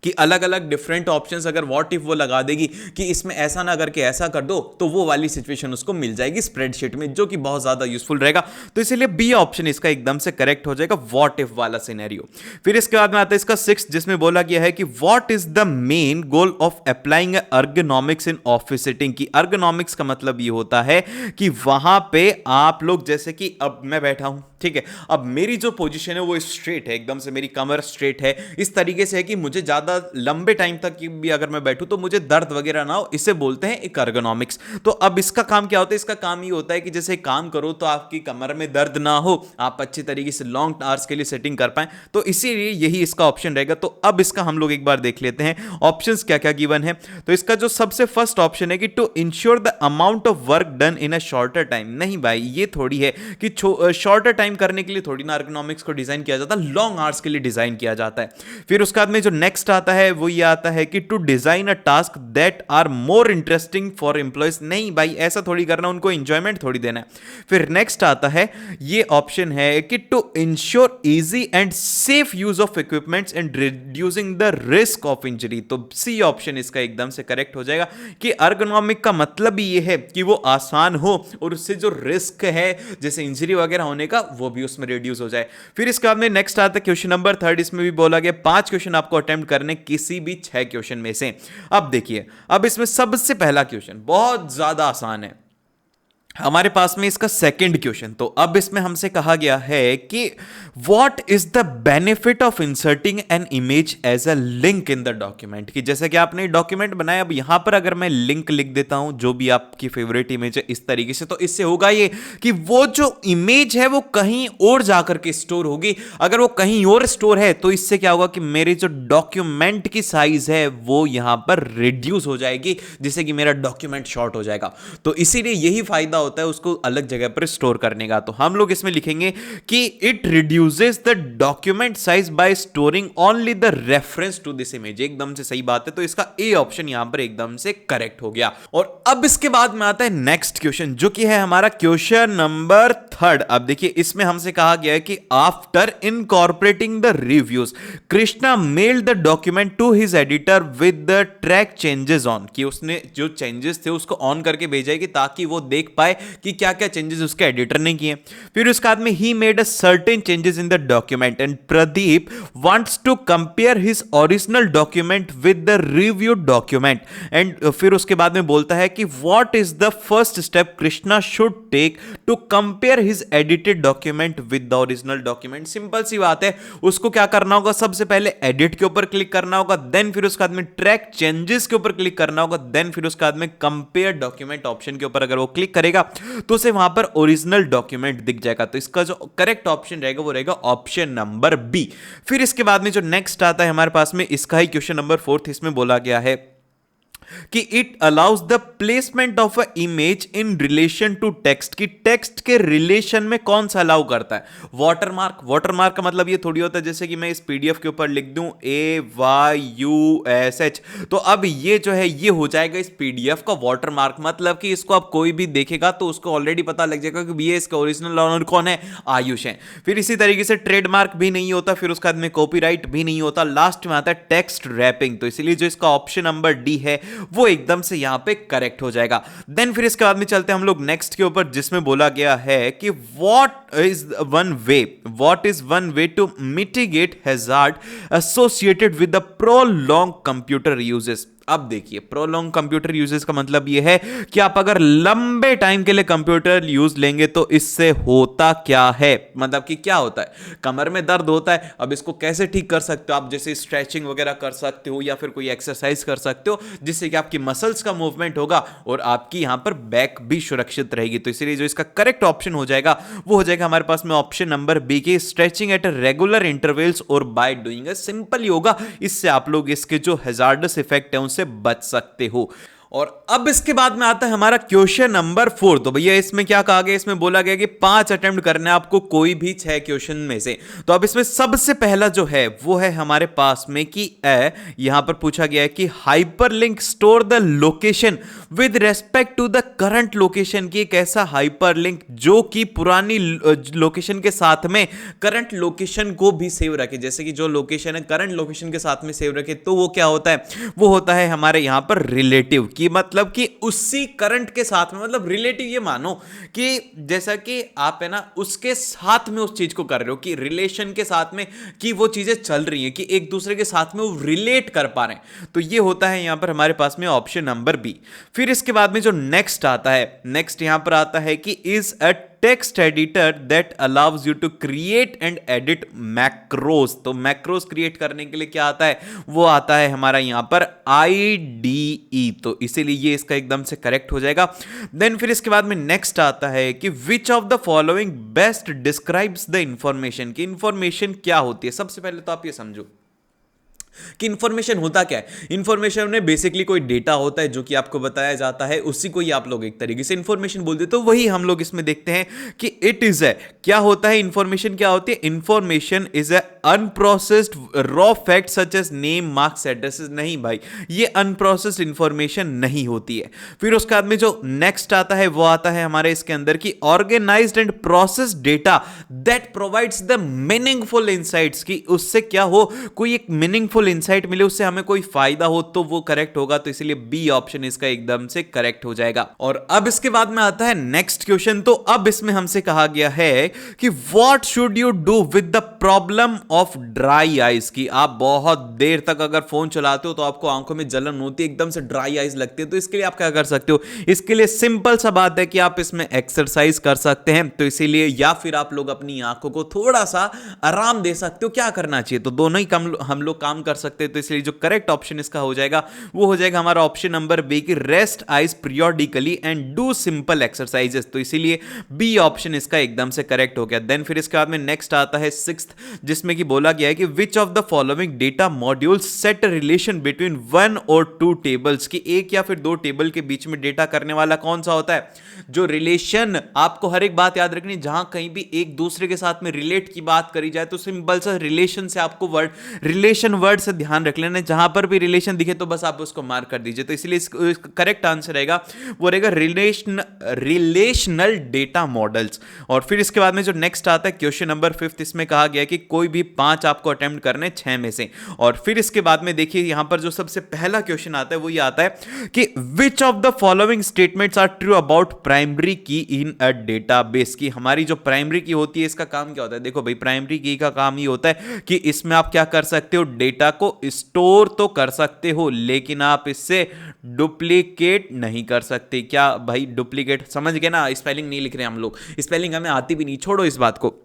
कि अलग अलग डिफरेंट ऑप्शंस अगर व्हाट इफ वो लगा देगी कि इसमें ऐसा ना करके ऐसा कर दो, तो वो वाली सिचुएशन उसको मिल जाएगी स्प्रेडशीट में, जो कि बहुत ज्यादा यूजफुल रहेगा। तो इसीलिए बी ऑप्शन इसका एकदम से करेक्ट हो जाएगा, व्हाट इफ वाला सिनेरियो। फिर इसके बाद में आता है इसका 6, जिसमें बोला गया है कि what is the main goal of applying ergonomics in office setting. की अर्गोनॉमिक्स का मतलब ये होता है कि वहां पे आप लोग, जैसे कि अब मैं बैठा हूं, ठीक है, अब मेरी जो पोजीशन है वो स्ट्रेट है, एकदम से मेरी कमर स्ट्रेट है, इस तरीके से है कि मुझे ज्यादा लंबे टाइम तक भी अगर मैं बैठूं तो मुझे दर्द वगैरह ना हो, इसे बोलते हैं एक अर्गोनॉमिक्स। तो अब इसका काम क्या होता है, इसका काम ये होता है कि जैसे काम करो तो आपकी कमर में दर्द ना हो, आप अच्छी तरीके से लॉन्ग आवर्स के लिए सेटिंग कर पाए, तो इसीलिए यही इसका ऑप्शन रहेगा। तो अब इसका हम लोग एक बार देख लेते हैं ऑप्शंस क्या क्या गिवन है। तो इसका जो सबसे फर्स्ट ऑप्शन है कि to ensure the amount of work done in a shorter time. नहीं भाई, ये थोड़ी है कि शॉर्टर टाइम करने के लिए थोड़ी ना अर्गोनॉमिक्स को डिजाइन किया जाता, लॉन्ग आवर्स के लिए डिजाइन किया जाता है। फिर उसके बाद में जो नेक्स्ट आता है वो ये आता है कि to design a task that are more interesting for employees. नहीं भाई, ऐसा थोड़ी करना, उनको एंजॉयमेंट थोड़ी देना है। फिर नेक्स्ट आता है, ये ऑप्शन है कि to ensure easy and safe use of equipments and reducing the risk of injury. तो सी ऑप्शन इसका एकदम से करेक्ट हो जाएगा कि अर्गोनॉमिक का मतलब ही ये है कि वो आसान हो और उससे जो रिस्क है जैसे इंजरी वगैरह होने का, वो भी उसमें रिड्यूस हो जाए। फिर इसके बाद में नेक्स्ट आता है क्वेश्चन नंबर 3। इसमें भी बोला गया 5 क्वेश्चन आपको अटेम्प्ट करने किसी भी 6 क्वेश्चन में से। अब देखिए, अब इसमें सबसे पहला क्वेश्चन बहुत ज्यादा आसान है, हमारे पास में इसका सेकंड क्वेश्चन। तो अब इसमें हमसे कहा गया है कि what is the benefit of inserting an image as a link in the document. कि जैसे कि आपने डॉक्यूमेंट बनाया, अब यहां पर अगर मैं लिंक लिख देता हूं जो भी आपकी फेवरेट इमेज है इस तरीके से, तो इससे होगा ये कि वो जो इमेज है वो कहीं और जाकर के स्टोर होगी। अगर वो कहीं और स्टोर है तो इससे क्या होगा कि मेरी जो डॉक्यूमेंट की साइज है वो यहां पर रिड्यूस हो जाएगी, जिससे कि मेरा डॉक्यूमेंट शॉर्ट हो जाएगा। तो इसीलिए यही फायदा होता है उसको अलग जगह पर स्टोर करने का। तो हम लोग इसमें लिखेंगे कि it reduces the document size by storing only the reference to this image. एकदम से सही बात है, तो इसका ए ऑप्शन यहां पर एकदम से करेक्ट हो गया। और अब इसके बाद में आता है नेक्स्ट क्वेश्चन, जो कि है हमारा क्वेश्चन नंबर 3। अब देखिए, इसमें हमसे कहा गया है कि after incorporating the reviews Krishna mailed the document to his editor with the track changes on. कि उसने जो चेंजेस थे उसको ऑन करके भेजेगी ताकि वो देख पाए कि क्या क्या चेंजेस उसके एडिटर ने किए। फिर उसके बाद में he made a certain changes in the document and Pradeep wants to compare his original document with the review document. And फिर उसके बाद में बोलता है कि what is the first step Krishna should take to compare his edited document with the original document. Simple सी बात है, उसको क्या करना होगा, सबसे पहले एडिट के ऊपर क्लिक करना होगा, देन फिर उसके बाद में ट्रैक चेंजेस के ऊपर क्लिक करना होगा, देन फिर उसके बाद में कंपेयर डॉक्यूमेंट ऑप्शन के ऊपर अगर वो क्लिक करेगा तो उसे वहां पर ओरिजिनल डॉक्यूमेंट दिख जाएगा। तो इसका जो करेक्ट ऑप्शन रहेगा वो रहेगा ऑप्शन नंबर बी। फिर इसके बाद में जो नेक्स्ट आता है हमारे पास में, इसका ही क्वेश्चन नंबर 4। इसमें बोला गया है कि it allows the placement of a image in relation to text, कि टेक्स्ट के रिलेशन में कौन सा अलाउ करता है। वाटरमार्क, वाटरमार्क का मतलब ये थोड़ी होता है जैसे कि मैं इस पीडीएफ के ऊपर लिख दूं AYUSH, तो अब ये जो है ये हो जाएगा इस पीडीएफ का वाटरमार्क, मतलब कि इसको अब कोई भी देखेगा तो उसको ऑलरेडी पता लग जाएगा कि ये इसका ओरिजिनल ऑनर कौन है, आयुष है। फिर इसी तरीके से ट्रेडमार्क भी नहीं होता, फिर उसके बाद में कॉपीराइट भी नहीं होता, लास्ट में आता है टेक्स्ट रैपिंग। तो इसलिए जो इसका ऑप्शन नंबर डी है वो एकदम से यहां पे करेक्ट हो जाएगा। देन फिर इसके बाद में चलते हैं हम लोग नेक्स्ट के ऊपर, जिसमें बोला गया है कि what is one way to mitigate hazard associated with the prolong computer uses. अब देखिए, प्रोलॉन्ग कंप्यूटर यूजेस का मतलब यह है कि आप अगर लंबे टाइम के लिए कंप्यूटर यूज लेंगे तो इससे होता क्या है, मतलब कि क्या होता है, कमर में दर्द होता है। अब इसको कैसे ठीक कर सकते हो आप, जैसे स्ट्रेचिंग वगैरह कर सकते हो या फिर कोई एक्सरसाइज कर सकते हो जिससे कि आपकी मसल्स का मूवमेंट होगा और आपकी यहां पर बैक भी सुरक्षित रहेगी। तो इसलिए जो इसका करेक्ट ऑप्शन हो जाएगा वो हो जाएगा हमारे पास में ऑप्शन नंबर बी की स्ट्रेचिंग एट रेगुलर इंटरवल्स और by doing a simple yoga. इससे आप लोग इसके जो हैजार्डस इफेक्ट है उनसे बच सकते हो। और अब इसके बाद में आता है हमारा क्वेश्चन नंबर 4। तो भैया इसमें क्या कहा गया, इसमें बोला गया कि 5 अटेम्प्ट करने आपको कोई भी 6 क्वेश्चन में से। तो अब इसमें सबसे पहला जो है वो है हमारे पास में कि यहां पर पूछा गया है कि hyperlink store the location with respect to the current location, की एक ऐसा हाइपरलिंक जो कि पुरानी लोकेशन के साथ में करंट लोकेशन को भी सेव रखे, जैसे कि जो लोकेशन है करंट लोकेशन के साथ में सेव रखे, तो वो क्या होता है, वो होता है हमारे यहां पर रिलेटिव, कि मतलब कि उसी करंट के साथ में, मतलब रिलेटिव ये मानो कि जैसा कि आप है ना उसके साथ में उस चीज को कर रहे हो, कि रिलेशन के साथ में कि वो चीजें चल रही हैं, कि एक दूसरे के साथ में वो रिलेट कर पा रहे हैं। तो ये होता है यहां पर हमारे पास में ऑप्शन नंबर बी। फिर इसके बाद में जो नेक्स्ट आता है, नेक्स्ट यहां पर आता है कि is a text editor that allows you to create and edit macros. तो मैक्रोस क्रिएट करने के लिए क्या आता है, वो आता है हमारा यहां पर IDE। तो इसीलिए ये इसका एकदम से करेक्ट हो जाएगा। देन फिर इसके बाद में नेक्स्ट आता है कि which of the following best describes the information, की इंफॉर्मेशन क्या होती है। सबसे पहले तो आप ये समझो कि इंफॉर्मेशन होता क्या है। इंफॉर्मेशन में बेसिकली कोई डेटा होता है जो कि आपको बताया जाता है, उसी को ही आप लोग एक तरीके से इंफॉर्मेशन बोलते हैं। तो वही हम लोग इसमें देखते हैं कि इट इज है, क्या होता है इंफॉर्मेशन, क्या होती है information is a unprocessed raw fact such as name marks addresses. नहीं भाई, ये अनप्रोसेस्ड इंफॉर्मेशन नहीं होती है। फिर उसके बाद में जो नेक्स्ट आता है वो आता है हमारे इसके अंदर की organised and processed data that provides the meaningful insights, की उससे क्या हो, कोई एक मीनिंगफुल इंसाइट मिले, उससे हमें कोई फायदा हो, तो वो करेक्ट होगा। तो इसलिए बी ऑप्शन इसका एकदम से करेक्ट हो जाएगा। और अब इसके बाद में आता है नेक्स्ट क्वेश्चन। तो अब इसमें हमसे कहा गया है कि what should you do with the problem of dry eyes, की आप बहुत देर तक अगर फोन चलाते हो तो आपको आंखों में जलन होती है, एकदम से ड्राई आइज लगती है। तो इसके लिए आप क्या कर सकते हो, इसके लिए सिंपल सा बात है कि आप इसमें एक्सरसाइज कर सकते हैं। तो इसीलिए या फिर आप लोग अपनी आंखों को थोड़ा सा आराम दे सकते हो। क्या करना चाहिए, तो दोनों ही हम लोग काम कर सकते हैं। तो इसलिए जो करेक्ट ऑप्शन इसका हो जाएगा वो हो जाएगा हमारा ऑप्शन नंबर बी की rest eyes periodically and do simple exercises. तो इसीलिए बी ऑप्शन इसका एकदम से करेक्ट हो गया। देन फिर इसके बाद में नेक्स्ट आता है सिक्स्थ, जिसमें कि बोला गया है कि which of the following data modules set relation between 1 और 2 टेबल्स, की एक या फिर 2 टेबल के बीच में डेटा करने वाला कौन सा होता है। जो रिलेशन, आपको हर एक बात याद रखनी, जहां कहीं भी एक दूसरे के साथ में रिलेट की बात करी जाए तो सिंपल सा रिलेशन से आपको वर्ड, रिलेशन वर्ड से ध्यान रख लेना, जहां पर भी रिलेशन दिखे तो बस आप उसको मार्क कर दीजिए। तो इसलिए इसका करेक्ट आंसर रहेगा वो रहेगा रिलेशनल डेटा मॉडल्स। और फिर इसके बाद में जो नेक्स्ट आता है क्वेश्चन नंबर 5, इसमें कहा गया कि कोई भी 5 आपको अटेम्प्ट करने 6 में से। और फिर इसके बाद में देखिए यहां पर जो सबसे पहला क्वेश्चन आता है वो ये आता है कि which of the following statements are true about primary की इन अ डेटाबेस, की हमारी जो प्राइमरी की होती है इसका काम क्या होता है। देखो भाई, प्राइमरी की का काम ये होता है कि इसमें आप क्या कर सकते हो, डेटा को स्टोर तो कर सकते हो लेकिन आप इससे डुप्लीकेट नहीं कर सकते। क्या भाई डुप्लीकेट, समझ गए ना, स्पेलिंग नहीं लिख रहे हम लोग, स्पेलिंग हमें आती भी नहीं, छोड़ो इस बात को।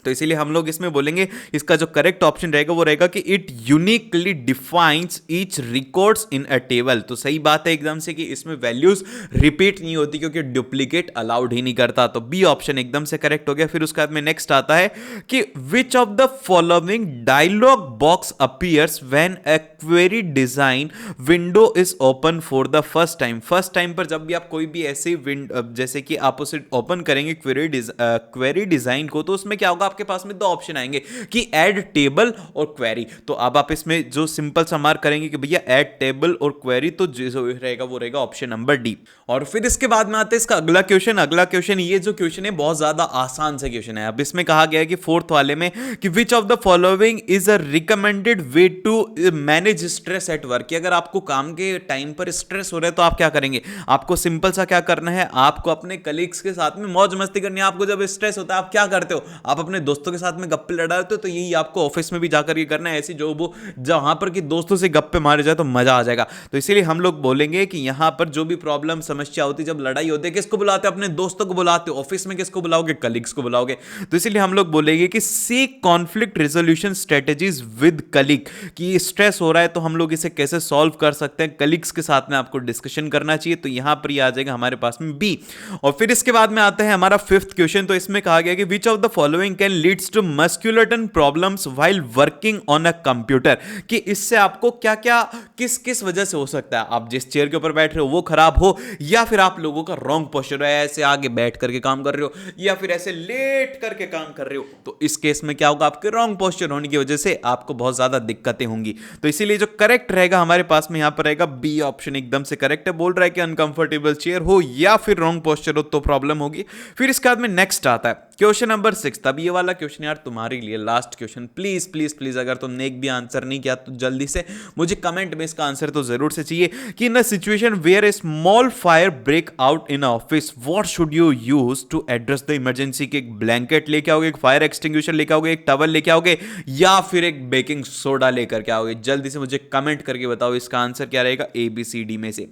तो इसीलिए हम लोग इसमें बोलेंगे इसका जो करेक्ट ऑप्शन रहेगा वो रहेगा कि it uniquely defines each records in a table. तो सही बात है एकदम से कि इसमें वैल्यूज रिपीट नहीं होती क्योंकि डुप्लीकेट अलाउड ही नहीं करता। तो बी ऑप्शन एकदम से करेक्ट हो गया। फिर उसके बाद में नेक्स्ट आता है कि which of the following dialog box appears when a query design window is open for the first time. First time पर जब भी आप कोई भी ऐसे जैसे कि आप उसे ओपन करेंगे क्वेरी डिजाइन को, तो उसमें क्या होगा, आपके पास में दो ऑप्शन आएंगे कि ऐड टेबल और क्वेरी। तो अब आप इसमें जो सिंपल सा मार्क करेंगे कि भैया ऐड टेबल और क्वेरी, तो जो रहेगा वो रहेगा ऑप्शन नंबर डी। और फिर इसके बाद में आते हैं इसका अगला क्वेश्चन। अगला क्वेश्चन, ये जो क्वेश्चन है बहुत ज्यादा आसान सा क्वेश्चन है। अब इसमें कहा गया है कि फोर्थ वाले में कि which of the following is a recommended way to manage stress at work. अगर आपको काम के टाइम पर स्ट्रेस हो रहा है तो आप क्या करेंगे, आपको सिंपल सा क्या करना है, आपको अपने कलीग्स के साथ में मौज मस्ती करनी है। आपको जब स्ट्रेस होता है आप क्या करते हो, आप अपने दोस्तों के साथ में गप्पे लड़ाते हो। तो यही आपको ऑफिस में भी जाकर ये करना है, ऐसी जो वो जहां पर कि दोस्तों से गप्पे मारे जाए तो मजा आ जाएगा। तो इसीलिए हम लोग बोलेंगे कि यहां पर जो भी प्रॉब्लम समस्या होती है, जब लड़ाई होती है, किसको बुलाते हो, अपने दोस्तों को बुलाते हो। ऑफिस में किसको बुलाओगे, कलीग्स को बुलाओगे। तो इसीलिए हम लोग बोलेंगे कि seek conflict resolution strategies with colleague, कि स्ट्रेस हो रहा है तो हम लोग इसे कैसे सॉल्व कर सकते हैं, कलीग्स के साथ में आपको डिस्कशन करना चाहिए। तो यहां पर आ जाएगा हमारे पास में बी। और फिर इसके बाद में आता है हमारा फिफ्थ क्वेश्चन। तो इसमें कहा गया कि which of the following can leads to musculoskeletal problems while working on a computer, कि इससे आपको क्या क्या किस किस वजह से हो सकता है, आप जिस चेयर के ऊपर बैठ रहे हो वो खराब हो, या फिर आप लोगों का रॉन्ग पोस्चर है, ऐसे आगे बैठ करके काम कर रहे हो या फिर ऐसे लेट करके काम कर रहे हो। तो इस केस में क्या होगा, आपके रॉन्ग पोस्चर होने की वजह से आपको बहुत ज्यादा दिक्कतें होंगी। तो इसीलिए जो करेक्ट रहेगा हमारे पास में यहां पर रहेगा बी ऑप्शन एकदम से करेक्ट है। बोल रहा है कि अनकंफर्टेबल चेयर हो या फिर रॉन्ग पोस्चर हो तो प्रॉब्लम होगी। फिर इसके बाद में नेक्स्ट आता है क्वेश्चन नंबर 6। तब ये वाला क्वेश्चन यार तुम्हारे लिए last question, please please please अगर तुमने एक भी आंसर नहीं किया तो जल्दी से मुझे कमेंट में इसका आंसर तो जरूर से चाहिए कि in a situation where a small fire break out in office what should you use to address the emergency. के एक ब्लैंकेट लेके आओगे, एक फायर एक्सटिंग्विशर लेके आओगे, एक टॉवल लेके आओगे, या फिर एक बेकिंग सोडा लेकर के आओगे। जल्दी से मुझे कमेंट करके बताओ इसका आंसर क्या रहेगा ए बी सी डी में से।